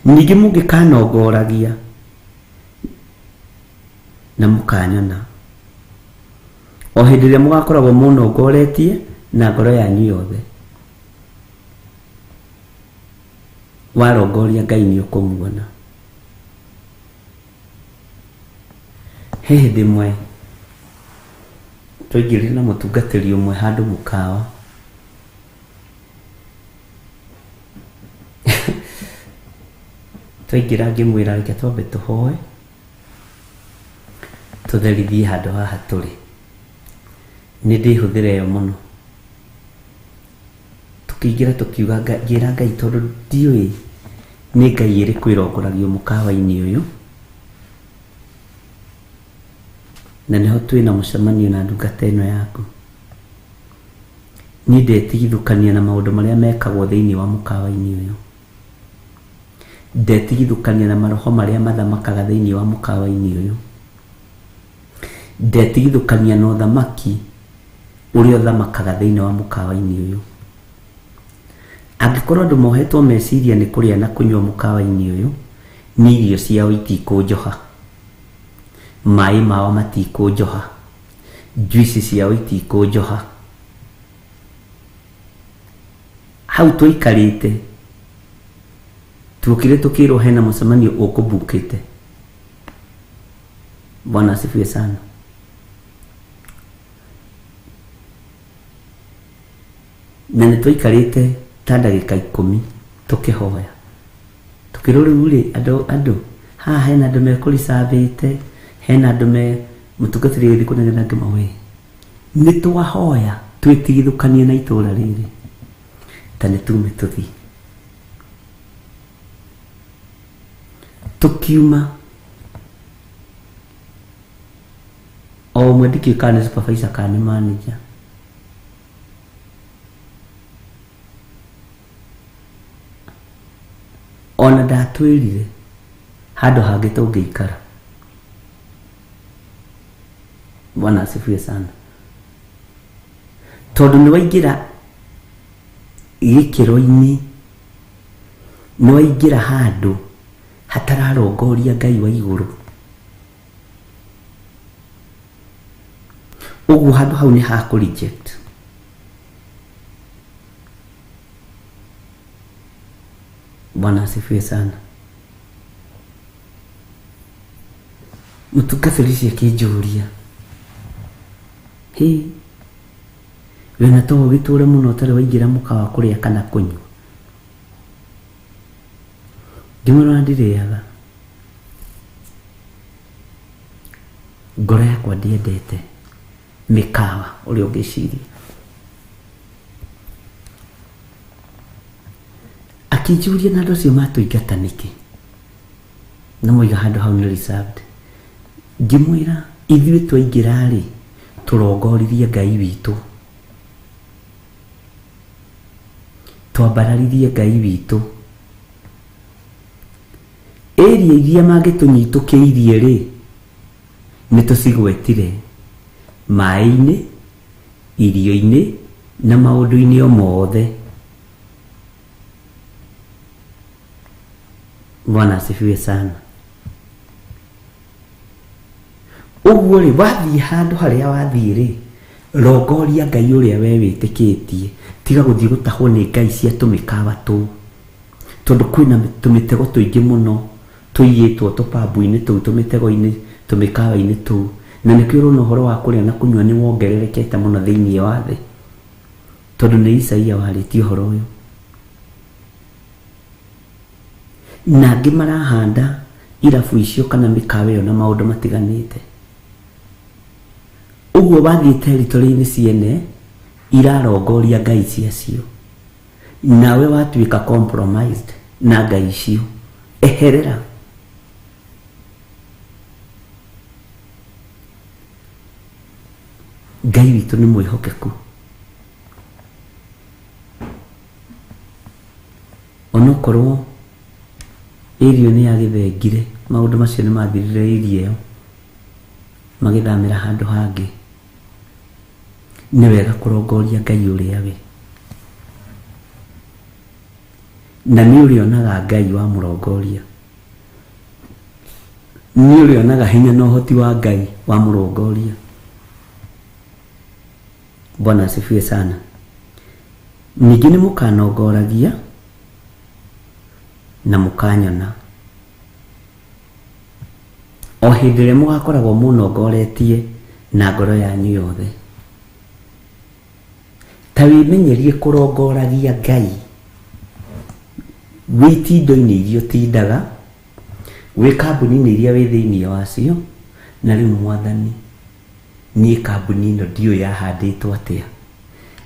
Speaker 4: ningĩ mũngĩkanongoragia na mũkanyona, o hĩndĩ ĩrĩa mũgakoragwo mũnongoretie na ngoro yanyu yothe, warongoria Ngai nĩ ũkũmuona. He hĩndĩ ĩmwe twaingĩrire na mũtungatĩri ũmwe handũ mũkawa, twaingĩra ngĩmwĩra reke twambe tũhoe tũtherithie handũ haha tũrĩ. Nĩ ndĩhũthĩra ĩyo mũno. Tũkĩingĩra tũkiuga, ngĩra Ngai tondũ ndiũĩ nĩ Ngai ĩrĩkũ ĩrongoragio mũkawa-inĩ ũyũ, na nĩho twĩna mũcemanio na ndungata ĩno yaku. Niĩ ndetigithũkania na maũndũ marĩa mekagwo thĩinĩ wa mũkawa-inĩ ũyũ, ndetigithũkania na maroho marĩa mathamakaga thĩinĩ wa mũkawa-inĩ ũyũ, ndetigithũkania na ũthamaki ũrĩa ũthamakaga thĩinĩ wa mũkawa-inĩ ũyũ. Angĩkorwo andũ mohetwo meciria nĩ kũrĩa na kũnyua mũkawa-inĩ ũyũ, nĩ irio ciao itikũnjoha, maĩ mao matikũnjoha, juici ciao itikũnjoha. Hau tũikarĩte tuokire tukirwo hena mũcemanio ũkũbukĩte. Bwana asifiwe sana. Na nĩtũikarĩte ta ndagĩka 10 tũkĩhoya, tukĩrwo rĩu rĩ andũ haha hena andũ mekũricabĩte, hena andũ me mũtungatĩri gĩthiĩ kũnegena ngĩmawe, nĩtwahoya twĩtigithũkanie na itũra rĩrĩ, ta nĩtume tũthiĩ. Tukiuma o ũmwe ndikĩũĩ kana nĩ supervisor kana nĩ manager, ona ndatwirire handu hangi tungĩikara. Bwana asifiwe sana. Tondu nĩ waingĩra gĩkĩro-inĩ, nĩ waingĩra handũ hatararongoria Ngai wa igũrũ. Ũguo handũ hau nĩ ha kũ-reject. Bwana asifiwe sana. Mũtungatĩri akĩnjũria, wĩna to ũgĩtũre mũno ũtarĩ waingĩra mũkawa kũrĩa kana kũnyua? Ngĩmwĩra ndirĩaga, ngoro yakwa ndiendete mĩkawa ũrĩa ũngĩciria. Akĩnjũria na andũ acio matũingata nĩkĩ na moiga handũ hau nĩ reserved. Ngĩmwĩra ithuĩ twaingĩra-rĩ tũrongoririe Ngai witũ, twambararirie Ngai witũ. Area iria mangĩtũnyitũkĩirie-rĩ nĩ tũcigwetire maĩ-inĩ, irio-inĩ na maũndũ-inĩ o mothe. Bwana asifiwe sana. Ũguo-rĩ wathiĩ handũ harĩa wathiĩ-rĩ, rongoria Ngai ũrĩa we wĩtĩkĩtie, tiga gũthiĩ gũtahwo nĩ ngai cia tũmĩkawa tũu. Tondũ kwĩna tũmĩtego tũingĩ mũno tũigĩtwo tũpambu-inĩ tũu, tũmĩtego-inĩ, tũmĩkawa-inĩ tũu, na nĩkĩo ũrona ũhoro wa kũrĩa na kũnyua nĩ wongererekete mũno thĩinĩ wa thĩ, tondũ nĩ Isaia warĩtie ũhoro ũyũ. Na angĩ marahanda irabu icio kana mĩkawa ĩyo na maũndũ matiganĩte. Ũguo wathiĩ territory-inĩ ciene irarongoria ngai ciacio, nawe watuĩka compromised na ngai icio, eherera. Ngai witũ nĩ mwĩhokeku. Onokorwo irio nĩ yagĩthengire, maũndũ macio nĩ mathirire irio ĩyo magĩthamĩra handũ hangĩ. Nĩ wega kũrongoria Ngai ũrĩa we, na nĩ ũrĩonaga Ngai wa mũrongoria, nĩ ũrĩonaga hinya na ũhoti wa Ngai wa mũrongoria. Bwana asifiwe sana. Ningĩ nĩ mũkanongoragia na mũkanyona. O hĩndĩ ĩrĩa mũgakoragwo mũnongoretie na ngoro yanyu yothe, ta wĩmenyerie kũrongoragia Ngai wĩ indo-inĩ iria ũtindaga, wĩ kambuni-inĩ iria wĩ thĩinĩ wacio. Na rĩu Mwathani, niĩ kambuni ĩno ndiũĩ yahandĩtwo atĩa,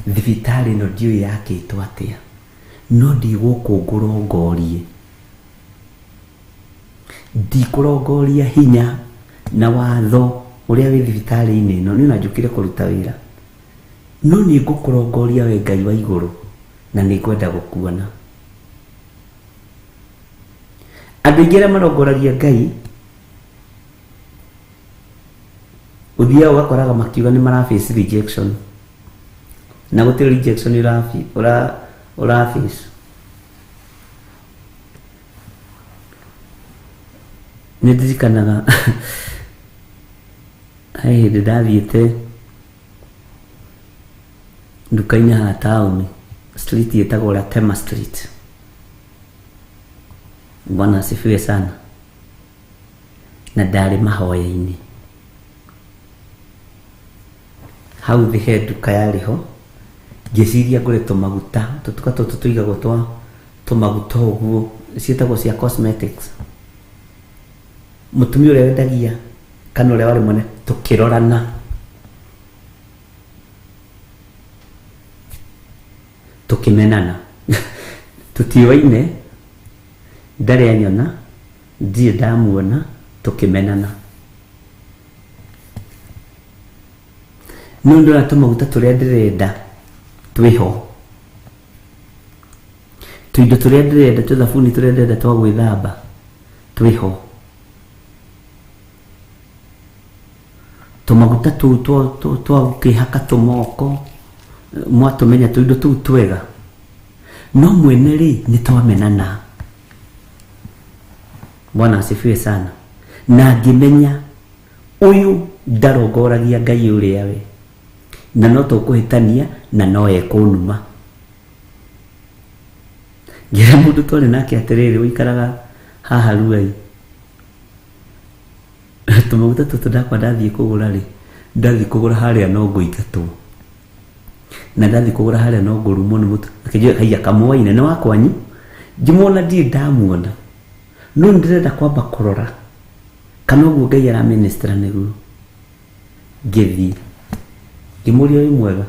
Speaker 4: thibitarĩ ĩno ndiũĩ yakĩtwo atĩa, no ndigũkũ ngũrongorie. Ndikũrongoria hinya na watho ũrĩa wĩ thibitarĩ-inĩ ĩno, nĩ njũkire kũruta wĩra, no nĩ ngũkũrongoria we Ngai wa igũrũ, na nĩ ngwenda gũkuona. Andũ aingĩ arĩa marongoragia Ngai, ũthiaga ũgakoraga makiuga nĩ maraface rejection, na gũtirĩ rejection ũraface. Nĩ ndirikanaga he hĩndĩ ndathiĩte nduka-inĩ ha taũni, street ĩtagwo Latema Street. Bwana asifiwe sana. Na ndarĩ mahoya-inĩ hau thĩ he nduka yarĩ ho, ngĩciria ngũre tũmaguta, tũtuka tũtũ tũigagwo twa tũmaguta ũguo, ciĩtagwo cia cosmetics. Mũtumia ũrĩa wendagia kana ũrĩa warĩ mwene tũkĩrorana, tũkĩmenana tũtiũaine, ndarĩ anyona, ndirĩ ndamuona, tũkĩmenana. No ndĩra tũmaguta tũrĩa ndĩrenda twĩho, tuindo turia ndirenda tuthabuni turia ndirenda twa gwithamba twiho tumaguta tu twa ukihaka tumoko mwatumenya tuindo tu twega no mwene ri ni twamenana. Bwana asifiwe sana. Na ngimenya uyu ndarongoragia Ngai uria we na no tukuhitania na no ekunuma. Ngira mundu tore nake atiriri uikaraga haha ruai tumaguta tutu ndakwa ndathie kugura ri ndathie kugura haria no nguingatwo na ndathie kugura haria no ngurumo ni mutu akijua kaiya kamwaine ni wakwanyu ngimwona ndi ndamuona no ndirenda kwamba kurora kana uguo Ngai ara minister niguo ngithi ngimuri uyu mwega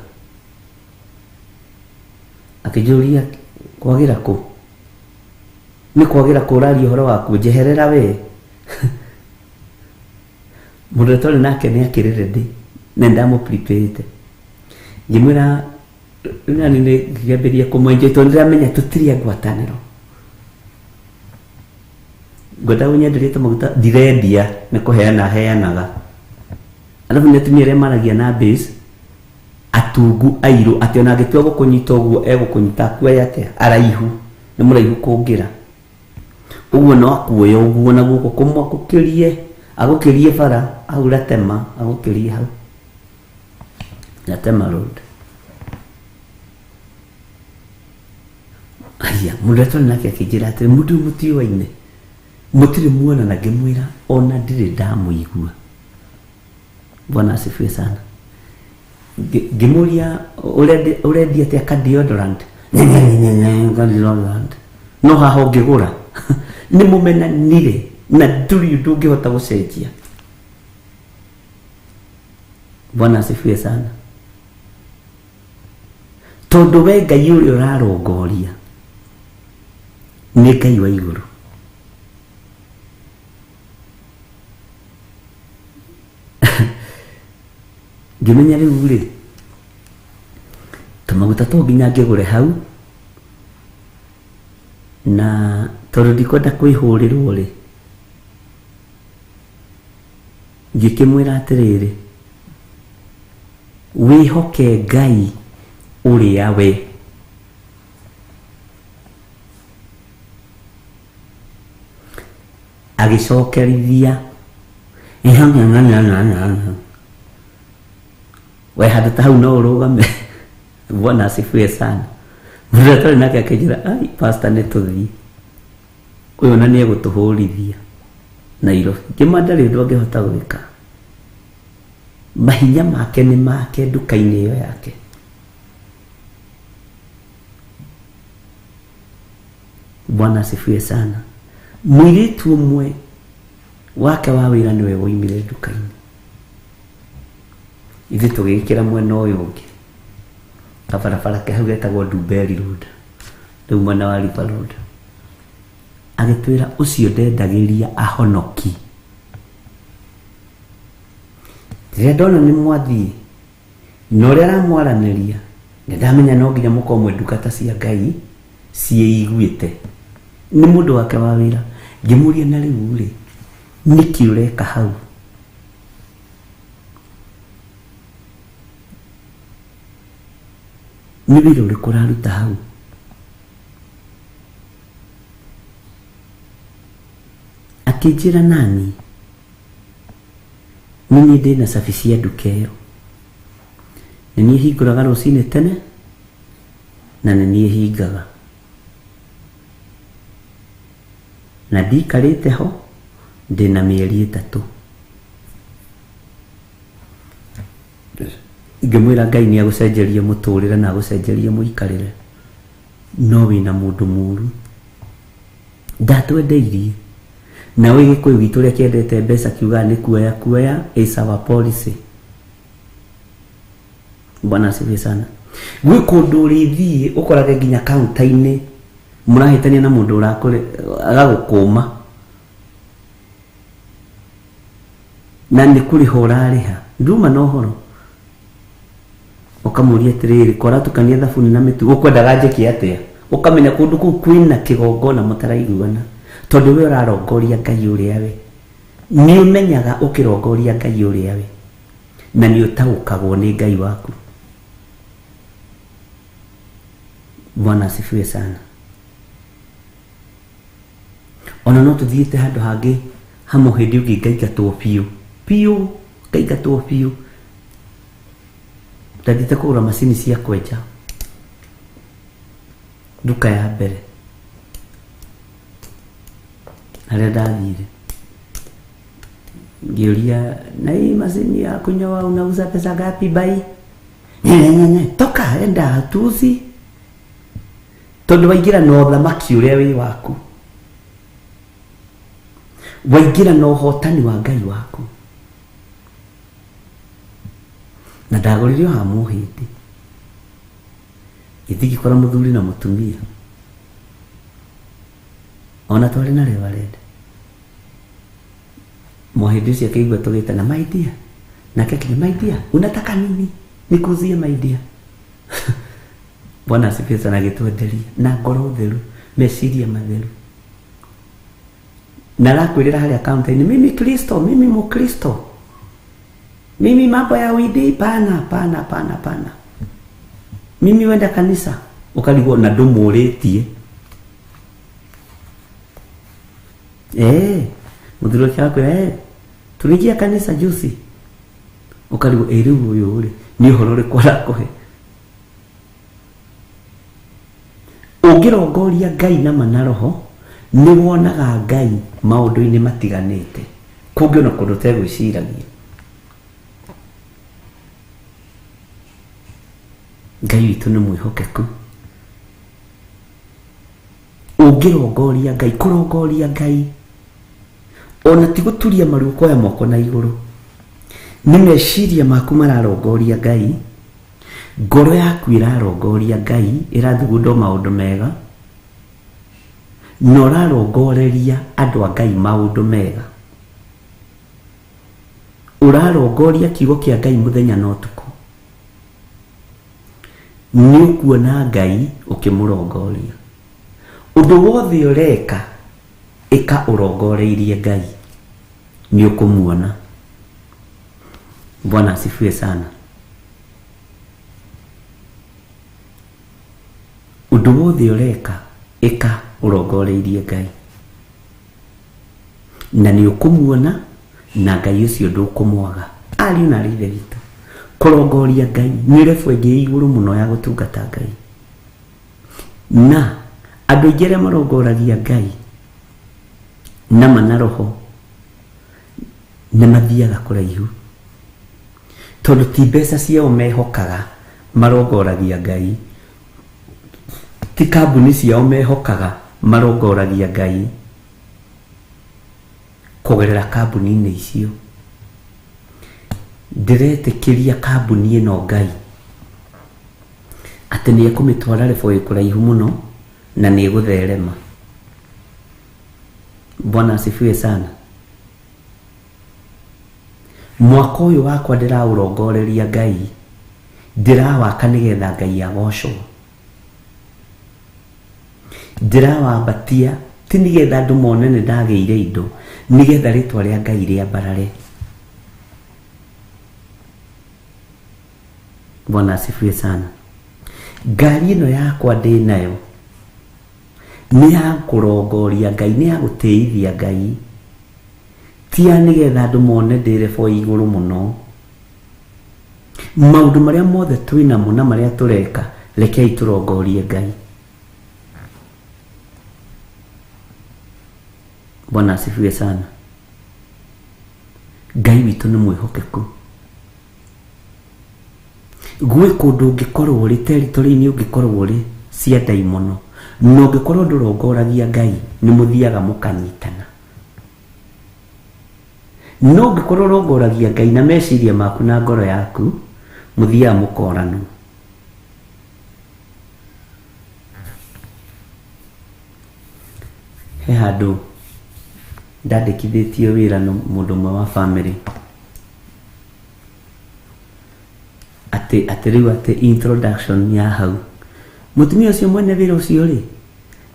Speaker 4: akijuria kwagira ku ni kwagira kurari horo waku jeherera we mundu tole nake ni akirire ndi nenda mo prepare ngimwira nani ni ngiambiria kumwenje to ndiramenya tutiria ngwataniro ngoda unyendirite maguta ndirendia ni kuheana heanaga alafu netumire maragia na base atungu airu ationa gitwa gukunyita uguo egukunyita kuya ate araihu ni muraihu kungira uguo no akuoya uguo na guko kumwa kukirie agukirie bara aura tema agukirie hau na tema road aya mundu nake akijira ati mundu mutio waine mutire muona na ngimwira ona ndire ndamuigua. Bwana asifiwe sana. Ngimuria uredia tia ka deodorant no haho ngigura ni mumena nire na nduri ndungihota gucenjia. Bwana asifiwe sana. Tondu we Ngai uri urarongoria ni Ngai wa iguru. Ngimenya riu ri tumaguta to nginya ngigure hau na tondu ndikwenda kwihurirwo ri ngikimwira atiriri wihoke Ngai uria we agicokerithia we hata hau no urugame. Bwana asifiwe sana. Mutore nake akijira ai pastor netuthi uyu na nie gutuhurithia Nairobi kimandari ndu angihota gwika mahinya make ni make nduka-ini iyo yake. Bwana asifiwe sana. Mwiritu umwe wake wa wira niwe woimire nduka-ini ithi tugikira mwena uyu ungi kabarabara ke hau getagwo Dumberi Road riu mwena wa River Road agitwira ucio ndendagiria ahonoki. Rĩrĩa ndona nĩ mwathie na ũrĩa aramwaraniria ndamenya no nginya mũkomwe ndukata cia Ngai ciĩiguĩte nĩ mũndũ wake wa wĩra. Ngĩmũria na rĩu rĩ nĩkĩ ũreka hau? Nĩ wĩra ũrĩkũ ũraruta hau? Akĩnjĩra nani nini ndĩna cabi cia nduka ĩyo, nĩ niĩ hingũraga rũcinĩ tene na nĩ niĩ hingaga, na ndikarĩte ho ndĩna mĩeri 3. Ngĩmwĩra Ngai nĩ agũcenjeria mũtũrĩre na agũcenjeria mũikarĩre, no wĩna mũndũ mũru ndatwendeirie. Na we Gĩkũyũ gitũ ũrĩa kĩendete mbeca kiuga nĩ kuoya kuoya is our policy. Bwana asifiwe sana. Gwĩ kũndũ ũrĩthiĩ ũkorage nginya kaunta-inĩ mũrahĩtania na mũndũ ũrakũrĩ agagũkũma na nĩ kũrĩha ũrarĩha. Nduma na ũhoro ũkamũria atĩrĩrĩ kwaratukania thabuni na mĩtu ũkwendaga njĩke atĩa? ukamenya kundu kuu kwina kigongona mutaraiguana tondu we urarongoria Ngai uria we ni umenyaga ukirongoria Ngai uria we na ni utaukagwo ni Ngai waku. Bwana asifiwe sana. Ona no tuthiite handu hangi hamo hindi ungi ngaigatwo piu ngaigatwo piu ndathite kugura macini cia kwenja duka ya mbere haria ndathire ngiuria na hii macini ya kunyoa unauza pesa ngapi bai? Toka enda tuzi tondu waingira no thamaki uria wi waku, waingira no hotani wa Ngai waku. Na ndagoririo ha muhindi ithigi kora muthuri na mutumia ona twari na reverend muhindi ucio akaigua tugite na my dear na keki my dear unataka nini nikuzie my dear. Bwana asifiwe sana gitwenderia na ngoro theru meciria matheru na rakwirira haria kaunta-ini mimi Kristo mimi mukristo mimi mambo ya widi pana mimi wenda kanisa ukaligwo na ndumuritie muthiro chako tuligia kanisa juzi ukaligwo riu uyu uri ni uhoro ri kwara kuhe ungirongoria Ngai na manaroho ni wonaga Ngai maundu-ini matiganite kungiona kundu tegwiciragia. Ngai witu ni mwihokeku. Ungirongoria Ngai kurongoria Ngai ona ti guturia maruko ya moko na iguru ni meciria maku mararongoria Ngai, ngoro yaku irarongoria Ngai irathugunda maundu mega no rarongoreria andu a Ngai maundu mega, urarongoria kiugo kia Ngai muthenya na utuku ni ukuona Ngai ukimurongoria undu wothe ureka ika urongoreirie Ngai ni ukumuona. Bwana asifiwe sana. Undu wothe ureka ika urongoreirie Ngai na ni ukumuona na Ngai ucio ndukumwaga. Ari na rithe ritu kurongoria Ngai ni refu ingi iguru muno ya gutungata Ngai na andu igere marongoragia Ngai na manaroho na mathiaga kuraihu tondu ti mbeca ciao mehokaga marongoragia Ngai, ti kambuni ciao mehokaga marongoragia Ngai kugerera kambuni-ini icio. Ndiretikiria kambuni ino Ngai ati ni ekumitwara refu kuraihu muno na ni gutherema. Bwana asifiwe sana. Mwaka uyu wakwa ndiraurongoreria Ngai ndirawaka nigetha Ngai agocwo, ndirawambatia ti nigetha andu mone ni ndageire indo, nigetha ritwa ria Ngai riambarare. Bwana asifiwe sana. Ngari ino yakwa ndi nayo ni ya kurongoria Ngai, ni ya guteithia Ngai, ti ya nigetha andu mone ndire fo iguru muno. Maundu maria mothe twina mo na maria tureka rekei turongorie Ngai. Bwana asifiwe sana. Ngai witu ni mwihokeku. Gwe kundu ungikorwo ri territory-ini ungikorwo ri cia daimono no ungikorwo ndurongoragia Ngai ni muthiaga mukanyitana. No ungikorwo urongoragia Ngai na meciria maku na ngoro yaku muthiaga mukorano. He handu ndandikithitio wira no mundu mwe wa family ati riu ati introduction ya hau mutumia ucio mwene wira ucio ri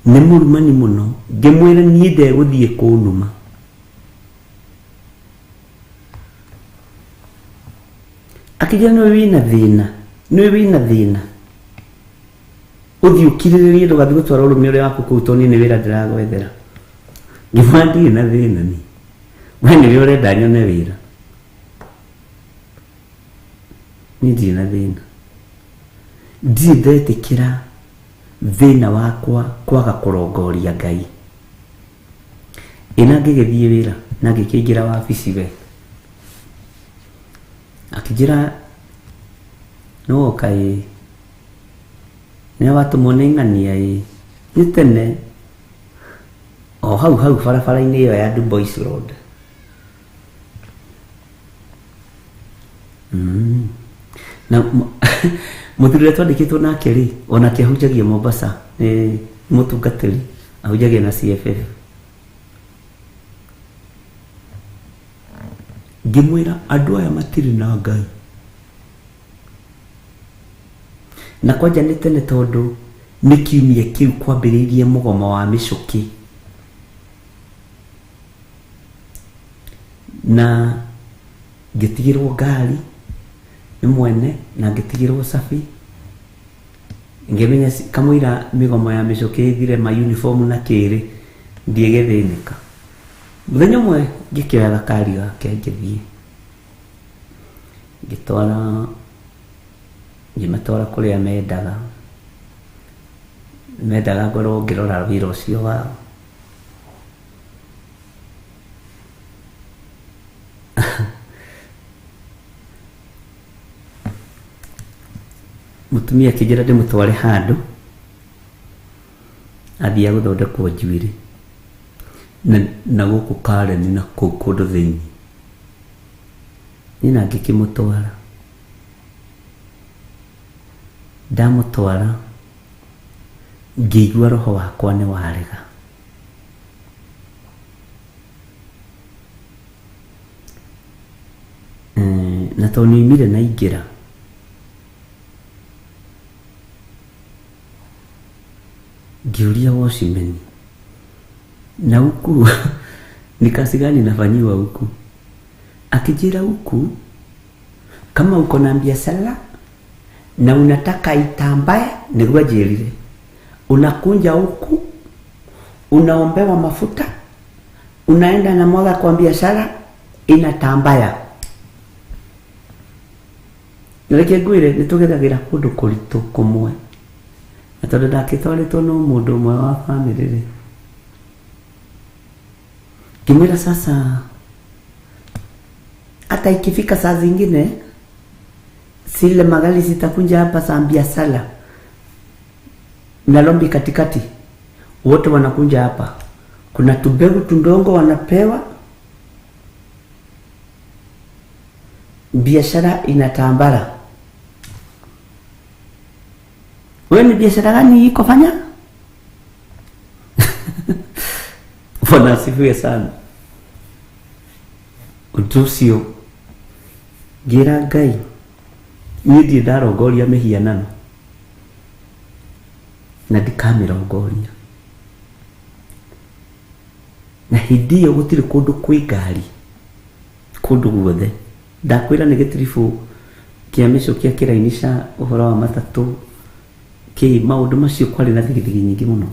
Speaker 4: ni murumani muno ngimwira nie ndeguthie kunuma akijana niwe wina thina uthi ukiriririe ndugathi gutwara urume uria waku kuu toni ni wira ndiragwethera ngimwandi na thina ni we niwe urenda nyone wira ni ndina thina ndindetikira thina wakwa kwaga kurongoria Ngai ina ngigithie wira na ngikingira wabici we akijira no kai ne watu monengania ni tene o hau barabara-inĩ ĩyo ya Du Bois Road na muthuri twandĩkĩtwo nake rĩ onake ahunjagia Mombasa nĩ mũtungatĩri ahunjagia na CFF ngĩmwĩra andũ aya matirĩ na Ngai na kwanja nĩ tene tondũ nĩ kiumia kĩu kwambĩrĩirie mũgomo wa mĩcũkĩ na ngĩtigĩrwo ngari nĩ mwene na ngĩtigĩrwo cabi ngĩmenya kamũira mĩgomo ya mĩcũkĩ ĩthire ma uniform na kĩrĩ ndiegethĩnĩka mũthenya ũmwe ngĩkĩoya gakari gake ngĩthiĩ ngĩmatwara kũrĩa mendaga ngorwo ngĩrora wĩra ũcio wao mutumia akĩnjĩra ndĩmũtware handũ athiĩ gũthondekwo njuĩrĩ na gũkũ Karen na kũndũ thĩinĩ niĩ na ngĩkĩmũtwara ndamũtwara ngĩigua roho wakwa nĩ warega na tondũ nĩoimire na ingĩra ngĩũria Washimeni na huku ni kazi gani nafanyiwa huku akijira huku kama uko na biashara na unataka itambae niguo jerire unakunja huku unaombewa mafuta unaenda na mwaga kwa biashara inatambaya nileke gwire nitugethagira kundu kuritu kumwe na tondu ndakitwaritwo no mundu umwe wa family ri kimwira sasa hata ikifika saa zingine zile magari zitakunja hapa za biashara na lombi katikati wote wanakunja hapa kuna tubegu tundongo wanapewa biashara inatambara wewe ni biashara gani iko fanya Bwana asifiwe sana utusio gira Ngai niĩ ndirĩ ndarongoria mĩhianano na ndikamĩrongoria na hĩndĩ ĩyo gũtirĩ kũndũ kwĩ ngari kũndũ guothe ndakwĩra nĩ gĩtiribu kĩa mĩcũkĩ kĩrainisha ũhoro wa matatũ kĩ maũndũ macio kwarĩ na thigithigi nyingĩ mũno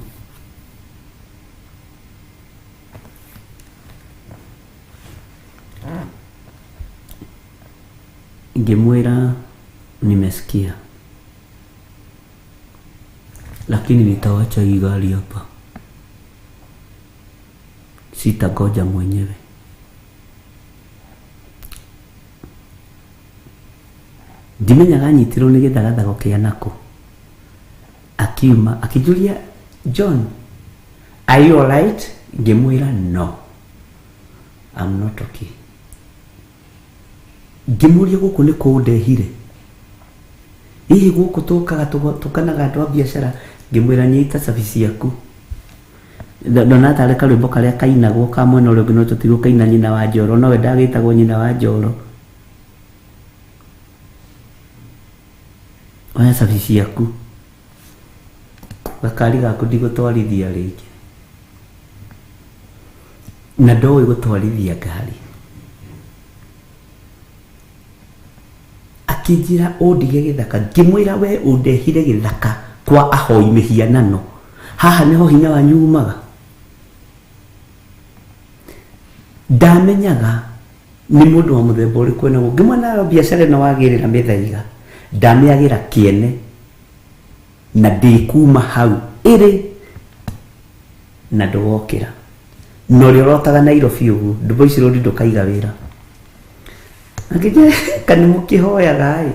Speaker 4: ngemwera nimesikia lakini nitawacha hii gari hapa sitagoja mwenyewe ndimenyaga nyitirwo nĩ gĩthagathago kĩa nako akiuma akijulia John are you alright ngemwira no I'm not okay ngimuria guku ni ko ndehire hihi guku tukanaga andũ a biashara ngimwira nyita service yaku ndona tare karwimbo karia kainagwo ka mwena ũrĩa ũngĩ no tũtigwo kaina nyina wa Njoro no we ndagĩtagwo nyina wa Njoro oya service yaku gakari gaku ndigũtwarithia rĩngĩ, na ndoĩ gũtwarithia ngari. Akĩnjĩra ũndige gĩthaka, ngĩmwĩra we ũndehire gĩthaka kwa ahoi mĩhianano, haha nĩho hinya wanyu umaga. Ndamenyaga nĩ mũndũ wa mũthemba ũrĩkũ naguo, ngĩmwona biacara ĩno wagĩrĩra mĩthaiga, ndamĩagĩra kĩene na ndĩkuma hau ĩrĩ na ndũgokĩra, na ũrĩa ũrotaga Nairobi ũguo Dubois Road ndũkaiga wĩra. Akĩnjĩra kana mũkĩhoyaga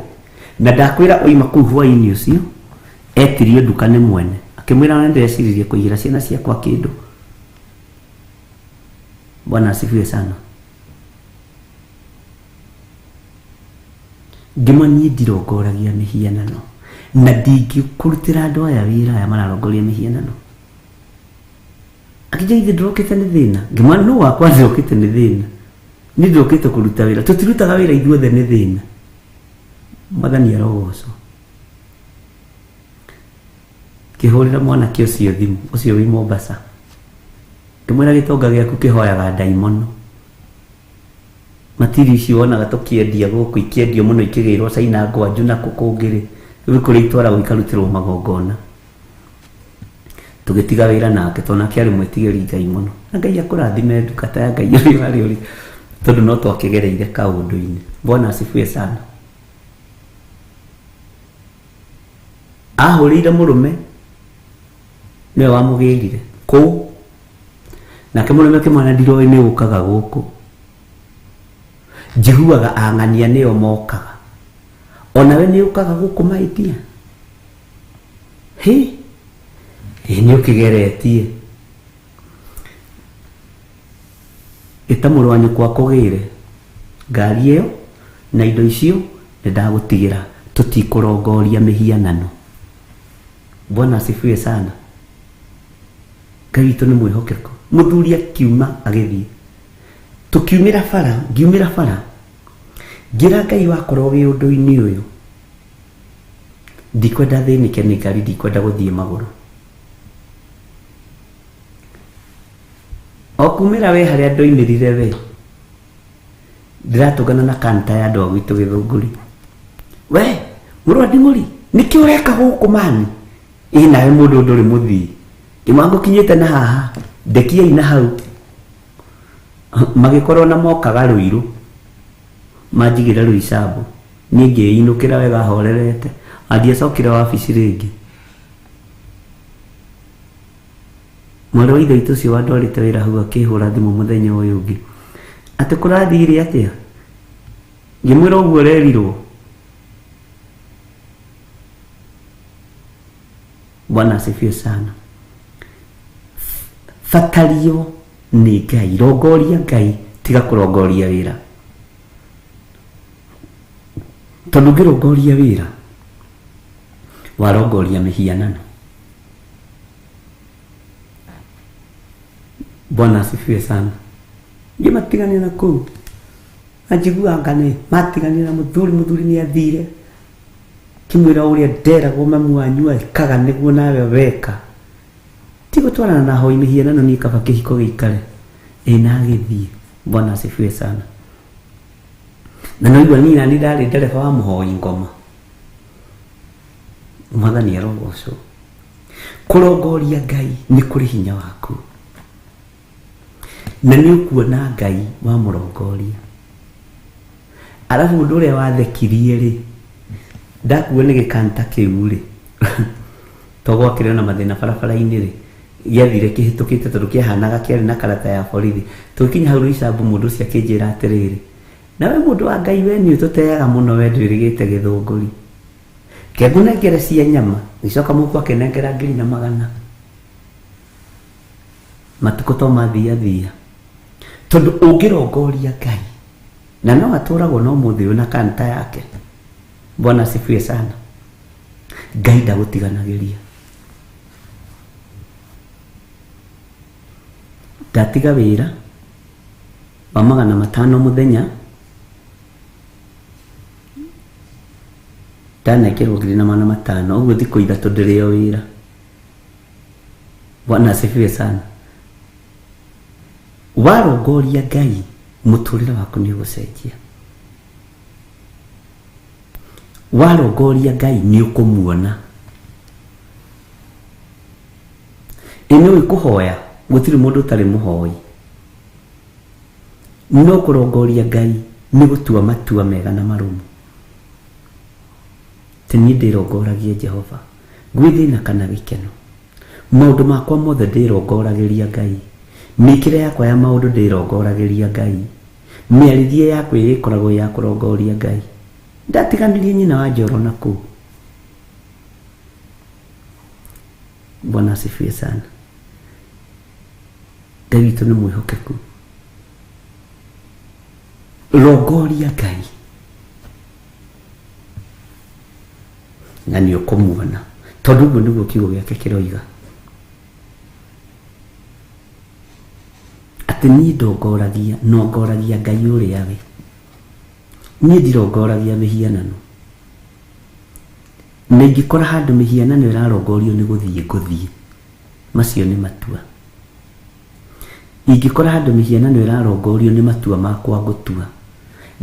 Speaker 4: na ndakwĩra oima kũu hwaĩ-inĩ ũcio etirio nduka nĩ mwene, akĩmwĩra ndĩreciria kũigĩra ciana ciakwa kĩndũ. Bwana asifiwe sana. Ngĩmwa niĩ ndirongoragia mĩhianano na ndingĩkũrutĩra andũ aya wĩra aya mararongoria mĩhianano. Akĩnjĩra ithe ndũrokĩte nĩ thĩna, ngĩmwa nũ wakwa ndũrokĩte nĩ thĩna, nĩ ndũrokĩte kũruta wĩra, tũtirutaga wĩra ithuothe nĩ thĩna. Mwathani arogocwo. Kĩhũrĩra mwanake ũcio thimũ, ũcio wĩ Mombasa, ngĩmwĩra gĩtonga gĩaku kĩhoyaga ndaimono. Matiri ici wonaga tũkĩendia gũkũ ikĩendio mũno ikĩgĩrwo China ngwanju na kũkũngĩrĩ, rĩu kũrĩa itwaragwo ikarutĩrwo magongona. Tũgĩtiga wĩra nake tondũ nake arĩ mwĩtigĩri Ngai mũno, na Ngai akũrathime nduka ta ya Ngai ũrĩ tondũ no twakĩgereire kaũndũ-inĩ. Bwana asifiwe sana. Ahũrĩire mũrũme nĩwe wamũgĩrire kũu, nake mũrũme akĩmwĩra ndiroĩ nĩ ũkaga gũkũ, njiguaga ang'ania nĩo mokaga, onawe nĩ ũkaga gũkũ maitia. Nĩ ũkĩgeretie ĩta mũrũ wa nyũkwa kũgĩre ngari ĩyo na indo icio nĩ ndagũtigĩra, tũtikũrongoria mĩhianano. Bwana asifiwe sana. Ngai witũ nĩ mwĩhokeku. Mũthuri akiuma agĩthiĩ, tũkiumĩra bara, ngiumĩra bara ngira Ngai wakorwo wĩ ũndũ-inĩ ũyũ, ndikwenda thĩnĩke nĩ ngari, ndikwenda gũthiĩ magũrũ. O kumĩra we harĩa ndoimĩrire we ndiratũngana na kanta ya andũ a gwitũ Gĩthũngũri. We mũrũ wa Nding'ũri nĩkĩ ũreka gũkũ mani? Nawe mũndũ ndũrĩ mũthii, ngĩmwangũkinyĩte na haha ndekiai na hau. Magĩkorwo na mokaga Rũirũ, manjigĩra Rũicambu, niĩ ngĩinũkĩra wega horerete, andiacokire wabici rĩngĩ. Mwarĩ wa ithe witũ ũcio wandwarĩte wĩra hau akĩhũra thimũ mũthenya ũyũ ũngĩ, atĩ kũrathire atĩa? Ngĩmwĩra ũguo ũrerirwo. Bwana asifiwe sana. Batario nĩ Ngai, rongoria Ngai, tiga kũrongoria wĩra. Tondũ ngĩrongoria wĩra warongoria mĩhianano. Bwana asifiwe sana. Ngĩmatigania na kũu, anjiguanga nĩ matigania na mũthuri nĩ athire, kimwĩra ũrĩa nderagwo mamu wanyu ekaga nĩguo nawe weka, tigũtwarana na hoi mĩhianano, niĩ kaba kĩhiko gĩikare. Na agĩthiĩ. Bwana asifiwe sana. Na noigua niĩ nani ndarĩ ndereba wa mũhoi ngoma. Mwathani arogocwo. Kũrongoria Ngai nĩ kũrĩ hinya waku, na nĩ ũkuona Ngai wa mũrongoria. Arabu mũndũ ũrĩa wathekirie rĩ, ndakuo nĩ gĩkanta kĩu rĩ, togwakĩrĩ na mathĩna barabara-inĩ rĩ, gĩathire kĩhĩtũkĩte tondũ kĩahanaga kĩarĩ na karata ya borithi. Tũkinya hau Rũicambu mũndũ ũcio akĩnjĩra atĩrĩrĩ, nawe mũndũ wa Ngai we nĩ ũtũteaga mũno, we ndwĩrĩgĩte Gĩthũngũri, kengũnengere cia nyama, gĩcoka mũkũ akĩnengera 200. Matukũ to mathiathia, tondũ ũngĩrongoria Ngai na no atũragwo no mũthĩ ũyũ na kanta yake. Bwana asifiwe sana. Ngai ndagũtiganagĩria. Ndatiga wĩra wa 500 mũthenya, ndanekĩrwo 5,000, ũguo thikũ ithatũ ndĩrĩ o wĩra. Bwana asifiwe sana. Warongoria Ngai muturire waku ni gucenjia. Warongoria Ngai ni ukumuona. Ino ikuhoya gutiri mundu tari muhoi. No kurongoria Ngai ni gutua matua mega na marumu. Tini ndirongoragia Jehova gwithina kana gikeno. Maundu makwa mothe ndirongoragiria Ngai. Mikire yakwa ya maundu ndirongoragiria Ngai. Miarithie yakwa ikoragwo ya kurongoria Ngai. Ndatiganirie nyina wa njoro naku. Bwana asifiwe sana. Ngai witũ nĩ mwĩhokeku. Rongoria Ngai na nĩ ũkũmuona, tondũ ũguo nĩguo kiugo gĩake kĩroiga. Atĩ niĩ nongoragia Ngai ũrĩa we. Niĩ ndirongoragia mĩhianano. Na ingĩkora handũ mĩhianano ĩrarongorio nĩ gũthiĩ. Macio nĩ matua. Ingĩkora handũ mĩhianano ĩrarongorio nĩ matua makwa gũtua,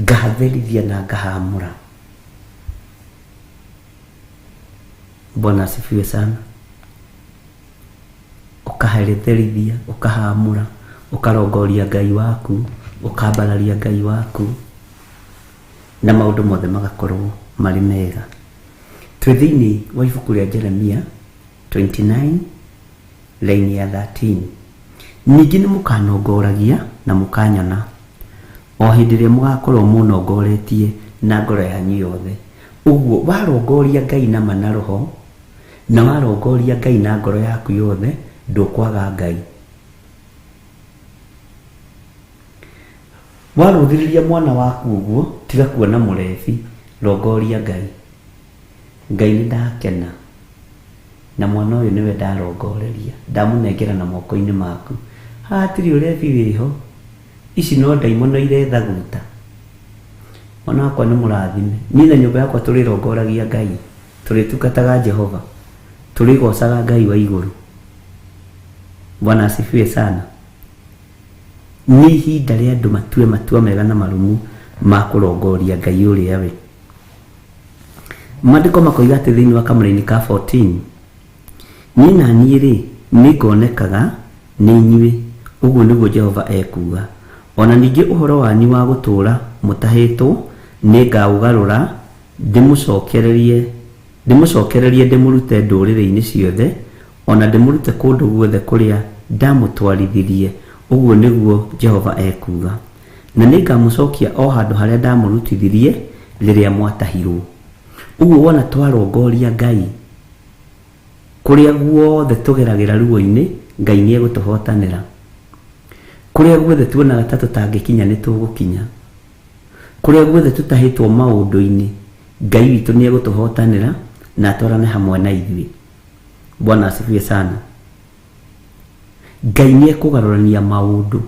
Speaker 4: ngahatherithia na ngahamũra. Bwana asifiwe sana. Ukaheretherithia, ukahamũra, ukarongoria Ngai waku, ukambararia Ngai waku, na maundu mothe magakorwo mari mega. Twĩ thĩinĩ wa ibuku rĩa Jeremia 29 line ya 13. Ningĩ nĩ mũkanongoragia na mũkanyona o hĩndĩ ĩrĩa mũgakorwo mũnongoretie na ngoro yanyu yothe. Ũguo warongoria Ngai na mana roho, na warongoria Ngai na ngoro yaku yothe, ndũkwaga Ngai. Waruthiriria mwana waku ũguo, tiga kuona mũrebi, rongoria Ngai. Ngai nĩ ndakena na mwana ũyũ nĩwe ndarongoreria, ndamũnengera na moko-inĩ maku. Hatirĩ ũrebi wĩho, ici no ndaimono irethaguta. Mwana wakwa nĩ mũrathime. Niĩ na nyũmba yakwa tũrĩrongoragia Ngai, tũrĩtungataga Jehova, tũrĩgocaga Ngai wa igũrũ. Bwana asifiwe sana. Nĩ ihinda rĩa andũ matue matua mega na marumu ma kũrongoria Ngai ũrĩa we. Maandĩko makoiga atĩ thĩinĩ wa kamũra-inĩ ka 14, niĩ na niĩ rĩ nĩngonekaga nĩ inyuĩ, ũguo nĩguo Jehova ekuga. Ona ningĩ ũhoro wanyu wa gũtũũra mũtahĩtwo nĩngaũgarũra, ndĩmũcokererie ndĩmũrute ndũrĩrĩ-inĩ ciothe, ona ndĩmũrute kũndũ guothe kũrĩa ndamũtwarithirie, ũguo nĩguo Jehova ekuga. Na nĩngamũcokia o handũ harĩa ndamũrutithirie rĩrĩa mwatahirwo. Ũguo wona twarongoria Ngai, kũrĩa guothe tũgeragĩra ruo-inĩ, Ngai nĩegũtũhotanĩra. Kũrĩa guothe tuonaga ta tũtangĩkinya nĩ tũgũkinya. Kũrĩa guothe tũtahĩtwo maũndũ-inĩ, Ngai witũ nĩegũtũhotanĩra na atwarane hamwe na ithuĩ. Bwana asifiwe sana. Ngai nĩekũgarũrania maũndũ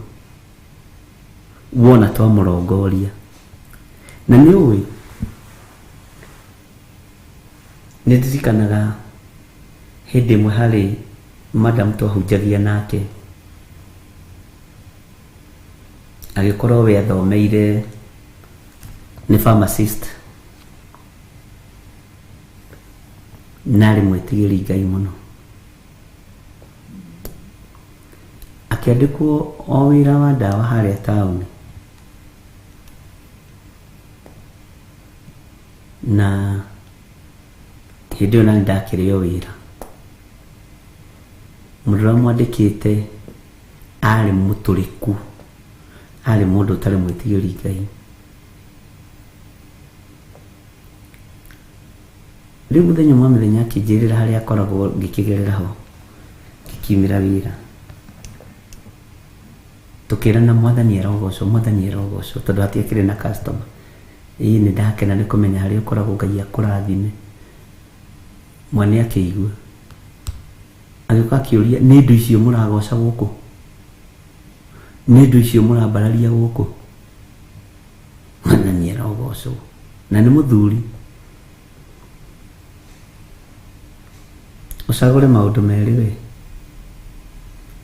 Speaker 4: wona twamũrongoria. Na nĩ ũĩ, nĩndirikanaga hĩndĩ ĩmwe harĩ madam twahunjagia nake, agĩkorwo we athomeire nĩ pharmacist na arĩ mwĩtigĩri Ngai mũno. Akĩandĩkwo o wĩra wa ndawa harĩa taũni, na hĩndĩ ĩyo nani ndakĩrĩ o wĩra. Mũndũ ũrĩa mwandĩkĩte arĩ mũtũrĩku, arĩ mũndũ ũtarĩ mwĩtigĩri Ngai. Rĩu mũthenya mwa mĩthenya akĩnjĩrĩra harĩa akoragwo ngĩkĩgerera ho, ngĩkiumĩra wĩra, tũkĩrana Mwathani erogocwo, tondũ hatiakĩrĩ na customer. Ĩĩ nĩ ndakena nĩ kũmenya harĩa ũkoragwo, Ngai akũrathime. Mwana akĩigua, agĩũka akĩũria, nĩ ndũ icio mũragoca gũkũ? Nĩ ndũ icio mũrambararia gũkũ? Mwathani erogocwo, na nĩ mũthuri. Ũcagũre maũndũ merĩ we,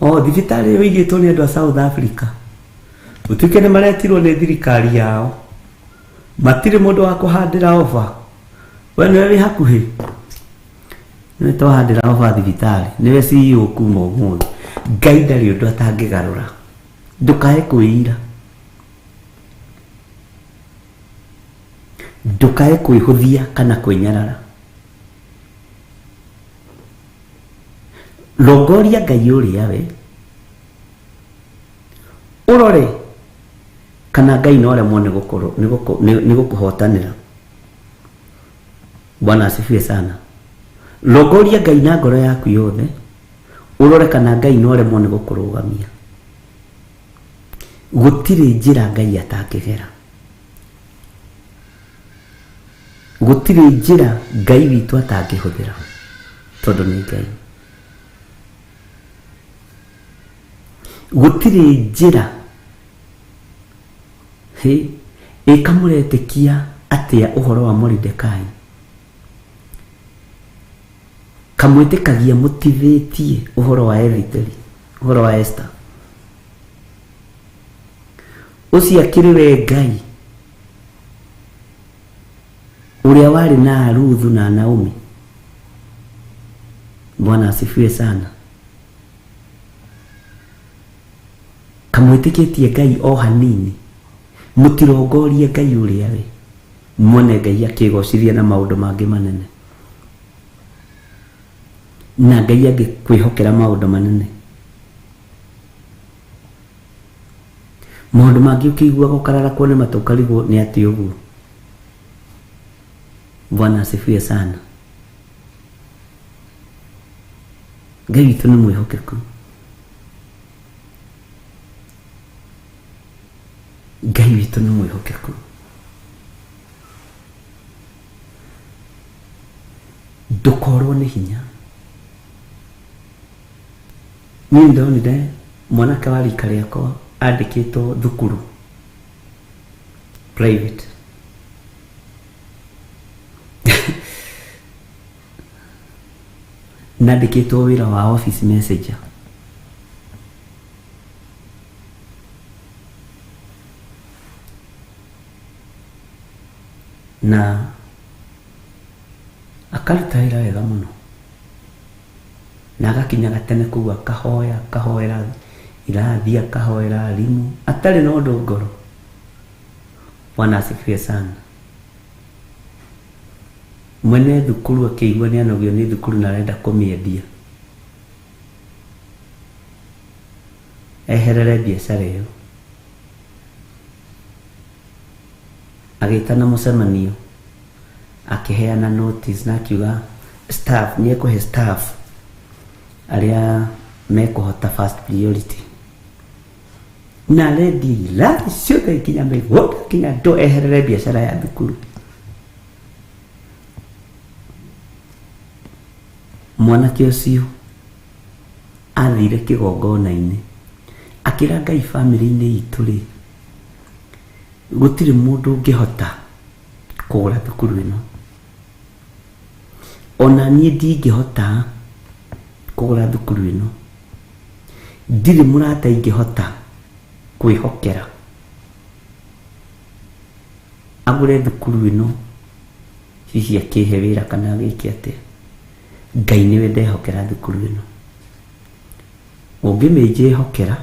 Speaker 4: Thibitarĩ wĩigĩtwo nĩ andũ a South Africa utuike nĩ maretirwo nĩ thirikari yao matirĩ mũndũ wa kũhandĩra ofa we nĩwe wĩ hakuhĩ nĩ twahandĩra ofa thibitarĩ nĩwe CEO kuma ũmũthĩ Ngai ndarĩ ũndũ atangĩgarũra ndũkae kwĩira ndũkae kwĩhũthia kana kwĩnyarara rongoria Ngai ũrĩa we urore kana Ngai no remwo nĩ gũkũhotanĩra. Bwana asifiwe sana. Rongoria Ngai na ngoro yaku yothe urore kana Ngai no remwo nĩ gũkũrũgamia. Gũtirĩ njĩra Ngai atangĩgera, gũtirĩ njĩra Ngai witũ atangĩhũthĩra tondũ nĩ Ngai. Gũtirĩ njĩra ĩkamũretĩkia atĩa ũhoro wa Moridekai kamwĩtĩkagia mũtivĩtie ũhoro wa Esiteri, ũhoro wa Esther. Ũcio akĩrĩ we Ngai ũrĩa warĩ na Ruthu na Naomi. Bwana asifiwe sana. Kamwĩtĩkĩtie Ngai o hanini, mũtirongorie Ngai ũrĩa we muone Ngai akĩgocithia na maũndũ mangĩ manene na Ngai angĩkwĩhokera maũndũ manene. Maũndũ mangĩ ũkĩigua gũkarara kuone matũkarigwo nĩ atĩ ũguo. Bwana asifiwe sana. Ngai witũ nĩ mwĩhokeku. Ngai witũ nĩ mwĩhokeku. Ndũkorwo nĩ hinya. Niĩ ndonire mwanake wa rika rĩakwa andĩkĩtwo thukuru private nandĩkĩtwo wĩra wa office messenger. Na akaruta wĩra wega mũno na agakinya gatene kũu akahoera irathi akahoera arimũ atarĩ na ũndũ ngoro. Bwana asifiwe sana. Mwene thukuru akĩigua nĩ anogio nĩ thukuru na arenda kũmĩendia eherere biacara ĩyo, agĩtana mũcemanio akĩheana notice na akiuga staff nĩ ekũhe staff arĩa mekũhota first priority na rendi irathi ciothe ikinya mĩgũnda kinya ndo eherere biacara ya thukuru. Mwanake ũcio athire kĩgongona-inĩ akĩra Ngai family-inĩ itũ rĩ gũtirĩ mũndũ ũngĩhota kũgũra thukuru ĩno, ona niĩ ndingĩhota kũgũra thukuru ĩno, ndirĩ mũrata ingĩhota kwĩhokera agũre thukuru ĩno hihi akĩhe wĩra kana gĩkĩ atĩa. Ngai nĩwe ndehokera thukuru ĩno. Ũngĩmĩnjĩhokera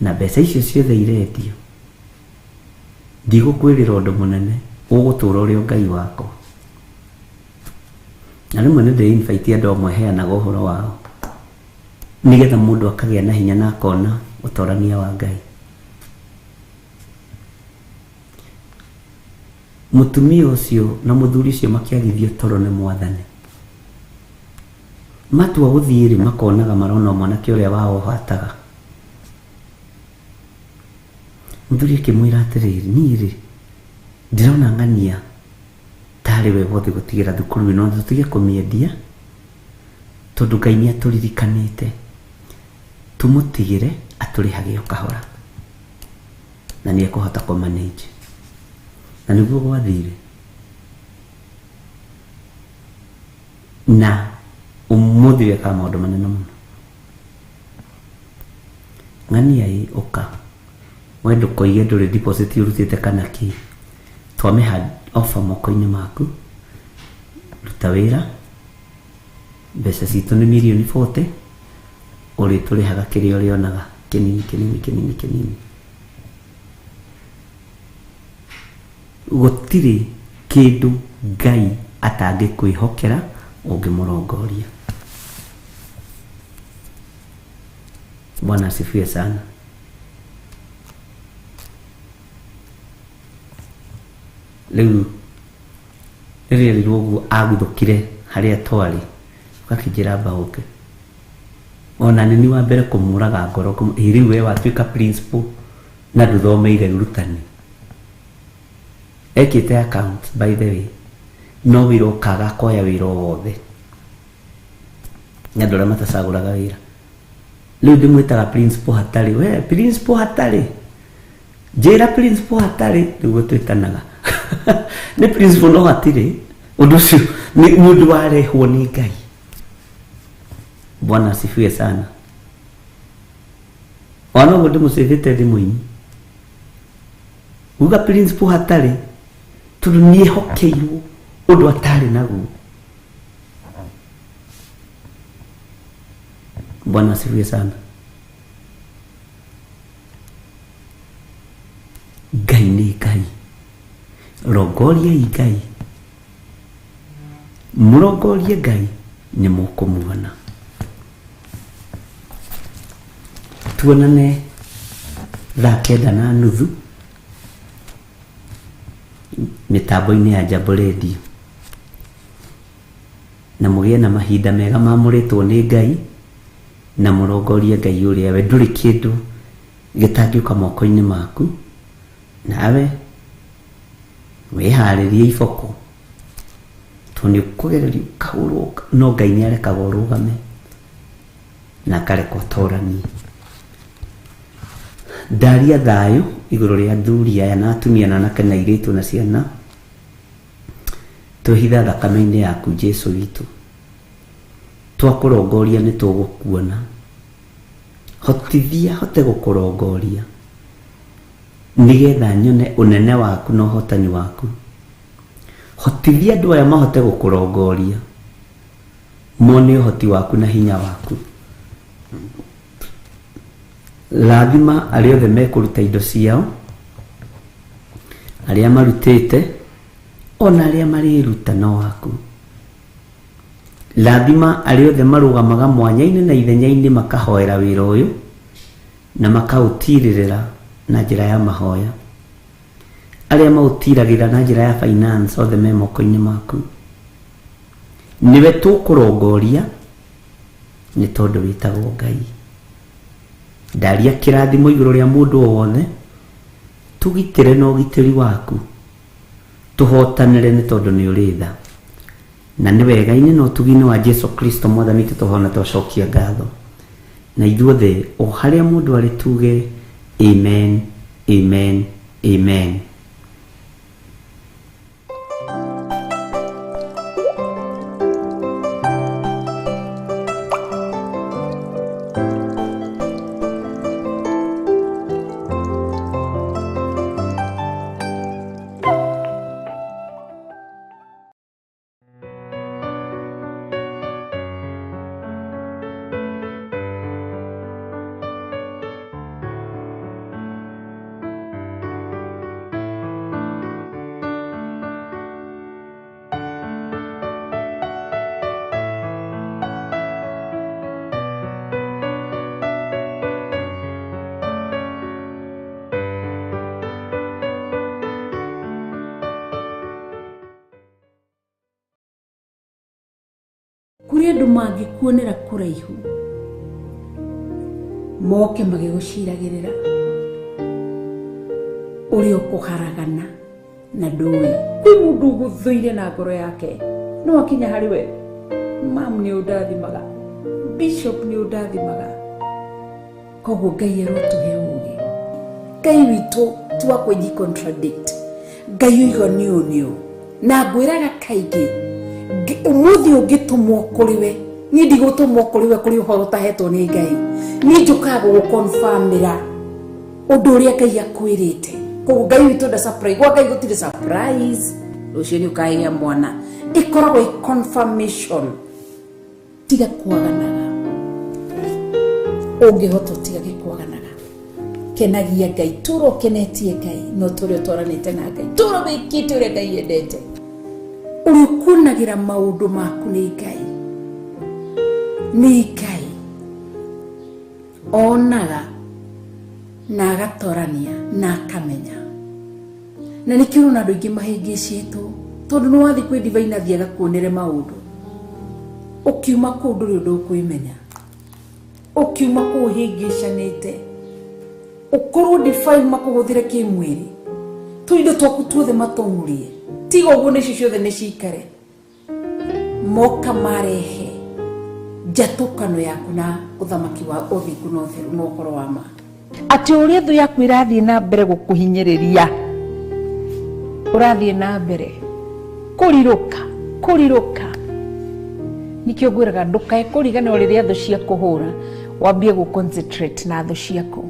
Speaker 4: na mbeca icio ciothe irendio ndigũkwĩrĩra ũndũ mũnene, ũgũtũũra ũrĩ Ngai wakwa. Na rĩmwe nĩ ndĩ-invite andũ amwe heanaga ũhoro wao nĩgetha mũndũ akagĩa na hinya na akona ũtorania wa Ngai. Mũtumia ũcio na mũthuri ũcio makĩagithio toro nĩ Mwathani. Matua gũthiĩ rĩ makonaga marona mwanake ũrĩa wao hataga. Mũthuri akĩmwĩra atĩrĩrĩ, niĩ rĩ ndĩrona ng'ania tarĩ we wothe gũtigĩra thukuru ĩno tũtige kũmĩendia tondũ Ngai nĩ atũririkanĩte tũmũtigĩre atũrĩhage o kahora na nĩ ekũhota kũmanage. Na nĩguo gwathire. Na ũmũthĩ weka maũndũ manene mũno. ng'ania ĩ ũka wendo koige ndũrĩ deposit urutĩte kana kĩ twamĩha offer moko-inĩ maku ruta wĩra mbeca citũ nĩ mirioni 40 ũrĩ tũrĩhaga kĩrĩa ũrĩonaga kĩnini gũtirĩ kĩndũ Ngai atangĩkwĩhokera ũngĩmũrongoria. Bwana asifiwe sana. Rĩu rĩrĩ rũguo aguthũkire harĩa twarĩ gakĩnjĩra mbaũke ona nĩ wa mbere kũmũraga ngoro rĩu we watuĩka principal na ndũthomeire ũrutani ekĩte account by the way no wĩra ũkaga koya wĩra wothe na ndũrĩa matacagũraga wĩra rĩu ndĩmwĩtaga principal hatarĩ we principal hatarĩ njĩra principal hatarĩ nĩguo twĩtanaga nĩ principal no hatirĩ ũndũ ũcio nĩ ũndũ warehwo nĩ Ngai. Bwana asifiwe sana. Wana ũguo ndĩmũcĩvĩte thimũ-inĩ uga principal hatarĩ tondũ nĩehokeirwo ũndũ atarĩ naguo. Bwana asifiwe sana. Ngai nĩ Ngai, rongoriai Ngai, mũrongorie Ngai nĩ mũkũmuona. Tuonane thaa 9:30 mitambo-inĩ ya Jambo Radio na mũgĩe na mahinda mega mamũrĩtwo nĩ Ngai na mũrongorie Ngai ũrĩa we ndũrĩ kĩndũ gĩtangĩũka moko-inĩ maku nawe wĩharĩrie iboko tondũ nĩũkũgererio kahũrwo no Ngai nĩarekaga ũrũgame na akareka ũtoranie. Ndaria thayũ igũrũ rĩa athuri aya na atumia na anake na airĩtu na ciana twĩhitha thakame-inĩ yaku Jesũ witũ twakũrongoria nĩ tũgũkuona hotithia hote gũkũrongoria nĩgetha nyone ũnene waku na ũhotani waku hotithia andũ aya mahote gũkũrongoria mone ũhoti waku na hinya waku. Lathima arĩa othe mekũruta indo ciao arĩa marutĩte ona arĩa marĩruta no waku. Lathima arĩa othe marũgamaga mwanya-inĩ na ithenya-inĩ makahoera wĩra ũyũ na makaũtirĩrĩra na njĩra ya mahoya. Arĩa maũtiragĩra na njĩra ya finance othe me moko-inĩ maku. Niwe tũkũrongoria nĩ tondũ wĩtagwo Ngai. Ndaria kĩrathimo igũrũ rĩa mũndũ wothe tũgitĩre na ũgitĩri waku tũhotanĩre nĩ tondũ nĩ ũrĩ tha na nĩ wega-inĩ na ũtugi-inĩ wa Jesũ Kristo mwathani witũ tũhona twacokia ngatho na ithuothe o harĩa mũndũ arĩ tuge amen amen amen.
Speaker 5: kuri andu mangikuonera kuraihu moke magiguciragirira uri ukuharagana na ndui kwi mundu guthuire na ngoro yake no akinya hari we mam ni udathimaga bishop ni udathimaga koguo Ngai erotuhe ugi Ngai witu tuwa kwenyi contradict Ngai uigo niu na ngwiraga kaingi umuthi ungitumwo kuri we ni ndigũtũmwo kũrĩ we kũrĩ ũhoro ũtahetwo nĩ Ngai ni njũkaga gũconfirmĩra ũndũ ũrĩa Ngai akwĩrĩte. Koguo Ngai witũ nda surprise gwa Ngai gũtirĩ surprise rũciũ nĩ ũkagĩa mwana. Ĩkoragwo ĩ confirmation. Tiga kwaganaga, ũngĩhota tiga gĩkwaganaga. Kenagia Ngai, tũra ũkenetie Ngai, no tũrĩa ũtwaranĩte na Ngai, tũra wĩkĩte ũrĩa Ngai endete, ũrĩa ũkunagĩra maũndũ maku nĩ Ngai. Nĩ Ngai onaga na agatorania na akamenya. Na nĩkĩo ũrona andũ aingĩ mahĩngĩcĩtwo tondũ nĩ wathiĩ kwĩ divine athiĩ agakuonere maũndũ. Ũkiuma kũu ndũrĩ ũndũ ũkwĩmenya, ũkiuma kũu ũhĩngĩcanĩte, ũkorwo divine makũhũthĩre kĩmwĩrĩ, tũindo twaku tuothe matong'ũrie. Tiga ũguo nĩcio ciothe nĩcikare, moka marehe njatũkano yaku na ũthamaki wa ũthingu na ũtheru na ũhoro wa ma. Atĩ ũrĩa thũ yaku ĩrathiĩ na mbere gũkũhinyĩrĩria, ũrathiĩ na mbere kũrirũka. Nikĩo ngwĩraga ndũkae kũrigana rĩrĩa thũ ciakũhũra, wambie gũconcentrate na thũ ciaku.